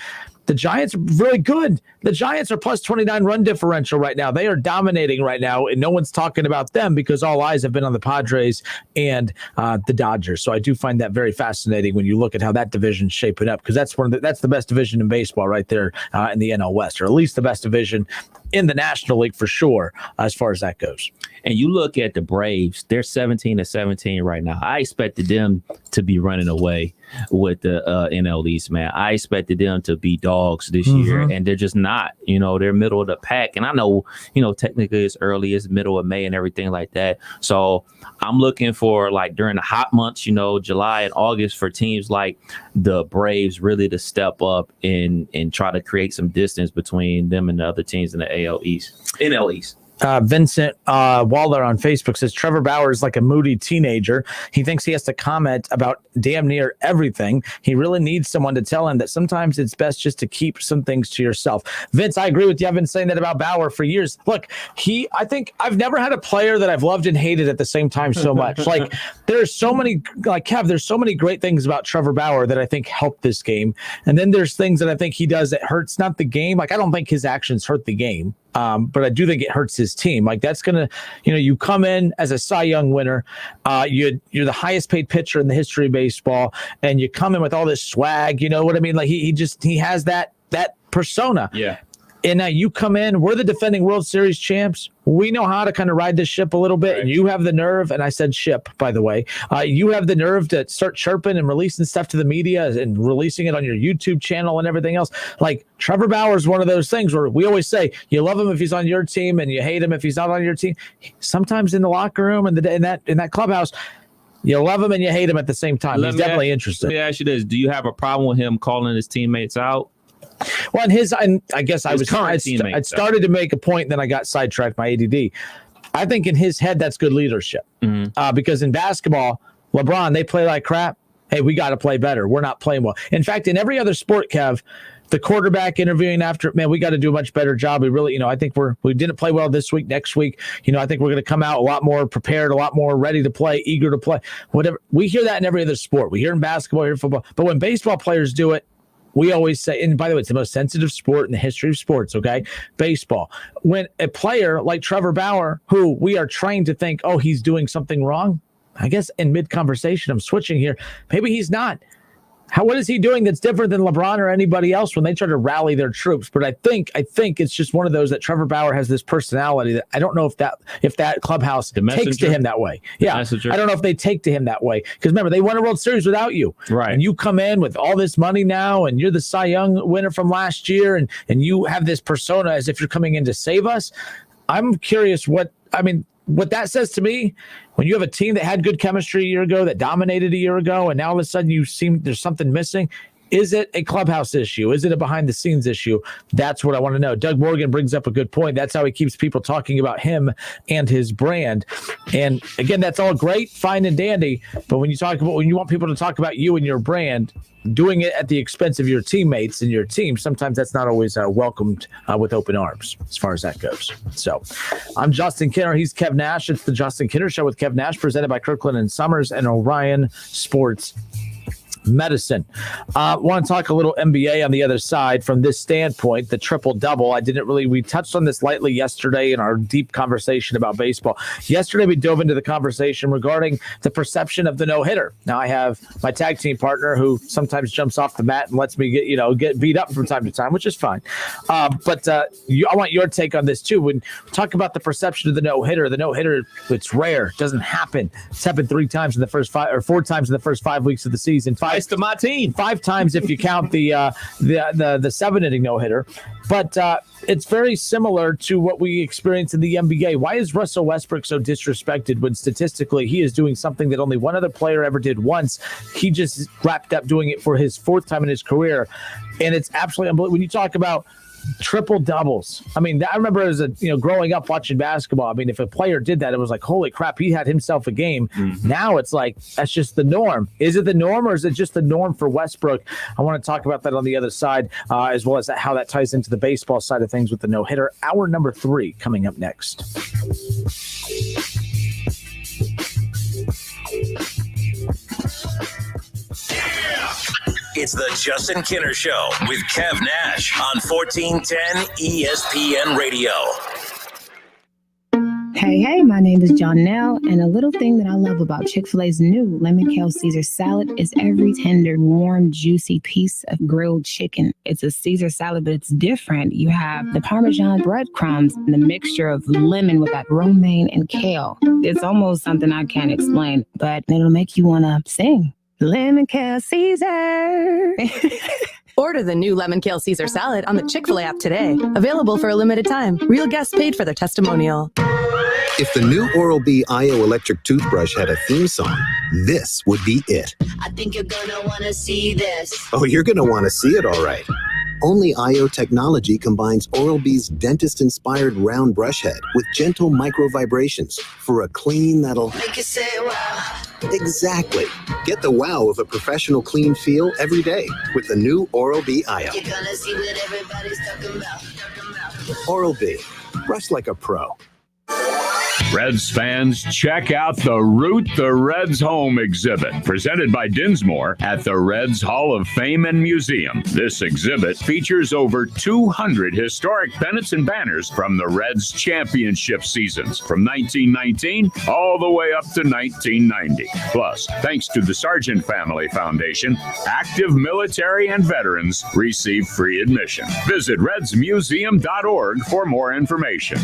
The Giants are really good. The Giants are plus 29 run differential right now. They are dominating right now, and no one's talking about them because all eyes have been on the Padres and the Dodgers. So I do find that very fascinating when you look at how that division's shaping up, because that's that's the best division in baseball right there in the NL West, or at least the best division in the National League for sure, as far as that goes. And you look at the Braves, they're 17-17 right now. I expected them to be running away with the NL East, man. I expected them to be dogs this year, and they're just not. You know, they're middle of the pack. And I know, technically it's early, it's middle of May and everything like that. So I'm looking for, like, during the hot months, July and August, for teams like the Braves really to step up and try to create some distance between them and the other teams in the NL East. Vincent Waller on Facebook says Trevor Bauer is like a moody teenager. He thinks he has to comment about damn near everything. He really needs someone to tell him that sometimes it's best just to keep some things to yourself. Vince, I agree with you. I've been saying that about Bauer for years. Look, I think I've never had a player that I've loved and hated at the same time so much. Like, there's so many, like Kev, there's so many great things about Trevor Bauer that I think help this game. And then there's things that I think he does that hurts not the game. Like, I don't think his actions hurt the game. But I do think it hurts his team. Like, that's going to, you come in as a Cy Young winner. You're the highest paid pitcher in the history of baseball, and you come in with all this swag. You know what I mean? Like, he has that persona. Yeah. And now you come in, we're the defending World Series champs. We know how to kind of ride this ship a little bit. Right. And you have the nerve, and I said ship, by the way. You have the nerve to start chirping and releasing stuff to the media and releasing it on your YouTube channel and everything else. Like, Trevor Bauer is one of those things where we always say you love him if he's on your team and you hate him if he's not on your team. Sometimes in the locker room and in that clubhouse, you love him and you hate him at the same time. He's definitely interesting. Let me ask you this. Do you have a problem with him calling his teammates out? Well, I guess I started to make a point, then I got sidetracked by ADD. I think in his head, that's good leadership. Because in basketball, LeBron, they play like crap. Hey, we got to play better. We're not playing well. In fact, in every other sport, Kev, the quarterback interviewing after, man, we got to do a much better job. We really, I think we didn't play well this week. Next week, I think we're going to come out a lot more prepared, a lot more ready to play, eager to play, whatever. We hear that in every other sport. We hear in basketball, hear in football. But when baseball players do it, we always say, and by the way, it's the most sensitive sport in the history of sports, okay? Baseball. When a player like Trevor Bauer, who we are trained to think, oh, he's doing something wrong, I guess in mid-conversation, I'm switching here. Maybe he's not. What is he doing that's different than LeBron or anybody else when they try to rally their troops? But I think it's just one of those that Trevor Bauer has this personality that I don't know if that clubhouse takes to him that way. Yeah, I don't know if they take to him that way. Because remember, they won a World Series without you. Right. And you come in with all this money now, and you're the Cy Young winner from last year, and you have this persona as if you're coming in to save us. I'm curious what that says to me, when you have a team that had good chemistry a year ago, that dominated a year ago, and now all of a sudden there's something missing. Is it a clubhouse issue? Is it a behind-the-scenes issue? That's what I want to know. Doug Morgan brings up a good point. That's how he keeps people talking about him and his brand. And again, that's all great, fine and dandy. But when you want people to talk about you and your brand, doing it at the expense of your teammates and your team, sometimes that's not always welcomed with open arms as far as that goes. So I'm Justin Kinner. He's Kev Nash. It's the Justin Kinner Show with Kev Nash, presented by Kirkland and Sommers and Orion Sports Medicine. Want to talk a little NBA on the other side from this standpoint, the triple-double. We touched on this lightly yesterday in our deep conversation about baseball. Yesterday, we dove into the conversation regarding the perception of the no-hitter. Now, I have my tag team partner who sometimes jumps off the mat and lets me get beat up from time to time, which is fine. But I want your take on this, too. When we talk about the perception of the no-hitter, it's rare. It doesn't happen. It's happened 4 times in the first 5 weeks of the season, 5 twice to my team. 5 times if you count the 7-inning no-hitter. But it's very similar to what we experience in the NBA. Why is Russell Westbrook so disrespected when statistically he is doing something that only one other player ever did once? He just wrapped up doing it for his 4th time in his career. And it's absolutely unbelievable. When you talk about triple doubles, I mean, I remember as growing up watching basketball. I mean, if a player did that, it was like, holy crap, he had himself a game. Now it's like that's just the norm. Is it the norm, or is it just the norm for Westbrook? I want to talk about that on the other side, as well as how that ties into the baseball side of things with the no hitter. Hour number 3 coming up next. It's the Justin Kinner Show with Kev Nash on 1410 ESPN Radio. Hey, my name is Jonelle, and a little thing that I love about Chick-fil-A's new Lemon Kale Caesar salad is every tender, warm, juicy piece of grilled chicken. It's a Caesar salad, but it's different. You have the Parmesan breadcrumbs and the mixture of lemon with that romaine and kale. It's almost something I can't explain, but it'll make you want to sing. Lemon Kale Caesar. Order the new Lemon Kale Caesar salad on the Chick-fil-A app today. Available for a limited time. Real guests paid for their testimonial. If the new Oral-B IO electric toothbrush had a theme song, this would be it. I think you're gonna want to see this. Oh, you're going to want to see it, all right. Only IO technology combines Oral-B's dentist-inspired round brush head with gentle micro vibrations for a clean that'll Make you say wow. Exactly. Get the wow of a professional clean feel every day with the new Oral-B IO. You're gonna see what everybody's talking about. Oral-B. Brush like a pro. Reds fans, check out the Root the Reds Home exhibit, presented by Dinsmore at the Reds Hall of Fame and Museum. This exhibit features over 200 historic pennants and banners from the Reds championship seasons from 1919 all the way up to 1990. Plus, thanks to the Sargent Family Foundation, active military and veterans receive free admission. Visit redsmuseum.org for more information.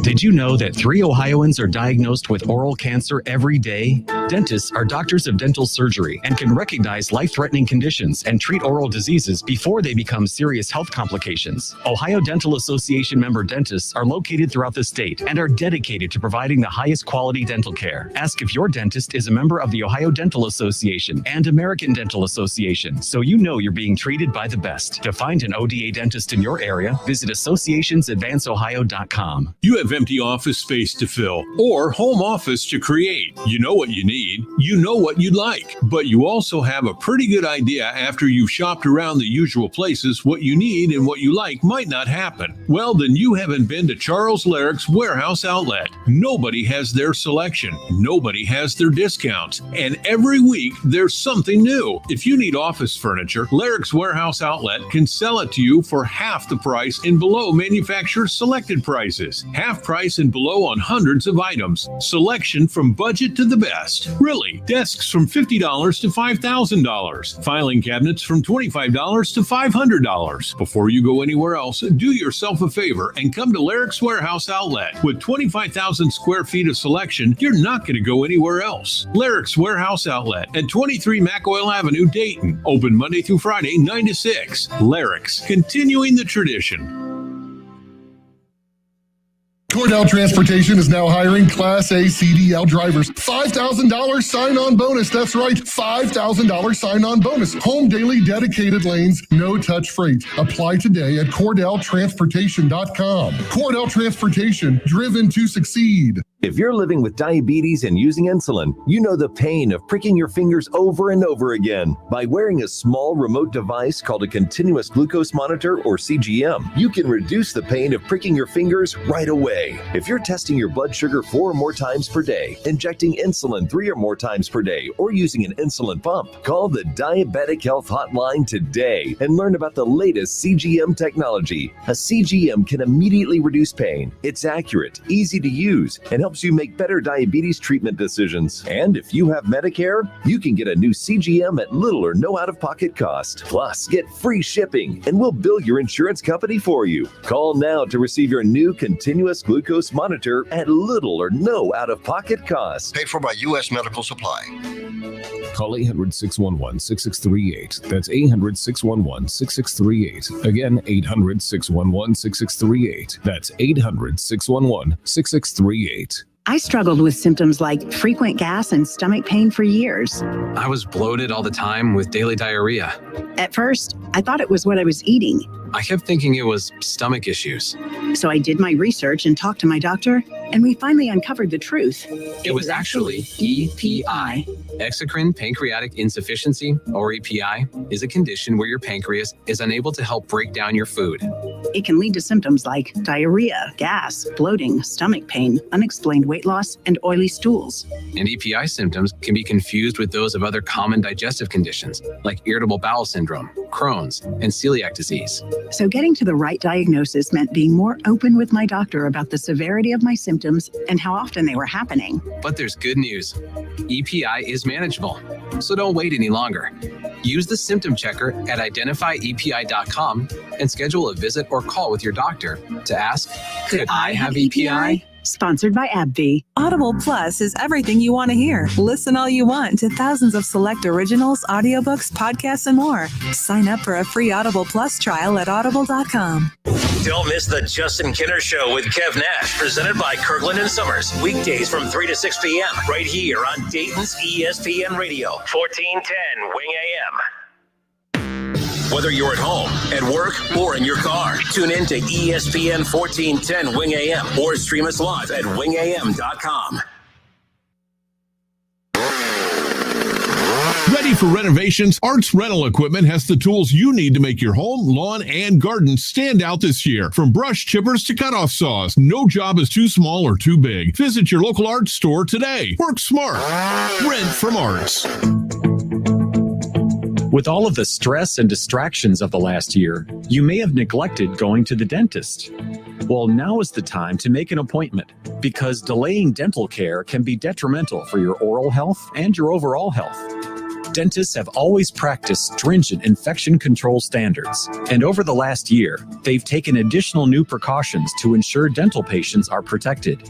Did you know that 3 Ohioans are diagnosed with oral cancer every day? Dentists are doctors of dental surgery and can recognize life-threatening conditions and treat oral diseases before they become serious health complications. Ohio Dental Association member dentists are located throughout the state and are dedicated to providing the highest quality dental care. Ask if your dentist is a member of the Ohio Dental Association and American Dental Association, so you know you're being treated by the best. To find an ODA dentist in your area, visit associationsadvanceohio.com. You have empty office space to fill or home office to create. You know what you need. You know what you'd like. But you also have a pretty good idea after you've shopped around the usual places what you need and what you like might not happen. Well, then you haven't been to Charles Larrick's Warehouse Outlet. Nobody has their selection. Nobody has their discounts. And every week there's something new. If you need office furniture, Larrick's Warehouse Outlet can sell it to you for half the price and below manufacturer's selected prices. Half price and below on hundreds of items. Selection from budget to the best. Really, desks from $50 to $5,000. Filing cabinets from $25 to $500. Before you go anywhere else, do yourself a favor and come to Larrick's Warehouse Outlet. With 25,000 square feet of selection, you're not going to go anywhere else. Larrick's Warehouse Outlet at 23 McOil Avenue, Dayton. Open Monday through Friday, 9 to 6. Larrick's, continuing the tradition. Cordell Transportation is now hiring Class A CDL drivers. $5,000 sign-on bonus. That's right, $5,000 sign-on bonus. Home daily dedicated lanes, no-touch freight. Apply today at CordellTransportation.com. Cordell Transportation, driven to succeed. If you're living with diabetes and using insulin, you know the pain of pricking your fingers over and over again. By wearing a small remote device called a continuous glucose monitor, or CGM, you can reduce the pain of pricking your fingers right away. If you're testing your blood sugar 4 or more times per day, injecting insulin 3 or more times per day, or using an insulin pump, call the Diabetic Health Hotline today and learn about the latest CGM technology. A CGM can immediately reduce pain. It's accurate, easy to use, and helps you make better diabetes treatment decisions. And if you have Medicare, you can get a new CGM at little or no out-of-pocket cost. Plus, get free shipping, and we'll bill your insurance company for you. Call now to receive your new continuous glucose monitor at little or no out-of-pocket cost. Paid for by U.S. Medical Supply. Call 800-611-6638. That's 800-611-6638. Again, 800-611-6638. That's 800-611-6638. I struggled with symptoms like frequent gas and stomach pain for years. I was bloated all the time with daily diarrhea. At first, I thought it was what I was eating. I kept thinking it was stomach issues. So I did my research and talked to my doctor, and we finally uncovered the truth. It was actually EPI. Exocrine pancreatic insufficiency, or EPI, is a condition where your pancreas is unable to help break down your food. It can lead to symptoms like diarrhea, gas, bloating, stomach pain, unexplained weight loss, and oily stools. And EPI symptoms can be confused with those of other common digestive conditions, like irritable bowel syndrome, Crohn's, and celiac disease. So getting to the right diagnosis meant being more open with my doctor about the severity of my symptoms and how often they were happening. But there's good news. EPI is manageable, so don't wait any longer. Use the symptom checker at identifyepi.com and schedule a visit or call with your doctor to ask, could I have EPI? Sponsored by AbbVie. Audible Plus is everything you want to hear. Listen all you want to thousands of select originals, audiobooks, podcasts, and more. Sign up for a free Audible Plus trial at audible.com. Don't miss the Justin Kinner Show with Kev Nash, presented by Kirkland and Sommers. Weekdays from 3 to 6 p.m. right here on Dayton's ESPN Radio, 1410 Wing AM. Whether you're at home, at work, or in your car, tune in to ESPN 1410 Wing AM or stream us live at wingam.com. Ready for renovations? Arts Rental Equipment has the tools you need to make your home, lawn, and garden stand out this year. From brush chippers to cutoff saws, no job is too small or too big. Visit your local art store today. Work smart. Rent from Arts. With all of the stress and distractions of the last year, you may have neglected going to the dentist. Well, now is the time to make an appointment because delaying dental care can be detrimental for your oral health and your overall health. Dentists have always practiced stringent infection control standards, and over the last year, they've taken additional new precautions to ensure dental patients are protected.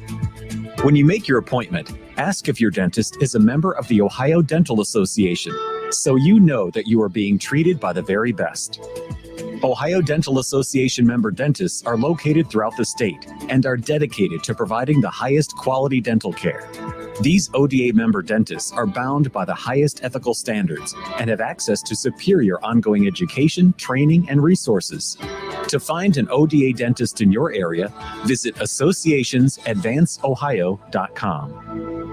When you make your appointment, ask if your dentist is a member of the Ohio Dental Association, so you know that you are being treated by the very best. Ohio Dental Association member dentists are located throughout the state and are dedicated to providing the highest quality dental care. These ODA member dentists are bound by the highest ethical standards and have access to superior ongoing education, training, and resources. To find an ODA dentist in your area, visit associationsadvanceohio.com.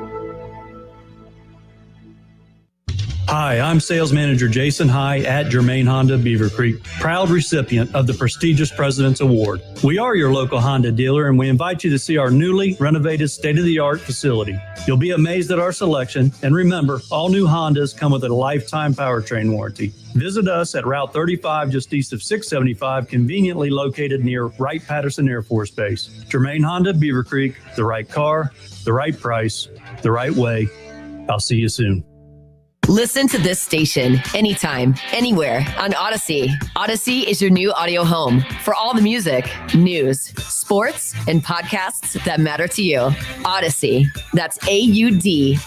Hi, I'm Sales Manager Jason High at Germain Honda Beaver Creek, proud recipient of the prestigious President's Award. We are your local Honda dealer, and we invite you to see our newly renovated state-of-the-art facility. You'll be amazed at our selection, and remember, all new Hondas come with a lifetime powertrain warranty. Visit us at Route 35, just east of 675, conveniently located near Wright-Patterson Air Force Base. Germain Honda Beaver Creek, the right car, the right price, the right way. I'll see you soon. Listen to this station anytime, anywhere on Odyssey. Odyssey is your new audio home for all the music, news, sports, and podcasts that matter to you. Odyssey. That's AUDACY.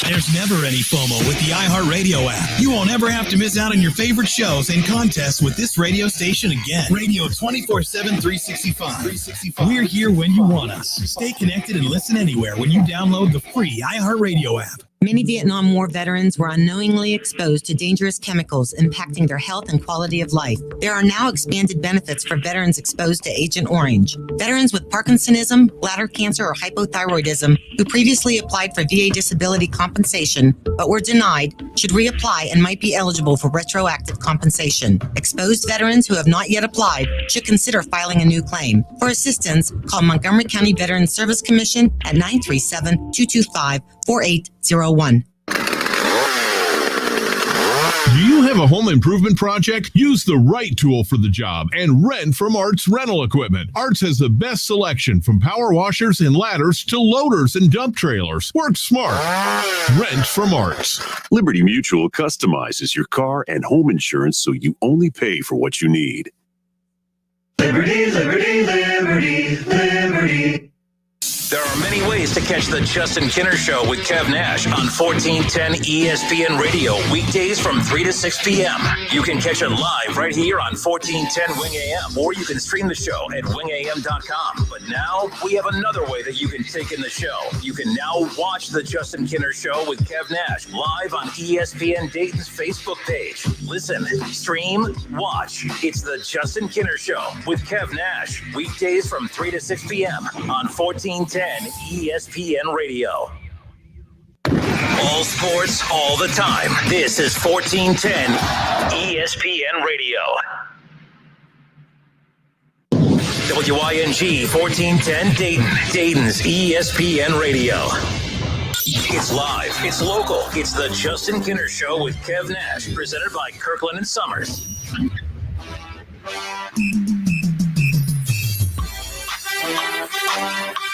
There's never any FOMO with the iHeartRadio app. You won't ever have to miss out on your favorite shows and contests with this radio station again. Radio 24/7, 365. We're here when you want us. Stay connected and listen anywhere when you download the free iHeartRadio app. Many Vietnam War veterans were unknowingly exposed to dangerous chemicals impacting their health and quality of life. There are now expanded benefits for veterans exposed to Agent Orange. Veterans with Parkinsonism, bladder cancer, or hypothyroidism who previously applied for VA disability compensation but were denied should reapply and might be eligible for retroactive compensation. Exposed veterans who have not yet applied should consider filing a new claim. For assistance, call Montgomery County Veterans Service Commission at 937-225-4801. Do you have a home improvement project? Use the right tool for the job and rent from Arts Rental Equipment. Arts has the best selection from power washers and ladders to loaders and dump trailers. Work smart. Rent from Arts. Liberty Mutual customizes your car and home insurance so you only pay for what you need. Liberty, liberty, liberty, liberty. There are many ways to catch the Justin Kinner Show with Kev Nash on 1410 ESPN Radio, weekdays from 3 to 6 p.m. You can catch it live right here on 1410 Wing AM, or you can stream the show at wingam.com. But now we have another way that you can take in the show. You can now watch the Justin Kinner Show with Kev Nash live on ESPN Dayton's Facebook page. Listen, stream, watch. It's the Justin Kinner Show with Kev Nash, weekdays from 3 to 6 p.m. on 1410 ESPN Radio. All sports, all the time. This is 1410 ESPN Radio. WING 1410 Dayton, Dayton's ESPN Radio. It's live, it's local, it's the Justin Kinner Show with Kev Nash, presented by Kirkland and Sommers.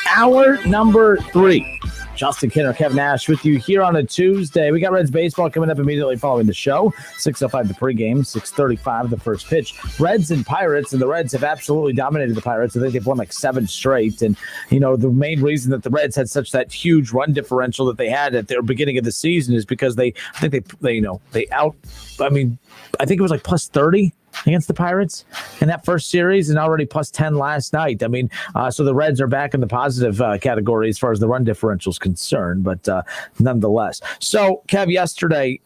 Hour number 3. Justin Kinner, Kev Nash with you here on a Tuesday. We got Reds baseball coming up immediately following the show. 6:05 the pregame, 6:35 the first pitch. Reds and Pirates, and the Reds have absolutely dominated the Pirates. I think they've won like 7 straight. And, you know, the main reason that the Reds had such that huge run differential that they had at the beginning of the season is because I think it was like plus 30 against the Pirates in that first series and already plus 10 last night. I mean, so the Reds are back in the positive category as far as the run differential is concerned, but nonetheless. So, Kev, yesterday,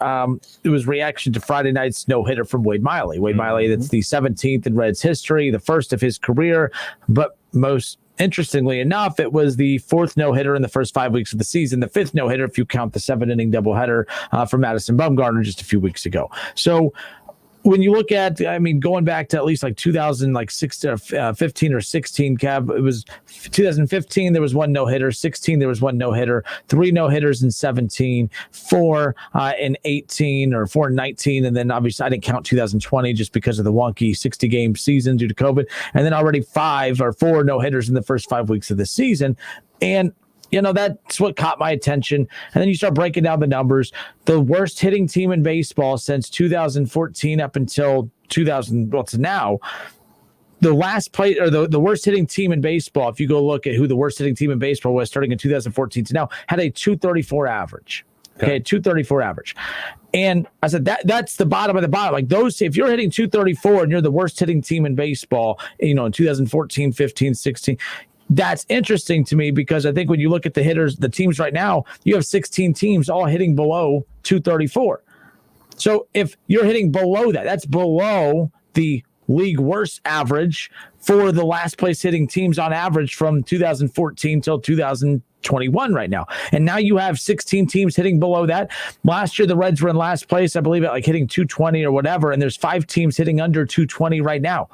it was reaction to Friday night's no-hitter from Wade Miley. Wade Miley, that's the 17th in Reds history, the first of his career, but most interestingly enough, it was the 4th no-hitter in the first 5 weeks of the season, the 5th no-hitter if you count the 7-inning doubleheader from Madison Bumgarner just a few weeks ago. So, when you look at, going back to at least like 2015 or 16, Kev, it was 2015, there was 1 no-hitter, 16, there was 1 no-hitter, 3 no-hitters in 17, 4 in 18 or 4 in 19. And then obviously I didn't count 2020 just because of the wonky 60-game season due to COVID. And then already 4 no-hitters in the first 5 weeks of the season. And that's what caught my attention. And then you start breaking down the numbers. The worst hitting team in baseball since 2014 up until 2000, to now. The last play or the worst hitting team in baseball, if you go look at who the worst hitting team in baseball was starting in 2014 to now, had a 234 average. Okay, 234 average. And I said that's the bottom of the bottom. Like those, if you're hitting 234 and you're the worst hitting team in baseball, in 2014, 15, 16. That's interesting to me because I think when you look at the teams right now, you have 16 teams all hitting below 234. So if you're hitting below that, that's below the league worst average for the last place hitting teams on average from 2014 till 2021 right now. And now you have 16 teams hitting below that. Last year, the Reds were in last place, I believe, at like hitting 220 or whatever. And there's 5 teams hitting under 220 right now.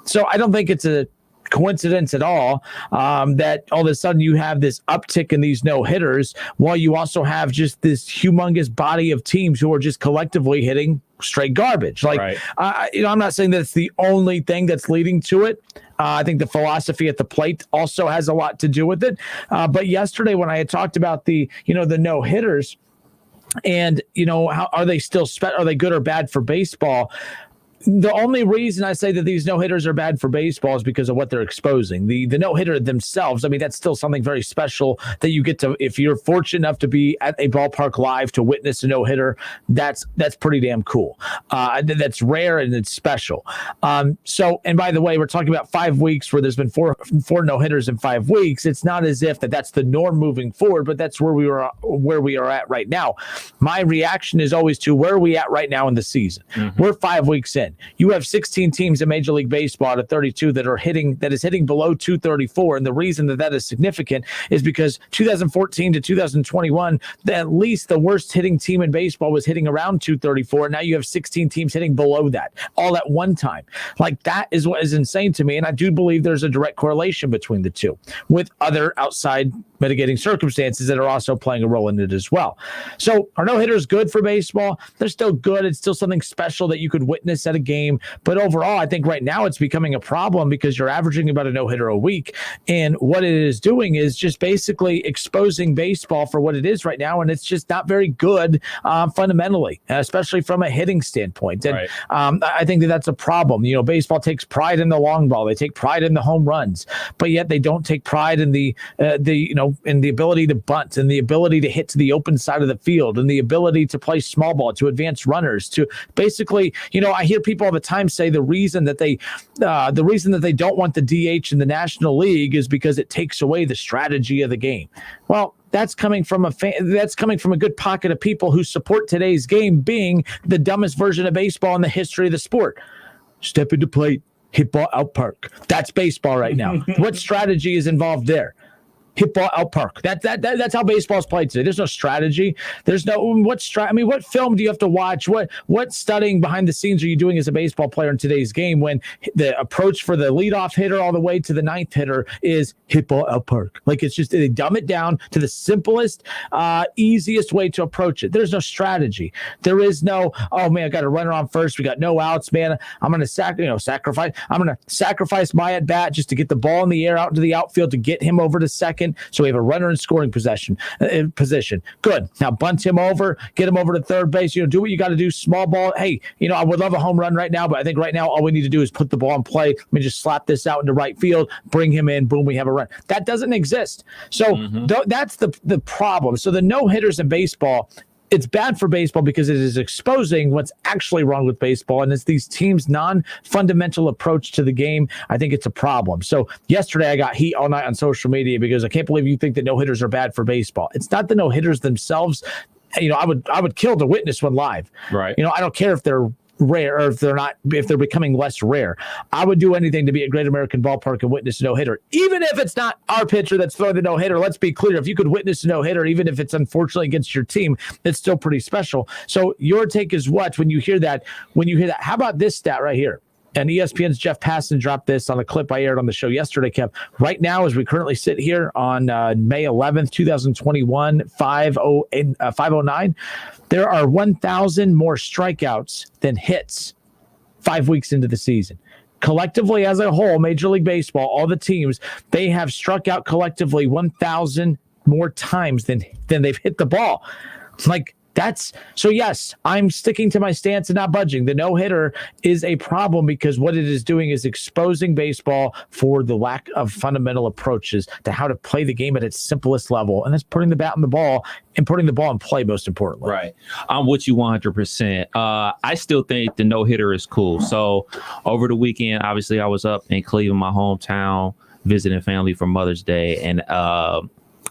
So I don't think it's a coincidence at all that all of a sudden you have this uptick in these no-hitters while you also have just this humongous body of teams who are just collectively hitting straight garbage. Like, right. I'm not saying that's the only thing that's leading to it. I think the philosophy at the plate also has a lot to do with it. But yesterday when I had talked about the no-hitters and, how are they still are they good or bad for baseball? The only reason I say that these no-hitters are bad for baseball is because of what they're exposing. The no-hitter themselves, that's still something very special that you get to, if you're fortunate enough to be at a ballpark live to witness a no-hitter, that's pretty damn cool. That's rare and it's special. So, and by the way, we're talking about 5 weeks where there's been four no-hitters in 5 weeks. It's not as if that's the norm moving forward, but that's where we are at right now. My reaction is always to where are we at right now in the season? Mm-hmm. We're 5 weeks in. You have 16 teams in Major League Baseball out of 32 that is hitting below 234. And the reason that is significant is because 2014 to 2021, at least the worst hitting team in baseball was hitting around 234. Now you have 16 teams hitting below that all at one time. Like that is what is insane to me. And I do believe there's a direct correlation between the two with other outside mitigating circumstances that are also playing a role in it as well. So are no-hitters good for baseball? They're still good. It's still something special that you could witness at a game. But overall, I think right now it's becoming a problem because you're averaging about a no-hitter a week. And what it is doing is just basically exposing baseball for what it is right now. And it's just not very good fundamentally, especially from a hitting standpoint. And I think that's a problem. Baseball takes pride in the long ball. They take pride in the home runs, but yet they don't take pride in the ability to bunt and the ability to hit to the open side of the field and the ability to play small ball, to advance runners, to basically, I hear people all the time say the reason that they don't want the DH in the National League is because it takes away the strategy of the game. Well, that's coming from a good pocket of people who support today's game being the dumbest version of baseball in the history of the sport. Step into plate, hit ball out park. That's baseball right now. What strategy is involved there? Hit ball out park. That's how baseball's played today. There's no strategy. There's no what film do you have to watch? What studying behind the scenes are you doing as a baseball player in today's game when the approach for the leadoff hitter all the way to the ninth hitter is hit ball out park? Like, it's just, they dumb it down to the simplest, easiest way to approach it. There's no strategy. There is no, oh man, I got a runner on first. We got no outs, man. I'm going to sacrifice. I'm going to sacrifice my at bat just to get the ball in the air out into the outfield to get him over to second. So we have a runner in scoring position. Good. Now bunt him over, get him over to third base. Do what you got to do. Small ball. Hey, I would love a home run right now, but I think right now all we need to do is put the ball in play. Let me just slap this out into right field, bring him in. Boom, we have a run. That doesn't exist. So that's the problem. So the no hitters in baseball, it's bad for baseball because it is exposing what's actually wrong with baseball, and it's these teams' non-fundamental approach to the game. I think it's a problem. So yesterday I got heat all night on social media because I can't believe you think that no-hitters are bad for baseball. It's not the no-hitters themselves. I would kill to witness one live. Right. I don't care if they're rare or if they're becoming less rare. I would do anything to be at Great American Ballpark and witness a no-hitter, even if it's not our pitcher that's throwing the no-hitter. Let's be clear, if you could witness a no-hitter, even if it's unfortunately against your team, it's still pretty special. So your take is what when you hear that? How about this stat right here? And ESPN's Jeff Passan dropped this on a clip I aired on the show yesterday, Kev. Right now, as we currently sit here on May 11th, 2021, 5:09, there are 1,000 more strikeouts than hits 5 weeks into the season. Collectively, as a whole, Major League Baseball, all the teams, they have struck out collectively 1,000 more times than they've hit the ball. So yes, I'm sticking to my stance and not budging. The no-hitter is a problem because what it is doing is exposing baseball for the lack of fundamental approaches to how to play the game at its simplest level. And that's putting the bat on the ball and putting the ball in play, most importantly. Right. I'm with you 100%. I still think the no-hitter is cool. So over the weekend, obviously I was up in Cleveland, my hometown, visiting family for Mother's Day. And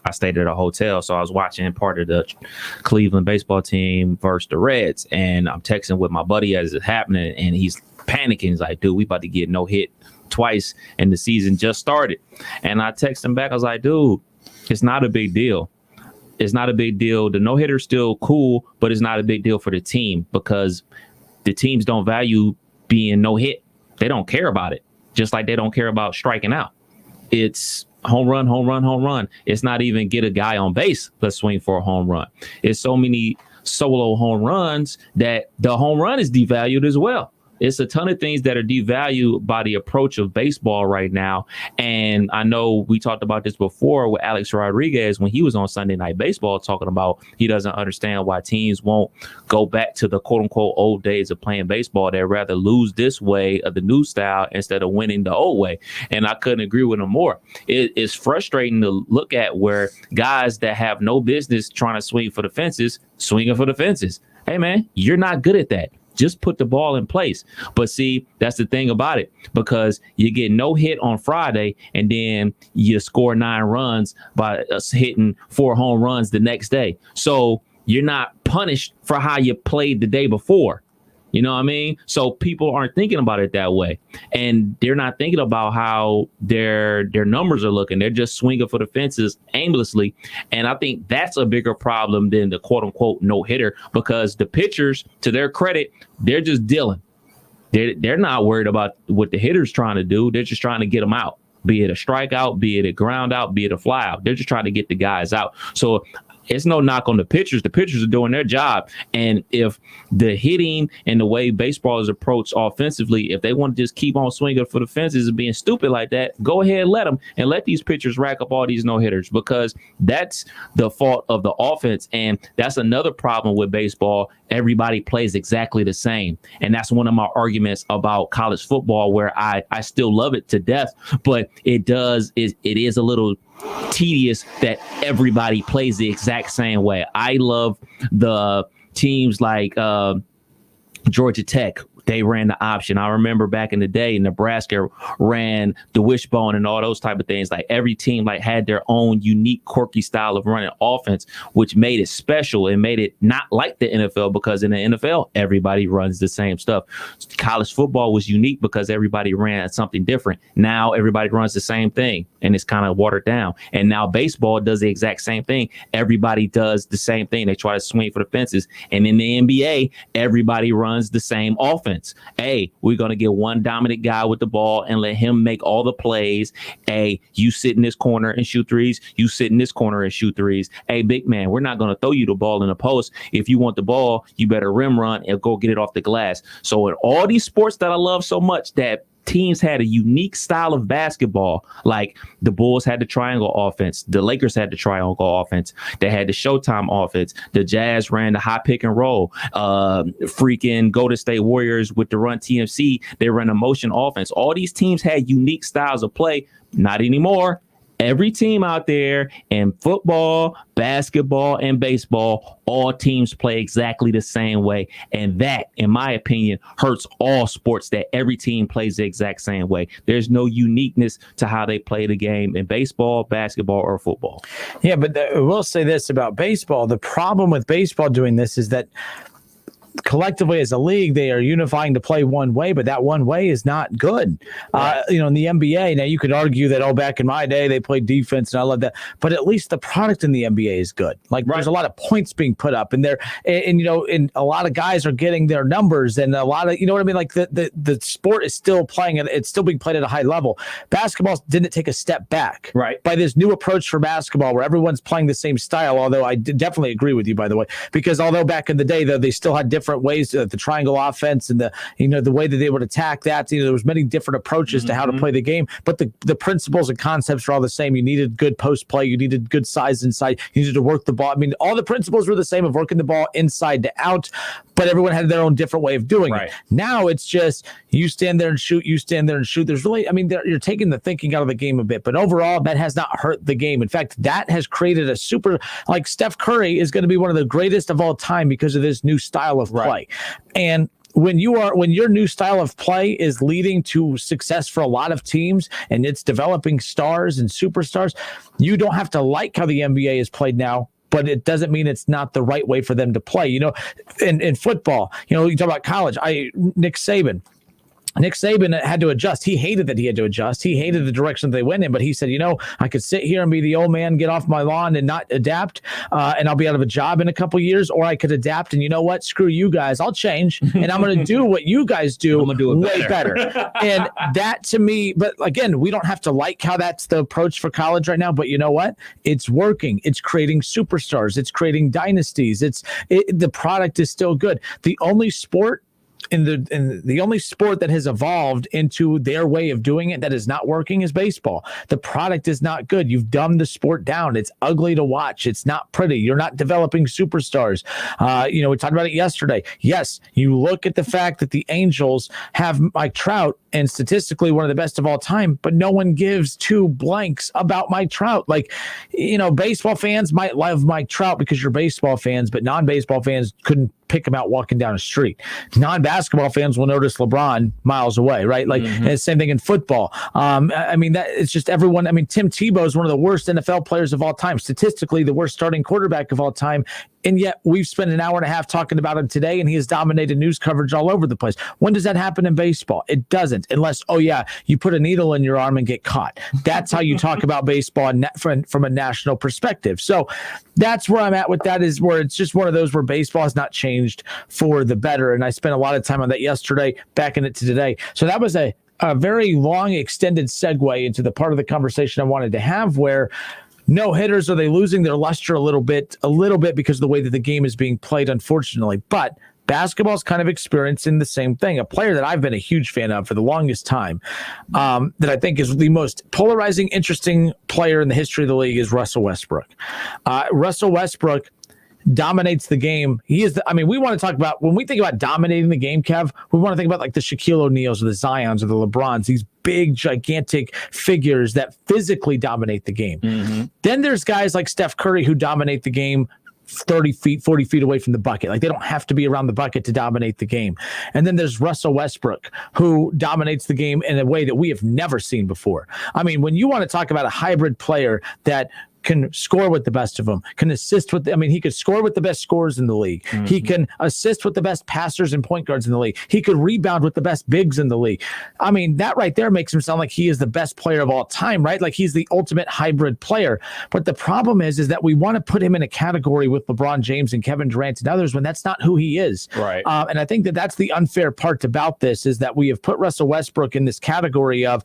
I stayed at a hotel, so I was watching part of the Cleveland baseball team versus the Reds, and I'm texting with my buddy as it's happening, and he's panicking. He's like, dude, we about to get no hit twice, and the season just started. And I text him back. I was like, dude, it's not a big deal. It's not a big deal. The no-hitter's still cool, but it's not a big deal for the team because the teams don't value being no-hit. They don't care about it, just like they don't care about striking out. It's home run, home run, home run. It's not even get a guy on base. Let's swing for a home run. It's so many solo home runs that the home run is devalued as well. It's a ton of things that are devalued by the approach of baseball right now. And I know we talked about this before with Alex Rodriguez when he was on Sunday Night Baseball talking about he doesn't understand why teams won't go back to the quote unquote old days of playing baseball. They'd rather lose this way of the new style instead of winning the old way. And I couldn't agree with him more. It is frustrating to look at where guys that have no business trying to swing for the fences, swinging for the fences. Hey, man, you're not good at that. Just put the ball in place. But see, that's the thing about it, because you get no hit on Friday and then you score 9 runs by us hitting 4 home runs the next day. So you're not punished for how you played the day before. You know what I mean? So people aren't thinking about it that way. And they're not thinking about how their numbers are looking. They're just swinging for the fences aimlessly. And I think that's a bigger problem than the quote unquote no hitter, because the pitchers, to their credit, they're just dealing. They're not worried about what the hitter's trying to do. They're just trying to get them out. be it a strikeout, be it a ground out, be it a fly out. They're just trying to get the guys out. So it's no knock on the pitchers. The pitchers are doing their job. And if the hitting and the way baseball is approached offensively, if they want to just keep on swinging for the fences and being stupid like that, go ahead and let them, and let these pitchers rack up all these no-hitters, because that's the fault of the offense. And that's another problem with baseball. Everybody plays exactly the same. And that's one of my arguments about college football, where I still love it to death, but it is a little tedious that everybody plays the exact same way. I love the teams like Georgia Tech. They ran the option. I remember back in the day, Nebraska ran the wishbone and all those type of things. Like every team had their own unique, quirky style of running offense, which made it special and made it not like the NFL, because in the NFL, everybody runs the same stuff. College football was unique because everybody ran something different. Now everybody runs the same thing, and it's kind of watered down. And now baseball does the exact same thing. Everybody does the same thing. They try to swing for the fences. And in the NBA, everybody runs the same offense. Hey, we're going to get one dominant guy with the ball and let him make all the plays. Hey, you sit in this corner and shoot threes. You sit in this corner and shoot threes. Hey, big man, we're not going to throw you the ball in the post. If you want the ball, you better rim run and go get it off the glass. So in all these sports that I love so much, that teams had a unique style of basketball. Like the Bulls had the triangle offense. The Lakers had the triangle offense. They had the Showtime offense. The Jazz ran the high pick and roll. Freaking Golden State Warriors with the Run TMC, they ran a motion offense. All these teams had unique styles of play. Not anymore. Every team out there in football, basketball, and baseball, all teams play exactly the same way. And that, in my opinion, hurts all sports, that every team plays the exact same way. There's no uniqueness to how they play the game in baseball, basketball, or football. Yeah, but I will say this about baseball. The problem with baseball doing this is that collectively as a league, they are unifying to play one way, but that one way is not good. Right. In the NBA, now you could argue that, back in my day, they played defense and I love that, but at least the product in the NBA is good. There's a lot of points being put up and and a lot of guys are getting their numbers, and a lot of, the sport is still playing and it's still being played at a high level. Basketball didn't take a step back by this new approach for basketball where everyone's playing the same style. Although I definitely agree with you, by the way, because although back in the day, though, they still had different ways, the triangle offense and the way that they would attack that, there was many different approaches to how to play the game, but the principles and concepts are all the same. You needed good post play, you needed good size inside, you needed to work the ball. All the principles were the same of working the ball inside to out, but everyone had their own different way of doing it. Now it's just you stand there and shoot, There's really, you're taking the thinking out of the game a bit, but overall that has not hurt the game. In fact, that has created a super, Steph Curry is going to be one of the greatest of all time because of this new style of play. And when your new style of play is leading to success for a lot of teams and it's developing stars and superstars, you don't have to like how the NBA is played now, but it doesn't mean it's not the right way for them to play. In football, you talk about college, Nick Saban had to adjust. He hated that he had to adjust. He hated the direction they went in, but he said, I could sit here and be the old man, get off my lawn and not adapt, and I'll be out of a job in a couple of years, or I could adapt and you know what? Screw you guys. I'll change and I'm going to do what you guys do. I'm going to do it way better. And that to me, but again, we don't have to like how that's the approach for college right now, but you know what? It's working. It's creating superstars. It's creating dynasties. The product is still good. The only sport the only sport that has evolved into their way of doing it that is not working is baseball. The product is not good. You've dumbed the sport down. It's ugly to watch. It's not pretty. You're not developing superstars. We talked about it yesterday. Yes, you look at the fact that the Angels have Mike Trout, and statistically one of the best of all time, but no one gives two blanks about Mike Trout. Baseball fans might love Mike Trout because you're baseball fans, but non-baseball fans couldn't pick him out walking down a street. Non-basketball fans will notice LeBron miles away, right? And the same thing in football. That it's just everyone. Tim Tebow is one of the worst NFL players of all time, statistically the worst starting quarterback of all time. And yet we've spent an hour and a half talking about him today, and he has dominated news coverage all over the place. When does that happen in baseball? It doesn't, unless, you put a needle in your arm and get caught. That's how you talk about baseball from a national perspective. So that's where I'm at with that, is where it's just one of those where baseball has not changed for the better. And I spent a lot of time on that yesterday, backing it to today. So that was a a very long, extended segue into the part of the conversation I wanted to have where no hitters, are they losing their luster a little bit because of the way that the game is being played, unfortunately. But basketball's kind of experiencing the same thing. A player that I've been a huge fan of for the longest time, that I think is the most polarizing, interesting player in the history of the league is Russell Westbrook. Russell Westbrook dominates the game. He is we want to talk about, when we think about dominating the game, Kev, we want to think about like the Shaquille O'Neals or the Zions or the LeBrons, these big, gigantic figures that physically dominate the game. Mm-hmm. Then there's guys like Steph Curry who dominate the game 30 feet, 40 feet away from the bucket. Like, they don't have to be around the bucket to dominate the game. And then there's Russell Westbrook, who dominates the game in a way that we have never seen before. I mean, when you want to talk about a hybrid player that can score with the best of them, can assist with, he could score with the best scorers in the league. Mm-hmm. He can assist with the best passers and point guards in the league. He could rebound with the best bigs in the league. I mean, that right there makes him sound like he is the best player of all time, right? Like, he's the ultimate hybrid player. But the problem is that we want to put him in a category with LeBron James and Kevin Durant and others when that's not who he is. Right. And I think that that's the unfair part about this, is that we have put Russell Westbrook in this category of,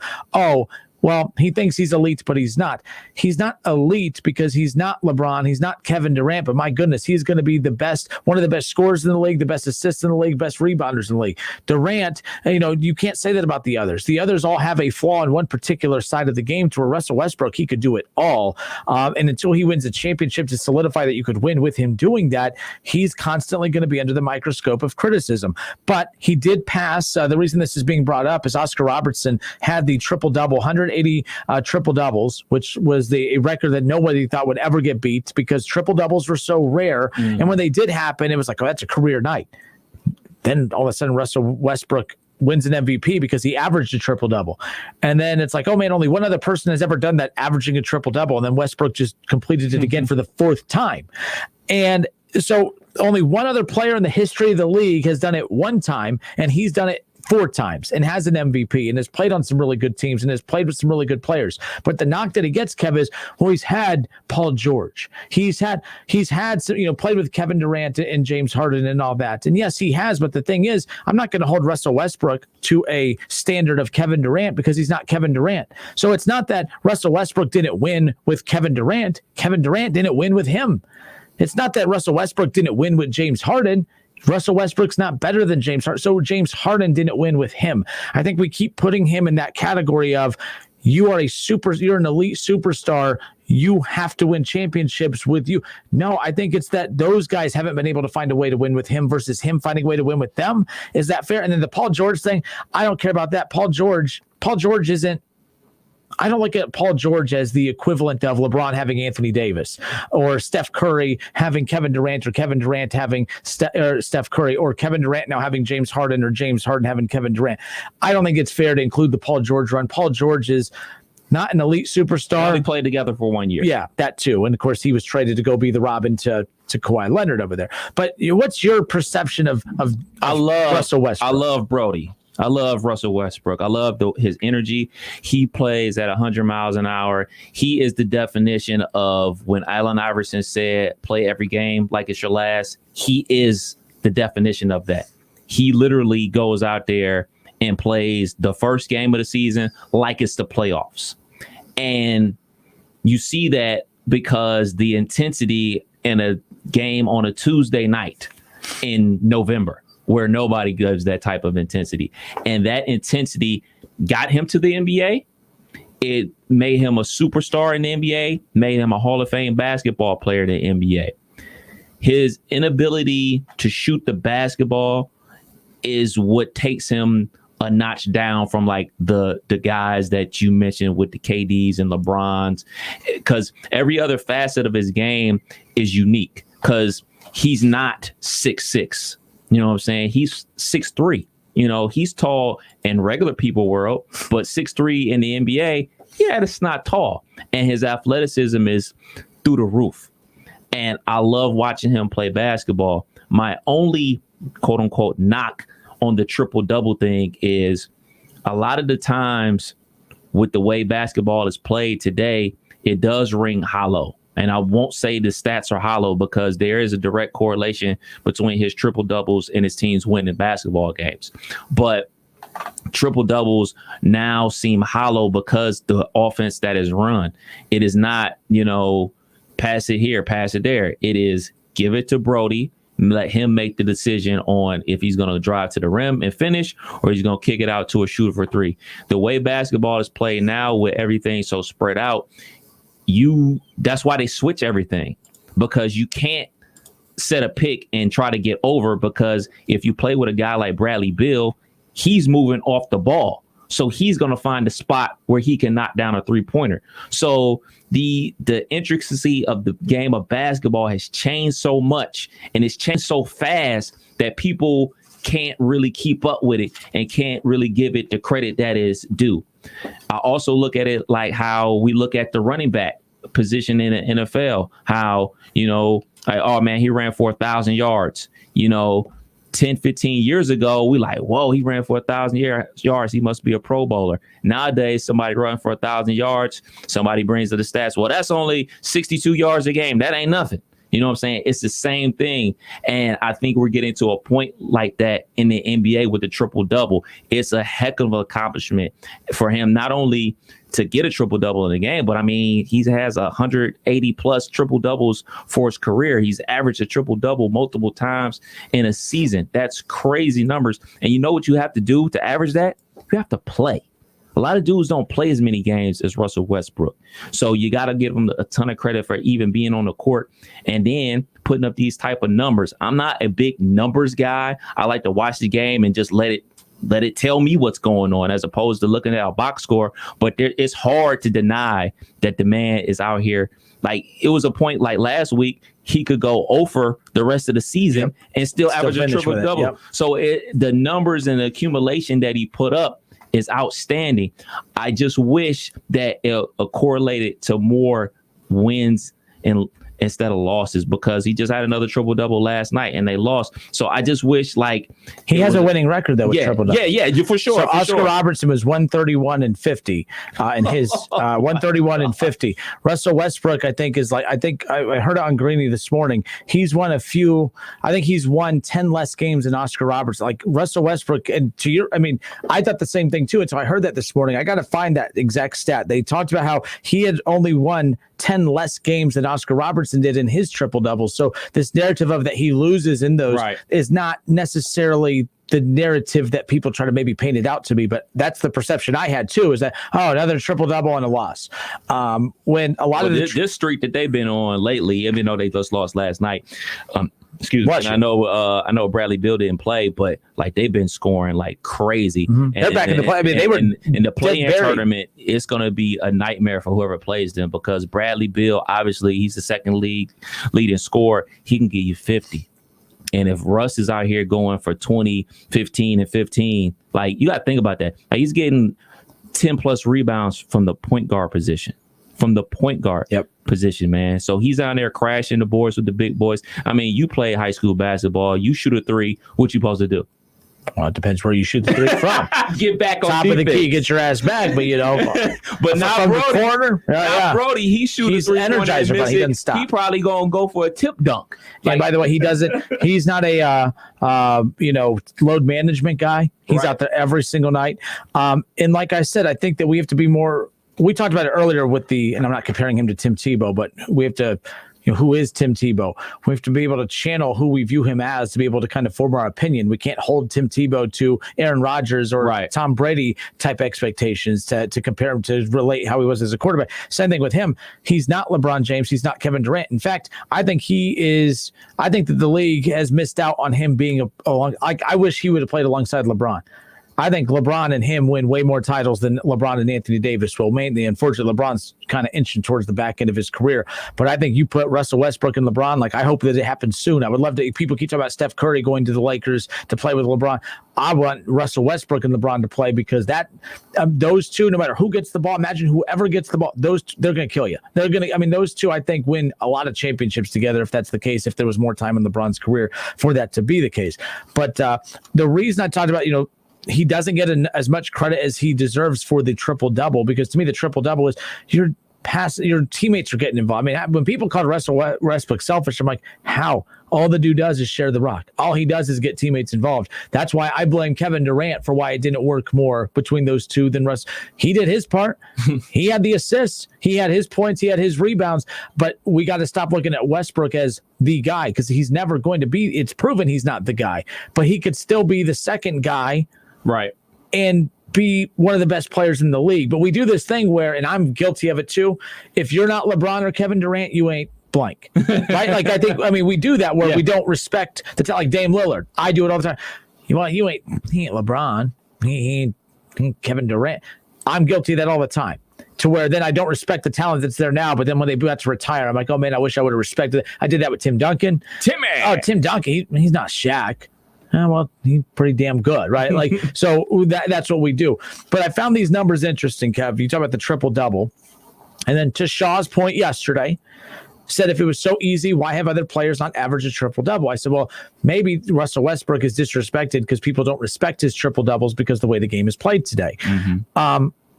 well, he thinks he's elite, but he's not. He's not elite because he's not LeBron. He's not Kevin Durant, but my goodness, he's going to be the best, one of the best scorers in the league, the best assists in the league, best rebounders in the league. Durant, you can't say that about the others. The others all have a flaw in one particular side of the game, to where Russell Westbrook, he could do it all. And until he wins a championship to solidify that you could win with him doing that, he's constantly going to be under the microscope of criticism. But he did pass. The reason this is being brought up is Oscar Robertson had the triple-double, 180 triple-doubles, which was a record that nobody thought would ever get beat because triple-doubles were so rare. And when they did happen, it was like, that's a career night. Then all of a sudden, Russell Westbrook wins an MVP because he averaged a triple-double. And then it's like, oh man, only one other person has ever done that, averaging a triple-double. And then Westbrook just completed it again for the fourth time. And so only one other player in the history of the league has done it one time, and he's done it 4 times and has an MVP and has played on some really good teams and has played with some really good players. But the knock that he gets, Kev, is, well, he's had Paul George. He's had some, played with Kevin Durant and James Harden and all that. And yes, he has. But the thing is, I'm not going to hold Russell Westbrook to a standard of Kevin Durant because he's not Kevin Durant. So it's not that Russell Westbrook didn't win with Kevin Durant. Kevin Durant didn't win with him. It's not that Russell Westbrook didn't win with James Harden. Russell Westbrook's not better than James Harden, so James Harden didn't win with him. I think we keep putting him in that category of, you're an elite superstar, you have to win championships with you. No, I think it's that those guys haven't been able to find a way to win with him versus him finding a way to win with them. Is that fair? And then the Paul George thing, I don't care about that. Paul George isn't, I don't look at Paul George as the equivalent of LeBron having Anthony Davis, or Steph Curry having Kevin Durant, or Kevin Durant having Steph Curry, or Kevin Durant now having James Harden, or James Harden having Kevin Durant. I don't think it's fair to include the Paul George run. Paul George is not an elite superstar. They played together for 1 year. Yeah, that too. And of course, he was traded to go be the Robin to Kawhi Leonard over there. But what's your perception of Russell Westbrook? I love Brody. I love Russell Westbrook. I love his energy. He plays at 100 miles an hour. He is the definition of when Allen Iverson said, play every game like it's your last. He is the definition of that. He literally goes out there and plays the first game of the season like it's the playoffs. And you see that because the intensity in a game on a Tuesday night in November, where nobody gives that type of intensity. And that intensity got him to the NBA. It made him a superstar in the NBA, made him a Hall of Fame basketball player in the NBA. His inability to shoot the basketball is what takes him a notch down from like the guys that you mentioned with the KDs and LeBrons, because every other facet of his game is unique, because he's not 6'6". You know what I'm saying? He's 6'3". He's tall in regular people world, but 6'3" in the NBA, yeah, that's not tall. And his athleticism is through the roof. And I love watching him play basketball. My only quote unquote knock on the triple double thing is a lot of the times with the way basketball is played today, it does ring hollow. And I won't say the stats are hollow because there is a direct correlation between his triple doubles and his teams winning basketball games. But triple doubles now seem hollow because the offense that is run, it is not, pass it here, pass it there. It is give it to Brody, let him make the decision on if he's going to drive to the rim and finish, or he's going to kick it out to a shooter for three. The way basketball is played now with everything so spread out, that's why they switch everything, because you can't set a pick and try to get over, because if you play with a guy like Bradley Beal, he's moving off the ball. So he's going to find a spot where he can knock down a three-pointer. So the intricacy of the game of basketball has changed so much, and it's changed so fast that people can't really keep up with it and can't really give it the credit that is due. I also look at it like how we look at the running back position in the NFL, how, like, oh man, he ran for 1,000 yards, 10, 15 years ago, we like, whoa, he ran for 1,000 yards. He must be a Pro Bowler. Nowadays, somebody running for 1,000 yards, somebody brings to the stats, well, that's only 62 yards a game. That ain't nothing. You know what I'm saying? It's the same thing. And I think we're getting to a point like that in the NBA with the triple double. It's a heck of an accomplishment for him, not only to get a triple double in the game, but I mean, he has 180 plus triple doubles for his career. He's averaged a triple double multiple times in a season. That's crazy numbers. And you know what you have to do to average that? You have to play. A lot of dudes don't play as many games as Russell Westbrook. So you got to give him a ton of credit for even being on the court and then putting up these type of numbers. I'm not a big numbers guy. I like to watch the game and just let it tell me what's going on as opposed to looking at a box score. But it's hard to deny that the man is out here. Like, it was a point like last week, he could go over the rest of the season and still average a triple double. Yep. So the numbers and the accumulation that he put up is outstanding. I just wish that it correlated to more wins instead of losses, because he just had another triple double last night and they lost. So I just wish, like, he has a winning record though with triple double. Yeah, for sure. So Oscar Robertson was 131-50 in his 131-50. Russell Westbrook, I think I heard it on Greeny this morning. He's won a few. I think he's won 10 less games than Oscar Robertson. Like Russell Westbrook, and I thought the same thing too. And so I heard that this morning. I got to find that exact stat. They talked about how he had only won 10 less games than Oscar Robertson did in his triple doubles. So this narrative of that he loses in those is not necessarily the narrative that people try to maybe paint it out to be, but that's the perception I had too, is that, another triple double and a loss. When a lot of this streak that they've been on lately, even though they just lost last night, excuse me. And I know Bradley Beal didn't play, but like they've been scoring like crazy. Mm-hmm. They're back in the play. I mean, they were in the play-in tournament. It's going to be a nightmare for whoever plays them, because Bradley Beal, obviously, he's the second leading scorer. He can give you 50. And if Russ is out here going for 20, 15, and 15, like, you got to think about that. Like, he's getting 10 plus rebounds from the point guard position. Position, man. So he's out there crashing the boards with the big boys. I mean, you play high school basketball, you shoot a three, what you supposed to do? Well, it depends where you shoot the three from. Get back on top defense. of the key, get your ass back. But but now from Brody, the corner, Brody, he shoots he's energizer, but he doesn't stop. He probably gonna go for a tip dunk. And by the way, he doesn't. He's not a load management guy. He's out there every single night. And like I said, I think that we have to be more. We talked about it earlier and I'm not comparing him to Tim Tebow, but we have to. Who is Tim Tebow? We have to be able to channel who we view him as to be able to kind of form our opinion. We can't hold Tim Tebow to Aaron Rodgers or Tom Brady type expectations to compare him, to relate how he was as a quarterback. Same thing with him. He's not LeBron James. He's not Kevin Durant. In fact, I think that the league has missed out on him being I wish he would have played alongside LeBron. I think LeBron and him win way more titles than LeBron and Anthony Davis will. Mainly, unfortunately, LeBron's kind of inching towards the back end of his career. But I think you put Russell Westbrook and LeBron, like, I hope that it happens soon. I would love to. People keep talking about Steph Curry going to the Lakers to play with LeBron. I want Russell Westbrook and LeBron to play, because those two, no matter who gets the ball, imagine whoever gets the ball, they're going to kill you. Those two, I think, win a lot of championships together, if that's the case, if there was more time in LeBron's career for that to be the case. But the reason I talked about, he doesn't get as much credit as he deserves for the triple double, because to me, the triple double is you're your teammates are getting involved. I mean, when people call Russell Westbrook selfish, I'm like, how? All the dude does is share the rock. All he does is get teammates involved. That's why I blame Kevin Durant for why it didn't work more between those two than Russ. He did his part. He had the assists. He had his points. He had his rebounds. But we got to stop looking at Westbrook as the guy, because he's never going to be. It's proven he's not the guy. But he could still be the second guy. Right. And be one of the best players in the league. But we do this thing where, and I'm guilty of it too, if you're not LeBron or Kevin Durant, you ain't blank, right? Like, we do that where we don't respect like Dame Lillard. I do it all the time. He ain't LeBron. He ain't Kevin Durant. I'm guilty of that all the time, to where then I don't respect the talent that's there now. But then when they about to retire, I'm like, oh man, I wish I would have respected it. I did that with Tim Duncan. Tim Duncan. He's not Shaq. Well, he's pretty damn good, right? Like, so that's what we do. But I found these numbers interesting, Kev. You talk about the triple-double. And then to Shaw's point yesterday, said if it was so easy, why have other players not average a triple-double? I said, well, maybe Russell Westbrook is disrespected because people don't respect his triple-doubles because the way the game is played today.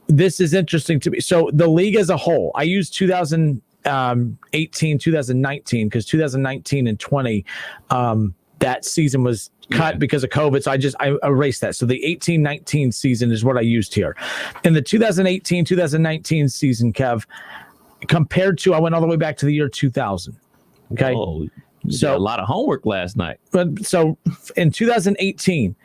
This is interesting to me. So the league as a whole, I use 2018, 2019, because 2019 and 20, that season was cut because of COVID. So I erased that. So the 18-19 season is what I used here. In the 2018-2019 season, Kev, compared to, I went all the way back to the year 2000. Okay. Oh, so a lot of homework last night. But so in 2018,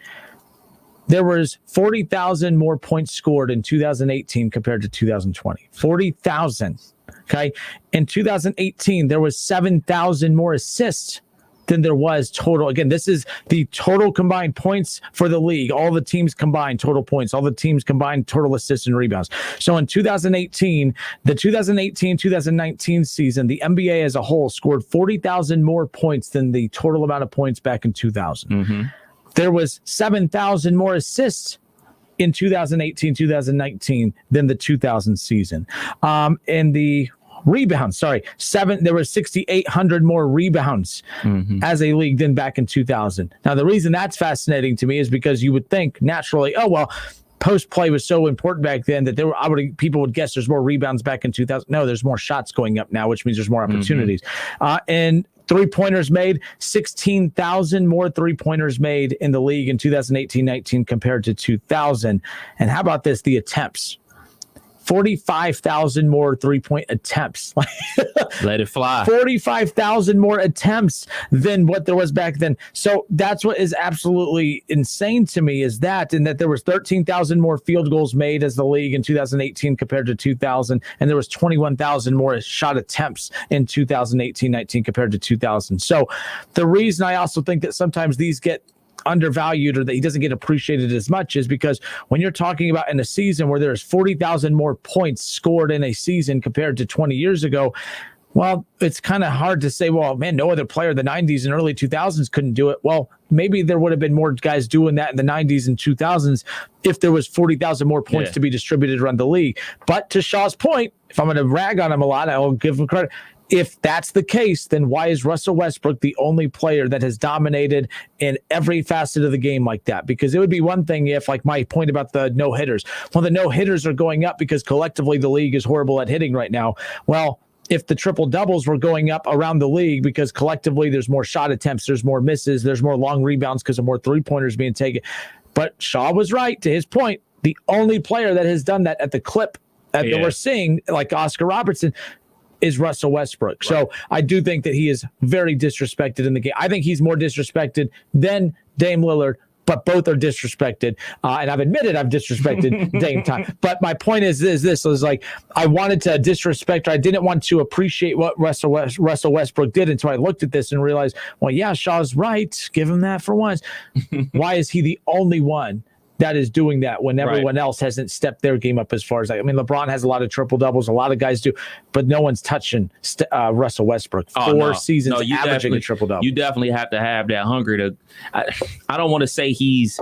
there was 40,000 more points scored in 2018 compared to 2020. 40,000. Okay. In 2018, there was 7,000 more assists than there was total. Again, this is the total combined points for the league. All the teams combined total points. All the teams combined total assists and rebounds. So in 2018, the 2018-2019 season, the NBA as a whole scored 40,000 more points than the total amount of points back in 2000. There was 7,000 more assists in 2018-2019 than the 2000 season. In the rebounds, there were 6,800 more rebounds as a league than back in 2000. Now, the reason that's fascinating to me is because you would think naturally, oh, well, post play was so important back then that people would guess there's more rebounds back in 2000. No, there's more shots going up now, which means there's more opportunities. And three-pointers made, 16,000 more three-pointers made in the league in 2018-19 compared to 2000. And how about this? The attempts. 45,000 more three-point attempts. Let it fly. 45,000 more attempts than what there was back then. So that's what is absolutely insane to me, is that, and that there was 13,000 more field goals made as the league in 2018 compared to 2000, and there was 21,000 more shot attempts in 2018-19 compared to 2000. So the reason I also think that sometimes these get undervalued, or that he doesn't get appreciated as much, is because when you're talking about in a season where there's 40,000 more points scored in a season compared to 20 years ago, well, it's kind of hard to say, well, man, no other player in the 90s and early 2000s couldn't do it. Well, maybe there would have been more guys doing that in the 90s and 2000s if there was 40,000 more points to be distributed around the league. But to Shaw's point, if I'm going to rag on him a lot, I'll give him credit. If that's the case, then why is Russell Westbrook the only player that has dominated in every facet of the game like that? Because it would be one thing if, like my point about the no-hitters, well, the no-hitters are going up because collectively the league is horrible at hitting right now. Well, if the triple-doubles were going up around the league because collectively there's more shot attempts, there's more misses, there's more long rebounds because of more three-pointers being taken. But Shaw was right, to his point. The only player that has done that at the clip that we're seeing, like Oscar Robertson, is Russell Westbrook. Right. So I do think that he is very disrespected in the game. I think he's more disrespected than Dame Lillard, but both are disrespected. And I've admitted I've disrespected Dame time. But my point is like, I wanted to disrespect, or I didn't want to appreciate what Russell Westbrook did until I looked at this and realized, well, yeah, Shaw's right. Give him that for once. Why is he the only one that is doing that when everyone else hasn't stepped their game up as far as LeBron has a lot of triple doubles, a lot don't guys do, but no one's touching Russell Westbrook. Four seasons averaging a triple double. You definitely have to have that hunger to. I don't want to say he's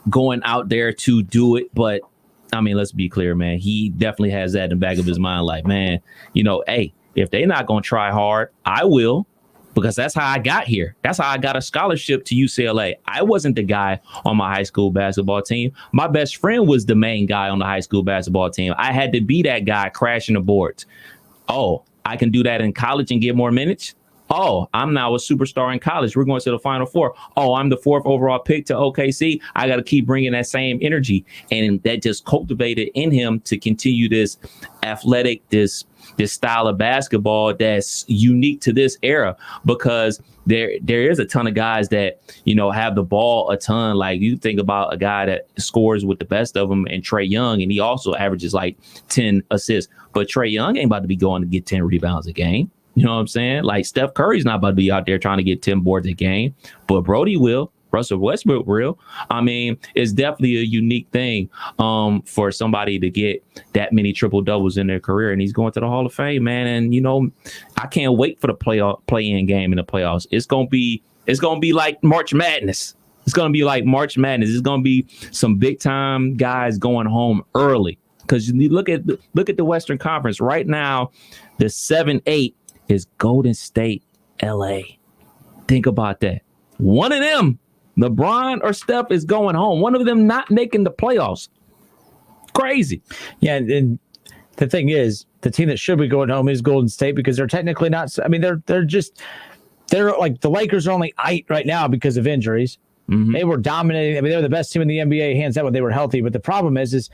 going out there to do it, but I mean, let's be clear, man. He definitely has that in the back of his mind. Like, man, hey, if they're not going to try hard, I will. Because that's how I got here. That's how I got a scholarship to UCLA. I wasn't the guy on my high school basketball team. My best friend was the main guy on the high school basketball team. I had to be that guy crashing the boards. Oh, I can do that in college and get more minutes. Oh, I'm now a superstar in college. We're going to the Final Four. Oh, I'm the 4th overall pick to OKC. I got to keep bringing that same energy. And that just cultivated in him to continue this athletic, this style of basketball that's unique to this era, because there is a ton of guys that, have the ball a ton. Like, you think about a guy that scores with the best of them, and Trae Young, and he also averages like 10 assists. But Trae Young ain't about to be going to get 10 rebounds a game. You know what I'm saying? Like, Steph Curry's not about to be out there trying to get 10 boards a game, but Brody will. Russell Westbrook will. I mean, it's definitely a unique thing for somebody to get that many triple doubles in their career, and he's going to the Hall of Fame, man. And I can't wait for the play-in game in the playoffs. It's gonna be like March Madness. It's gonna be like March Madness. It's gonna be some big time guys going home early, because you look at the Western Conference right now. The 7-8 is Golden State, LA. Think about that. One of them, LeBron or Steph, is going home. One of them not making the playoffs. Crazy. Yeah, and the thing is, the team that should be going home is Golden State, because they're technically not. I mean, they're like, the Lakers are only 8 right now because of injuries. Mm-hmm. They were dominating. I mean, they were the best team in the NBA hands down when they were healthy. But the problem is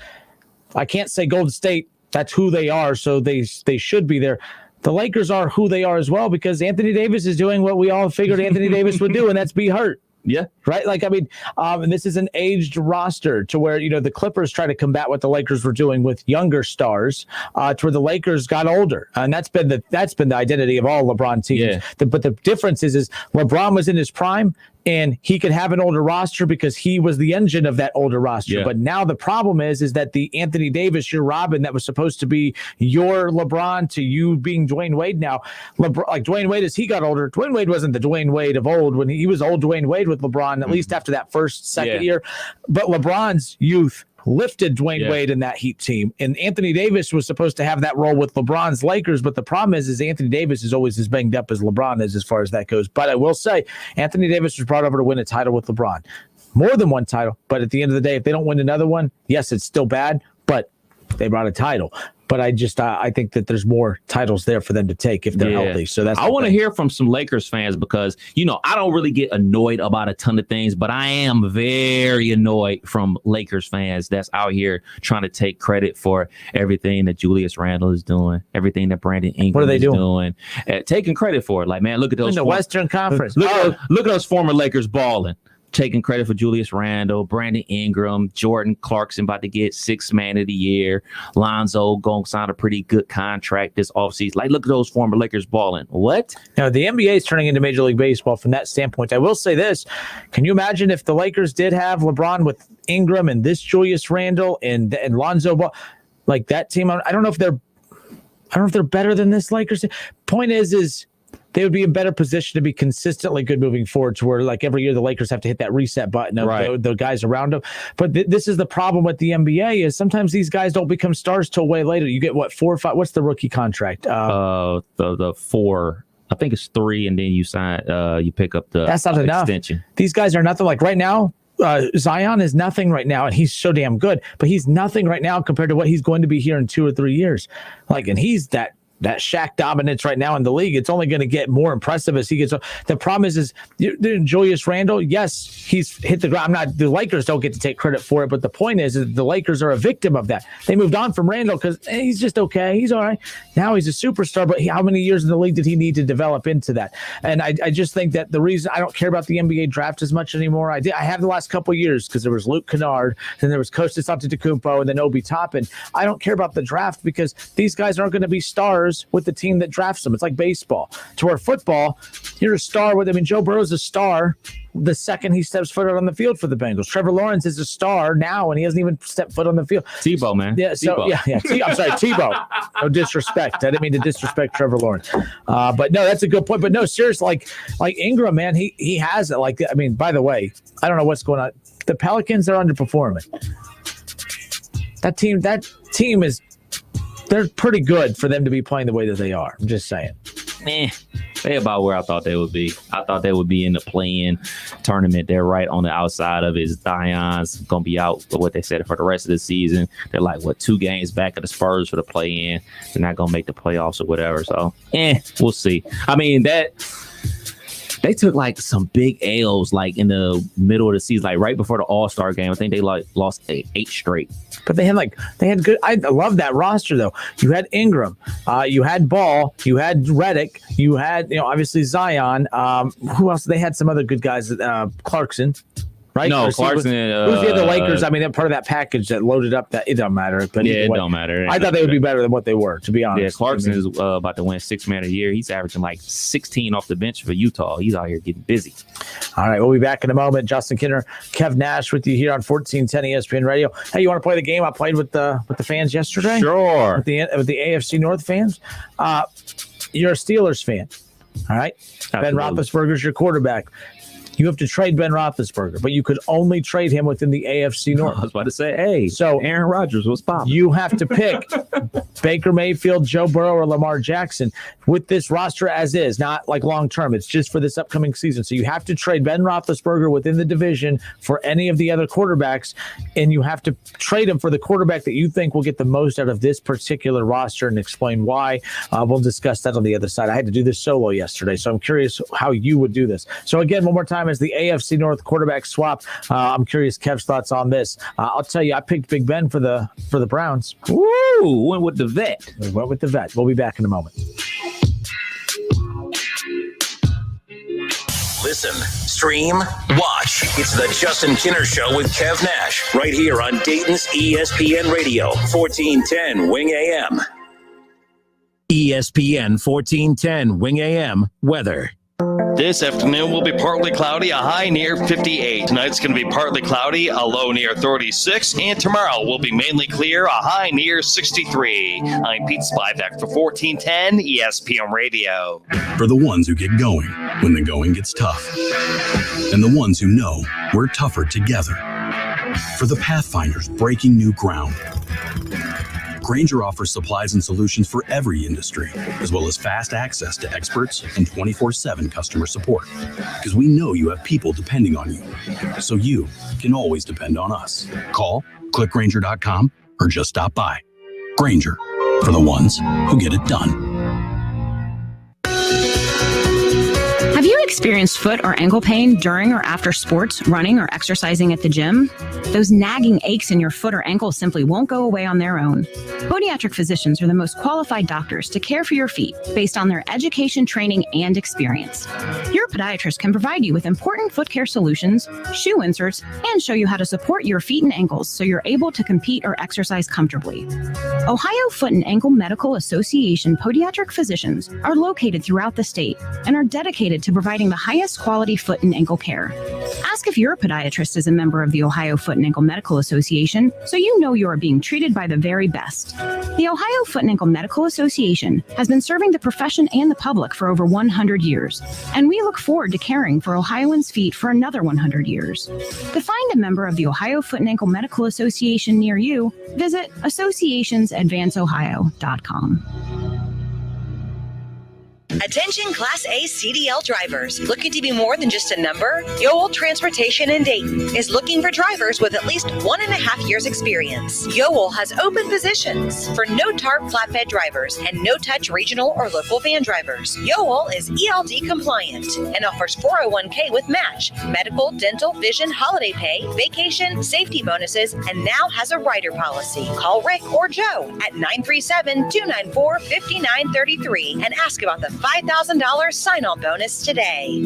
I can't say Golden State, that's who they are, so they should be there. The Lakers are who they are as well, because Anthony Davis is doing what we all figured Anthony Davis would do, and that's be hurt. Yeah. Right. Like, I mean, and this is an aged roster to where, the Clippers try to combat what the Lakers were doing with younger stars, to where the Lakers got older. And that's been the identity of all LeBron teams. Yeah. But the difference is LeBron was in his prime, and he could have an older roster because he was the engine of that older roster. Yeah. But now the problem is that the Anthony Davis, your Robin, that was supposed to be your LeBron to you being Dwayne Wade now. Like Dwayne Wade, as he got older, Dwayne Wade wasn't the Dwayne Wade of old when he was old Dwayne Wade with LeBron, at least after that second year. But LeBron's youth lifted Dwayne Wade in that Heat team. And Anthony Davis was supposed to have that role with LeBron's Lakers. But the problem is Anthony Davis is always as banged up as LeBron is as far as that goes. But I will say, Anthony Davis was brought over to win a title with LeBron. More than one title. But at the end of the day, if they don't win another one, yes, it's still bad, but they brought a title. But I think that there's more titles there for them to take if they're healthy. So I want to hear from some Lakers fans, because, I don't really get annoyed about a ton of things, but I am very annoyed from Lakers fans that's out here trying to take credit for everything that Julius Randle is doing, everything that Brandon Ingram is doing, taking credit for it. Like, man, look at those in the Western Conference. Look at those former Lakers balling. Taking credit for Julius Randle, Brandon Ingram, Jordan Clarkson about to get 6th man of the year. Lonzo going to sign a pretty good contract this offseason. Like, look at those former Lakers balling. What? Now, the NBA is turning into Major League Baseball from that standpoint. I will say this. Can you imagine if the Lakers did have LeBron with Ingram and this Julius Randle and Lonzo Ball? Like, that team, I don't know if they're better than this Lakers. Point is they would be in better position to be consistently good moving forward, to where, like, every year the Lakers have to hit that reset button of the guys around them. But this is the problem with the NBA, is sometimes these guys don't become stars till way later. You get 4 or 5. What's the rookie contract? The 4. I think it's 3, and then you sign. You pick up the that's not extension. Enough. These guys are nothing. Like right now, Zion is nothing right now, and he's so damn good. But he's nothing right now compared to what he's going to be here in 2 or 3 years. Like, and he's that Shaq dominance right now in the league. It's only going to get more impressive as he gets. The problem is Julius Randle. Yes, he's hit the ground. The Lakers don't get to take credit for it, but the point is the Lakers are a victim of that. They moved on from Randle because he's just okay. He's all right. Now he's a superstar, but how many years in the league did he need to develop into that? And I just think that the reason I don't care about the NBA draft as much anymore, I have the last couple of years, because there was Luke Kennard, then there was Kostas Antetokounmpo, and then Obi Toppin. I don't care about the draft because these guys aren't going to be stars with the team that drafts them. It's like baseball. To where football, you're a star with. I mean, Joe Burrow's a star the second he steps foot out on the field for the Bengals. Trevor Lawrence is a star now, and he hasn't even stepped foot on the field. Tebow, man. Yeah. So Tebow. I'm sorry, Tebow. No disrespect. I didn't mean to disrespect Trevor Lawrence. But no, that's a good point. But no, seriously, like Ingram, man, he has it. Like, I mean, by the way, I don't know what's going on. The Pelicans are underperforming. That team is. They're pretty good for them to be playing the way that they are. I'm just saying. They about where I thought they would be. I thought they would be in the play-in tournament. They're right on the outside of it. Zion's going to be out for what they said for the rest of the season. They're like, 2 games back of the Spurs for the play-in. They're not going to make the playoffs or whatever. So, we'll see. I mean, they took like some big L's like in the middle of the season, like right before the All-Star game. I think they like lost 8 straight. But they had good. I love that roster though. You had Ingram, you had Ball, you had Redick, you had obviously Zion. Who else? They had some other good guys. Clarkson. Right? No, Clarkson. Who's the other Lakers? I mean, they're part of that package that loaded up. That it don't matter. But it don't matter. I thought they would be better than what they were, to be honest. Yeah, Clarkson is about to win 6th Man of the Year. He's averaging like 16 off the bench for Utah. He's out here getting busy. All right, we'll be back in a moment. Justin Kinner, Kev Nash with you here on 1410 ESPN Radio. Hey, you want to play the game I played with the fans yesterday? Sure. With the AFC North fans. You're a Steelers fan. All right. Absolutely. Ben Roethlisberger's your quarterback. You have to trade Ben Roethlisberger, but you could only trade him within the AFC North. I was about to say, hey, so Aaron Rodgers was popping. You have to pick Baker Mayfield, Joe Burrow, or Lamar Jackson with this roster as is, not like long term. It's just for this upcoming season. So you have to trade Ben Roethlisberger within the division for any of the other quarterbacks, and you have to trade him for the quarterback that you think will get the most out of this particular roster and explain why. We'll discuss that on the other side. I had to do this solo yesterday, so I'm curious how you would do this. So again, one more time, as the AFC North quarterback swap. I'm curious Kev's thoughts on this. I'll tell you, I picked Big Ben for the Browns. Woo! Went with the vet. We went with the vet. We'll be back in a moment. Listen, stream, watch. It's the Justin Kinner Show with Kev Nash right here on Dayton's ESPN Radio, 1410 Wing AM. ESPN 1410 Wing AM weather. This afternoon will be partly cloudy, a high near 58. Tonight's going to be partly cloudy, a low near 36. And tomorrow will be mainly clear, a high near 63. I'm Pete Spivak for 1410 ESPN Radio. For the ones who get going when the going gets tough. And the ones who know we're tougher together. For the Pathfinders breaking new ground. Grainger offers supplies and solutions for every industry, as well as fast access to experts and 24/7 customer support. Because we know you have people depending on you, so you can always depend on us. Call, click Grainger.com, or just stop by. Grainger, for the ones who get it done. Have you experienced foot or ankle pain during or after sports, running, or exercising at the gym? Those nagging aches in your foot or ankle simply won't go away on their own. Podiatric physicians are the most qualified doctors to care for your feet based on their education, training, and experience. Your podiatrist can provide you with important foot care solutions, shoe inserts, and show you how to support your feet and ankles so you're able to compete or exercise comfortably. Ohio Foot and Ankle Medical Association podiatric physicians are located throughout the state and are dedicated to providing the highest quality foot and ankle care. Ask if your podiatrist is a member of the Ohio Foot and Ankle Medical Association so you know you are being treated by the very best. The Ohio Foot and Ankle Medical Association has been serving the profession and the public for over 100 years, and we look forward to caring for Ohioans' feet for another 100 years. To find a member of the Ohio Foot and Ankle Medical Association near you, visit associationsadvanceohio.com. Attention Class A CDL drivers. Looking to be more than just a number? Yoel Transportation in Dayton is looking for drivers with at least 1.5 years experience. Yoel has open positions for no-tarp flatbed drivers and no-touch regional or local van drivers. Yoel is ELD compliant and offers 401k with match, medical, dental, vision, holiday pay, vacation, safety bonuses, and now has a rider policy. Call Rick or Joe at 937-294-5933 and ask about the $5,000 sign-on bonus today.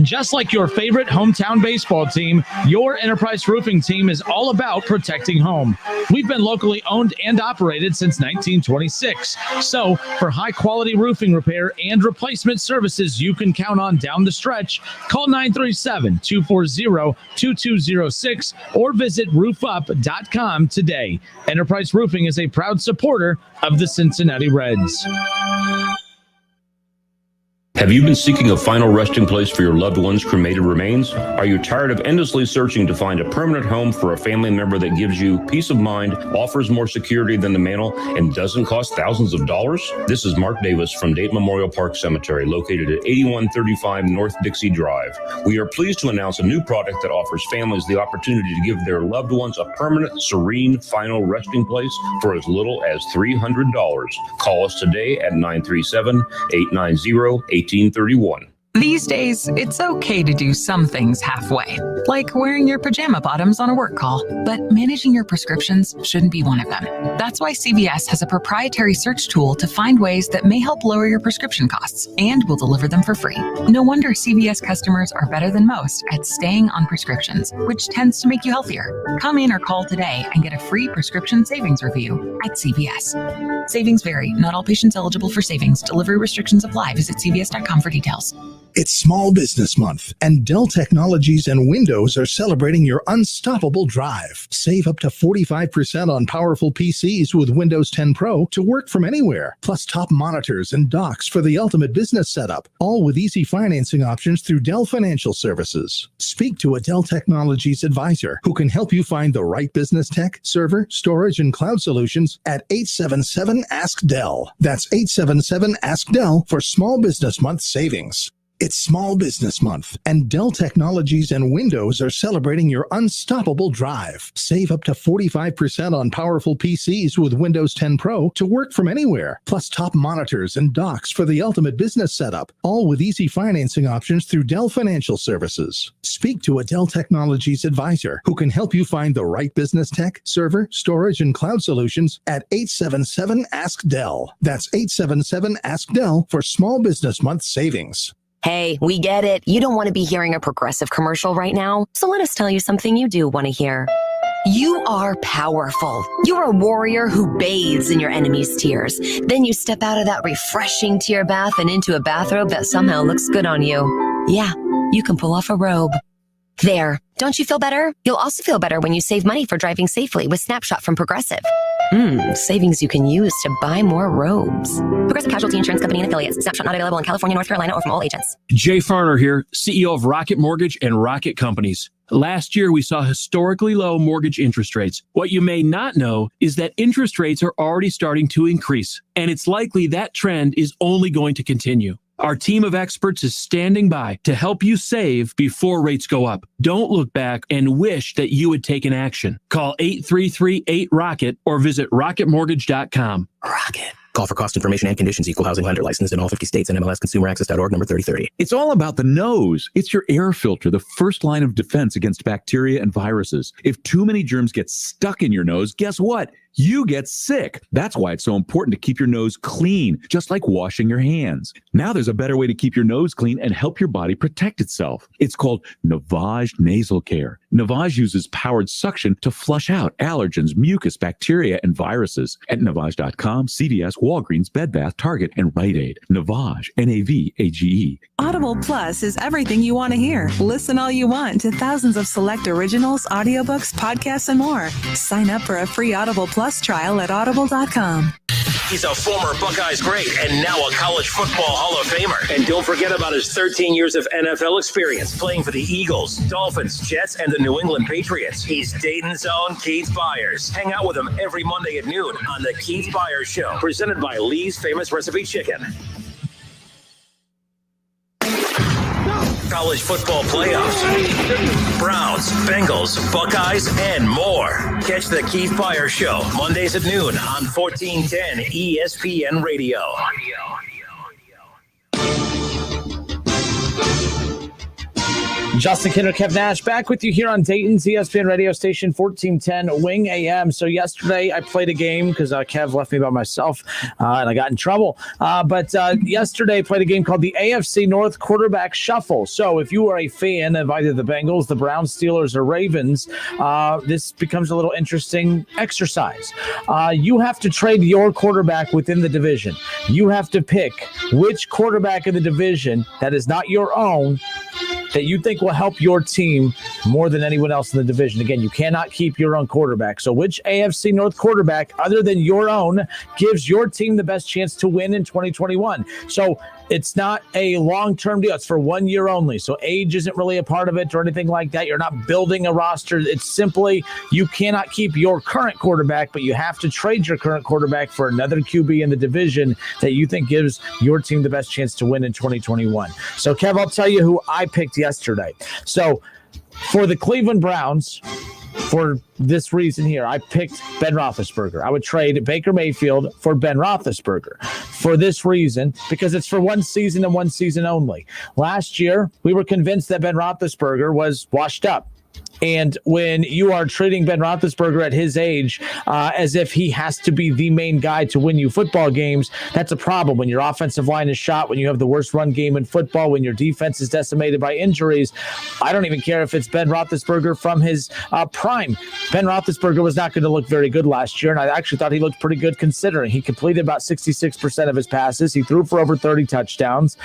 Just like your favorite hometown baseball team, your Enterprise Roofing team is all about protecting home. We've been locally owned and operated since 1926. So, for high-quality roofing repair and replacement services you can count on down the stretch, call 937-240-2206 or visit roofup.com today. Enterprise Roofing is a proud supporter of the Cincinnati Reds. Have you been seeking a final resting place for your loved one's cremated remains? Are you tired of endlessly searching to find a permanent home for a family member that gives you peace of mind, offers more security than the mantle, and doesn't cost thousands of dollars? This is Mark Davis from Dayton Memorial Park Cemetery, located at 8135 North Dixie Drive. We are pleased to announce a new product that offers families the opportunity to give their loved ones a permanent, serene, final resting place for as little as $300. Call us today at 937-890-1831. These days, it's okay to do some things halfway, like wearing your pajama bottoms on a work call, but managing your prescriptions shouldn't be one of them. That's why CVS has a proprietary search tool to find ways that may help lower your prescription costs, and will deliver them for free. No wonder CVS customers are better than most at staying on prescriptions, which tends to make you healthier. Come in or call today and get a free prescription savings review at CVS. Savings vary. Not all patients eligible for savings. Delivery restrictions apply. Visit cvs.com for details. It's Small Business Month, and Dell Technologies and Windows are celebrating your unstoppable drive. Save up to 45% on powerful PCs with Windows 10 Pro to work from anywhere, plus top monitors and docks for the ultimate business setup, all with easy financing options through Dell Financial Services. Speak to a Dell Technologies advisor who can help you find the right business tech, server, storage, and cloud solutions at 877-ASK-DELL. That's 877-ASK-DELL for Small Business Month savings. It's Small Business Month, and Dell Technologies and Windows are celebrating your unstoppable drive. Save up to 45% on powerful PCs with Windows 10 Pro to work from anywhere, plus top monitors and docks for the ultimate business setup, all with easy financing options through Dell Financial Services. Speak to a Dell Technologies advisor who can help you find the right business tech, server, storage, and cloud solutions at 877-ASK-DELL. That's 877-ASK-DELL for Small Business Month savings. Hey, we get it. You don't want to be hearing a Progressive commercial right now, so let us tell you something you do want to hear. You are powerful. You're a warrior who bathes in your enemy's tears. Then you step out of that refreshing tear bath and into a bathrobe that somehow looks good on you. Yeah, you can pull off a robe. There. Don't you feel better? You'll also feel better when you save money for driving safely with Snapshot from Progressive. Savings you can use to buy more robes. Progressive Casualty Insurance Company and Affiliates. Snapshot not available in California, North Carolina, or from all agents. Jay Farner here, CEO of Rocket Mortgage and Rocket Companies. Last year, we saw historically low mortgage interest rates. What you may not know is that interest rates are already starting to increase, and it's likely that trend is only going to continue. Our team of experts is standing by to help you save before rates go up. Don't look back and wish that you had taken action. Call 833-8ROCKET or visit rocketmortgage.com. Rocket. Call for cost information and conditions. Equal housing lender licensed in all 50 states and MLSConsumerAccess.org number 3030. It's all about the nose. It's your air filter, the first line of defense against bacteria and viruses. If too many germs get stuck in your nose, guess what? You get sick. That's why it's so important to keep your nose clean, just like washing your hands. Now there's a better way to keep your nose clean and help your body protect itself. It's called Navage Nasal Care. Navage uses powered suction to flush out allergens, mucus, bacteria, and viruses. At Navage.com, CVS, Walgreens, Bed Bath, Target, and Rite Aid. Navage, N-A-V-A-G-E. Audible Plus is everything you want to hear. Listen all you want to thousands of select originals, audiobooks, podcasts, and more. Sign up for a free Audible Plus trial at audible.com. He's a former Buckeyes great and now a college football Hall of Famer. And don't forget about his 13 years of NFL experience playing for the Eagles, Dolphins, Jets, and the New England Patriots. He's Dayton's own Keith Byers. Hang out with him every Monday at noon on The Keith Byers Show, presented by Lee's Famous Recipe Chicken. College football playoffs, Browns, Bengals, Buckeyes, and more. Catch the Keith Byers Show Mondays at noon on 1410 ESPN Radio. Justin Kinner, Kev Nash, back with you here on Dayton's ESPN radio station, 1410 Wing AM. So yesterday I played a game because Kev left me by myself and I got in trouble. But yesterday I played a game called the AFC North Quarterback Shuffle. So if you are a fan of either the Bengals, the Browns, Steelers, or Ravens, this becomes a little interesting exercise. You have to trade your quarterback within the division. You have to pick which quarterback in the division that is not your own that you think will help your team more than anyone else in the division? Again, you cannot keep your own quarterback. So which AFC North quarterback other than your own gives your team the best chance to win in 2021? So it's not a long-term deal. It's for 1 year only. So age isn't really a part of it or anything like that. You're not building a roster. It's simply you cannot keep your current quarterback, but you have to trade your current quarterback for another QB in the division that you think gives your team the best chance to win in 2021. So, Kev, I'll tell you who I picked yesterday. So for the Cleveland Browns, for this reason here, I picked Ben Roethlisberger. I would trade Baker Mayfield for Ben Roethlisberger for this reason, because it's for 1 season and 1 season only. Last year, we were convinced that Ben Roethlisberger was washed up. And when you are treating Ben Roethlisberger at his age as if he has to be the main guy to win you football games, that's a problem. When your offensive line is shot, when you have the worst run game in football, when your defense is decimated by injuries, I don't even care if it's Ben Roethlisberger from his prime. Ben Roethlisberger was not going to look very good last year, and I actually thought he looked pretty good considering. He completed about 66% of his passes. He threw for over 30 touchdowns.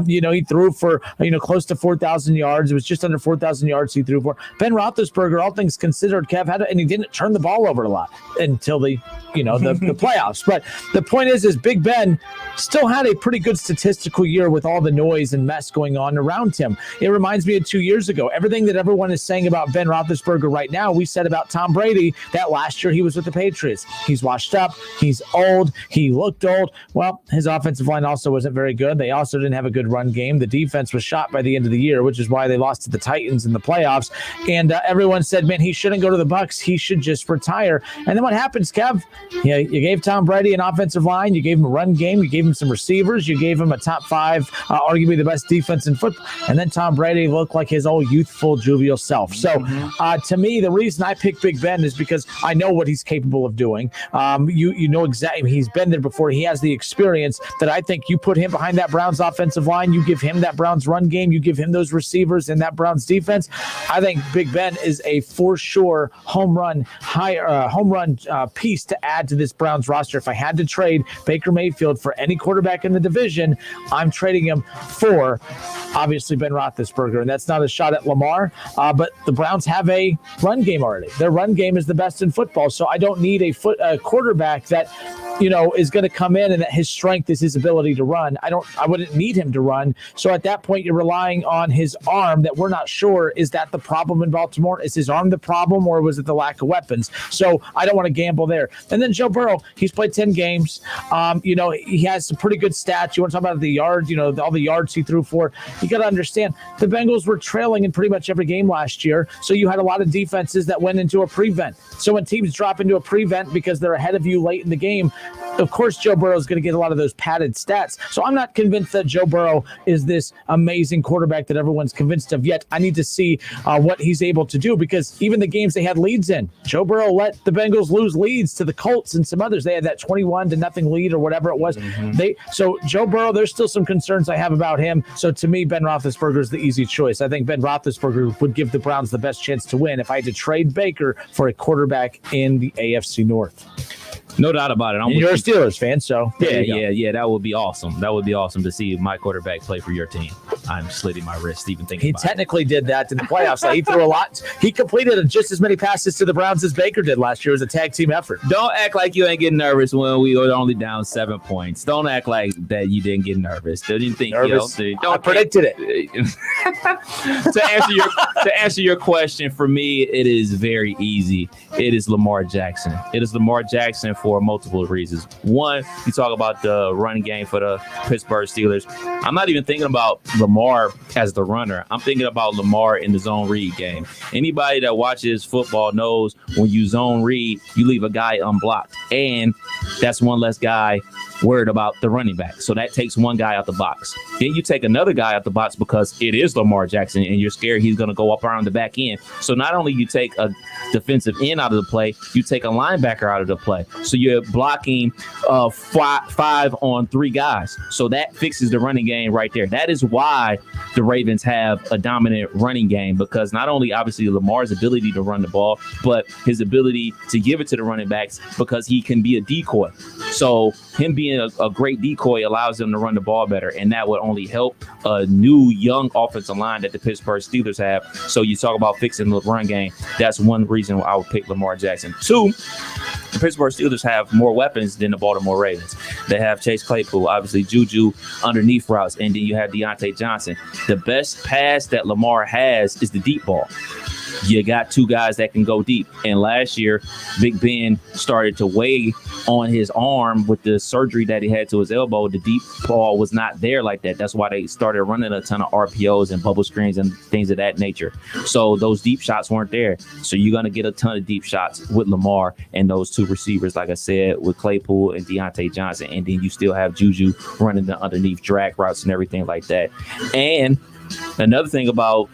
He threw for close to 4,000 yards. It was just under 4,000 yards he threw for. Ben Roethlisberger, all things considered, Kev, and he didn't turn the ball over a lot until the playoffs. But the point is Big Ben still had a pretty good statistical year with all the noise and mess going on around him. It reminds me of 2 years ago. Everything that everyone is saying about Ben Roethlisberger right now, we said about Tom Brady that last year he was with the Patriots. He's washed up. He's old. He looked old. Well, his offensive line also wasn't very good. They also didn't have a good run game. The defense was shot by the end of the year, which is why they lost to the Titans in the playoffs. And everyone said, man, he shouldn't go to the Bucs. He should just retire. And then what happens, Kev? You gave Tom Brady an offensive line. You gave him a run game. You gave him some receivers. You gave him a top 5, arguably the best defense in football. And then Tom Brady looked like his old youthful, jovial self. So to me, the reason I picked Big Ben is because I know what he's capable of doing. You know exactly. He's been there before. He has the experience that I think you put him behind that Browns offensive line. You give him that Browns run game. You give him those receivers in that Browns defense. I think Big Ben is a for sure home run piece to add to this Browns roster. If I had to trade Baker Mayfield for any quarterback in the division, I'm trading him for obviously Ben Roethlisberger, and that's not a shot at Lamar, but the Browns have a run game already. Their run game is the best in football, so I don't need a quarterback that is going to come in and that his strength is his ability to run. I wouldn't need him to run. So at that point, you're relying on his arm that we're not sure. Is that the problem in Baltimore? Is his arm the problem, or was it the lack of weapons? So I don't want to gamble there. And then Joe Burrow, he's played 10 games. He has some pretty good stats. You want to talk about the yards, all the yards he threw for. You got to understand, the Bengals were trailing in pretty much every game last year. So you had a lot of defenses that went into a prevent. So when teams drop into a prevent because they're ahead of you late in the game, of course, Joe Burrow is going to get a lot of those padded stats. So I'm not convinced that Joe Burrow is this amazing quarterback that everyone's convinced of yet. I need to see what he's able to do, because even the games they had leads in, Joe Burrow let the Bengals lose leads to the Colts and some others. They had that 21-0 lead or whatever it was. So Joe Burrow, there's still some concerns I have about him. So to me, Ben Roethlisberger is the easy choice. I think Ben Roethlisberger would give the Browns the best chance to win if I had to trade Baker for a quarterback in the AFC North. No doubt about it. You're a Steelers fan, so yeah. That would be awesome. That would be awesome to see my quarterback play for your team. I'm slitting my wrist even thinking about it. He technically did that in the playoffs. He threw a lot. He completed just as many passes to the Browns as Baker did last year. It was a tag team effort. Don't act like you ain't getting nervous when we were only down 7 points. Don't act like that you didn't get nervous. Didn't think nervous. I predicted it. To answer your question, for me, it is very easy. It is Lamar Jackson. It is Lamar Jackson for multiple reasons. One, you talk about the run game for the Pittsburgh Steelers. I'm not even thinking about Lamar as the runner. I'm thinking about Lamar in the zone read game. Anybody that watches football knows when you zone read, you leave a guy unblocked, and that's one less guy worried about the running back. So that takes one guy out the box. Then you take another guy out the box because it is Lamar Jackson and you're scared he's going to go up around the back end. So not only you take a defensive end out of the play, you take a linebacker out of the play. So you're blocking 5 on 3 guys. So that fixes the running game right there. That is why the Ravens have a dominant running game, because not only obviously Lamar's ability to run the ball, but his ability to give it to the running backs, because he can be a decoy. So him being being a great decoy allows them to run the ball better, and that would only help a new young offensive line that the Pittsburgh Steelers have. So you talk about fixing the run game. That's one reason I would pick Lamar Jackson. 2, the Pittsburgh Steelers have more weapons than the Baltimore Ravens. They have Chase Claypool, obviously Juju underneath routes, and then you have Deontay Johnson. The best pass that Lamar has is the deep ball. You got 2 guys that can go deep. And last year, Big Ben started to weigh on his arm with the surgery that he had to his elbow. The deep ball was not there like that. That's why they started running a ton of RPOs and bubble screens and things of that nature. So those deep shots weren't there. So you're going to get a ton of deep shots with Lamar and those 2 receivers, like I said, with Claypool and Deontay Johnson. And then you still have Juju running the underneath drag routes and everything like that. And another thing about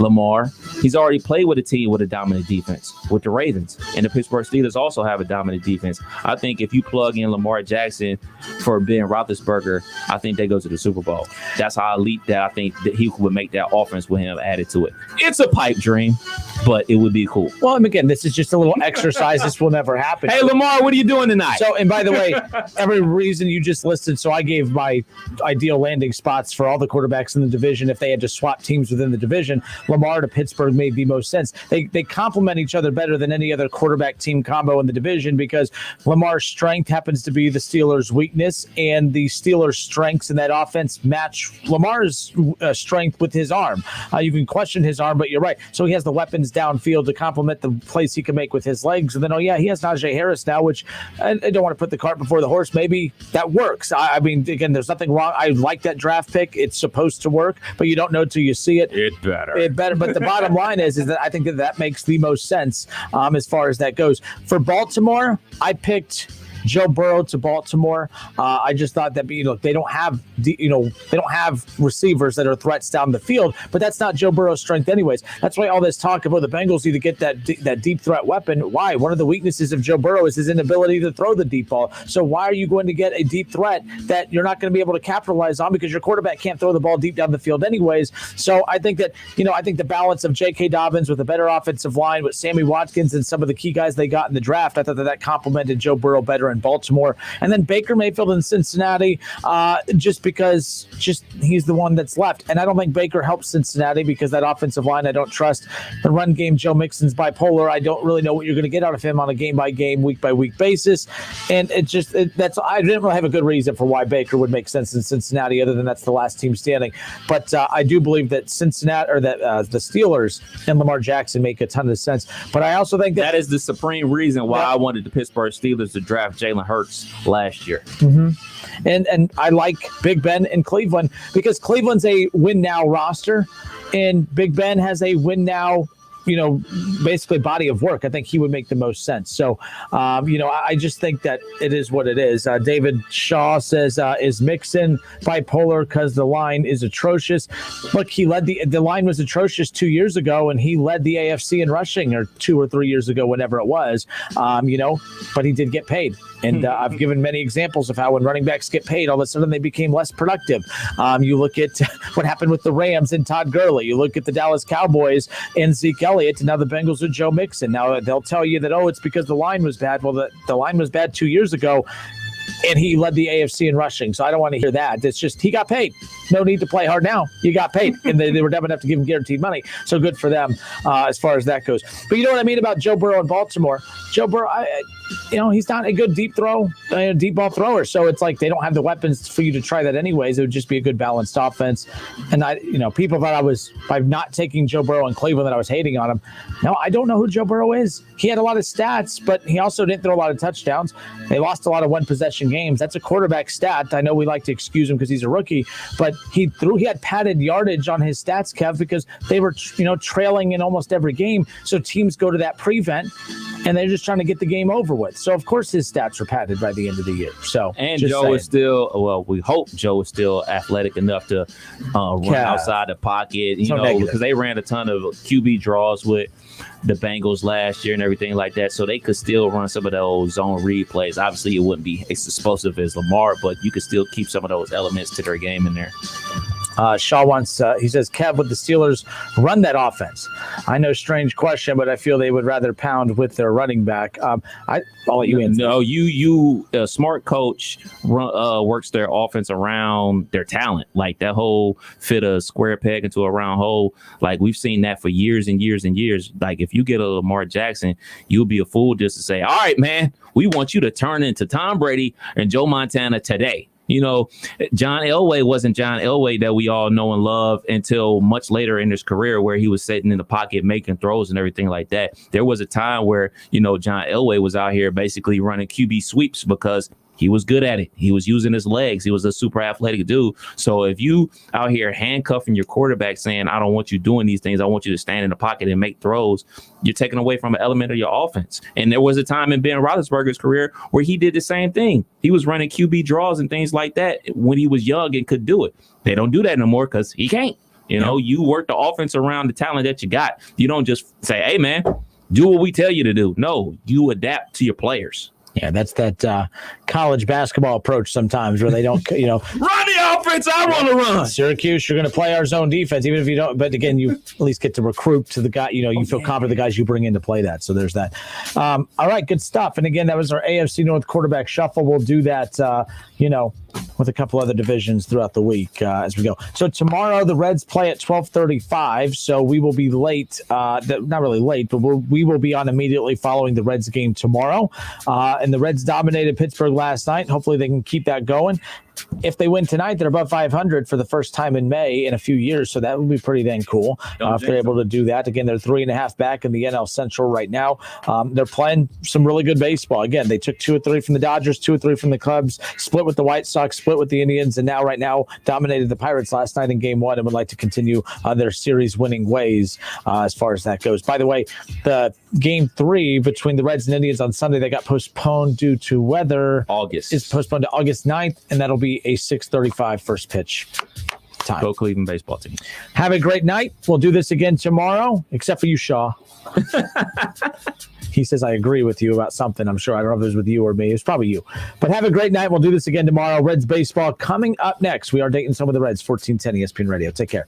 Lamar, he's already played with a team with a dominant defense, with the Ravens. And the Pittsburgh Steelers also have a dominant defense. I think if you plug in Lamar Jackson for Ben Roethlisberger, I think they go to the Super Bowl. That's how elite that I think that he would make that offense with him added to it. It's a pipe dream, but it would be cool. Well, and again, this is just a little exercise. This will never happen. Hey, Lamar, what are you doing tonight? So, and by the way, every reason you just listed, so I gave my ideal landing spots for all the quarterbacks in the division if they had to swap teams within the division. Lamar to Pittsburgh made the most sense. They complement each other better than any other quarterback team combo in the division because Lamar's strength happens to be the Steelers' weakness, and the Steelers' strengths in that offense match Lamar's strength with his arm. You can question his arm, but you're right. So he has the weapons downfield to complement the plays he can make with his legs. And then, he has Najee Harris now, which I don't want to put the cart before the horse. Maybe that works. I mean, again, there's nothing wrong. I like that draft pick. It's supposed to work, but you don't know till you see it. It better. But the bottom line is that I think that makes the most sense as far as that goes. For Baltimore, I picked Joe Burrow to Baltimore. I just thought that they don't have receivers that are threats down the field, but that's not Joe Burrow's strength anyways. That's why all this talk about the Bengals need to get that deep threat weapon. Why? One of the weaknesses of Joe Burrow is his inability to throw the deep ball. So why are you going to get a deep threat that you're not going to be able to capitalize on because your quarterback can't throw the ball deep down the field anyways? So I think that I think the balance of J.K. Dobbins with a better offensive line with Sammy Watkins and some of the key guys they got in the draft, I thought that complemented Joe Burrow better in Baltimore. And then Baker Mayfield in Cincinnati, just because he's the one that's left. And I don't think Baker helps Cincinnati because that offensive line I don't trust. The run game, Joe Mixon's bipolar. I don't really know what you're going to get out of him on a game-by-game, week-by-week basis. And I didn't really have a good reason for why Baker would make sense in Cincinnati other than that's the last team standing. But I do believe that the Steelers and Lamar Jackson make a ton of sense. But I also think that is the supreme reason why I wanted the Pittsburgh Steelers to draft Jalen Hurts last year. Mm-hmm. And I like Big Ben in Cleveland because Cleveland's a win now roster and Big Ben has a win now basically body of work. I think he would make the most sense. So, I just think that it is what it is. David Shaw says, is Mixon bipolar because the line is atrocious? Look, he led the line was atrocious 2 years ago, and he led the AFC in rushing, or 2 or 3 years ago, whenever it was, but he did get paid. And I've given many examples of how when running backs get paid, all of a sudden they became less productive. You look at what happened with the Rams and Todd Gurley. You look at the Dallas Cowboys and Zeke Elliott, and now the Bengals with Joe Mixon. Now they'll tell you that, it's because the line was bad. Well, the line was bad 2 years ago, and he led the AFC in rushing. So I don't want to hear that. It's just he got paid. No need to play hard now. You got paid. And they were dumb enough to give him guaranteed money. So good for them as far as that goes. But you know what I mean about Joe Burrow in Baltimore? Joe Burrow, he's not a good deep ball thrower. So it's like they don't have the weapons for you to try that anyways. It would just be a good balanced offense. And people thought I was, by not taking Joe Burrow in Cleveland, that I was hating on him. No, I don't know who Joe Burrow is. He had a lot of stats, but he also didn't throw a lot of touchdowns. They lost a lot of one-possession games. That's a quarterback stat. I know we like to excuse him because he's a rookie, but he had padded yardage on his stats, Kev, because they were trailing in almost every game. So teams go to that prevent, and they're just trying to get the game over with. So of course his stats were padded by the end of the year. So Joe is still, we hope Joe is still athletic enough to run outside the pocket, because they ran a ton of QB draws with the Bengals last year and everything like that. So they could still run some of those zone read plays. Obviously it wouldn't be as explosive as Lamar, but you could still keep some of those elements to their game in there. Shaw wants, he says, Kev, would the Steelers run that offense? I know, strange question, but I feel they would rather pound with their running back. I'll let you answer. No, you a smart coach works their offense around their talent. Like that whole fit a square peg into a round hole. Like we've seen that for years and years and years. Like if you get a Lamar Jackson, you'll be a fool just to say, all right, man, we want you to turn into Tom Brady and Joe Montana today. You know, John Elway wasn't John Elway that we all know and love until much later in his career, where he was sitting in the pocket making throws and everything like that. There was a time where, you know, John Elway was out here basically running QB sweeps because he was good at it. He was using his legs. He was a super athletic dude. So if you out here handcuffing your quarterback saying, I don't want you doing these things, I want you to stand in the pocket and make throws, you're taking away from an element of your offense. And there was a time in Ben Roethlisberger's career where he did the same thing. He was running QB draws and things like that when he was young and could do it. They don't do that no more because he can't. You know, you work the offense around the talent that you got. You don't just say, hey, man, do what we tell you to do. No, you adapt to your players. Yeah, that's that college basketball approach sometimes where they don't, you know, run the offense. I want to run. Syracuse, you're going to play our zone defense, even if you don't. But again, you at least get to recruit to the guy, you know, you feel confident the guys you bring in to play that. So there's that. All right, good stuff. And again, that was our AFC North quarterback shuffle. We'll do that, you know, with a couple other divisions throughout the week as we go. So tomorrow the Reds play at 12:35. So we will be late, not really late, but we will be on immediately following the Reds game tomorrow. And the Reds dominated Pittsburgh last night. Hopefully they can keep that going. If they win tonight, they're above 500 for the first time in May in a few years. So that would be pretty dang cool if they're able to do that. Again, they're 3.5 back in the NL Central right now. They're playing some really good baseball. Again, they took 2 or 3 from the Dodgers, 2 or 3 from the Cubs, split with the White Sox, split with the Indians, and now right now dominated the Pirates last night in Game 1 and would like to continue their series winning ways as far as that goes. By the way, the Game 3 between the Reds and Indians on Sunday, they got postponed due to weather. Is postponed to August 9th, and that'll be a 6:35 first pitch time. Go Cleveland baseball team. Have a great night. We'll do this again tomorrow, except for you, Shaw. He says, I agree with you about something. I'm sure. I don't know if it was with you or me. It's probably you. But have a great night. We'll do this again tomorrow. Reds baseball coming up next. We are dating some of the Reds, 1410 ESPN Radio. Take care.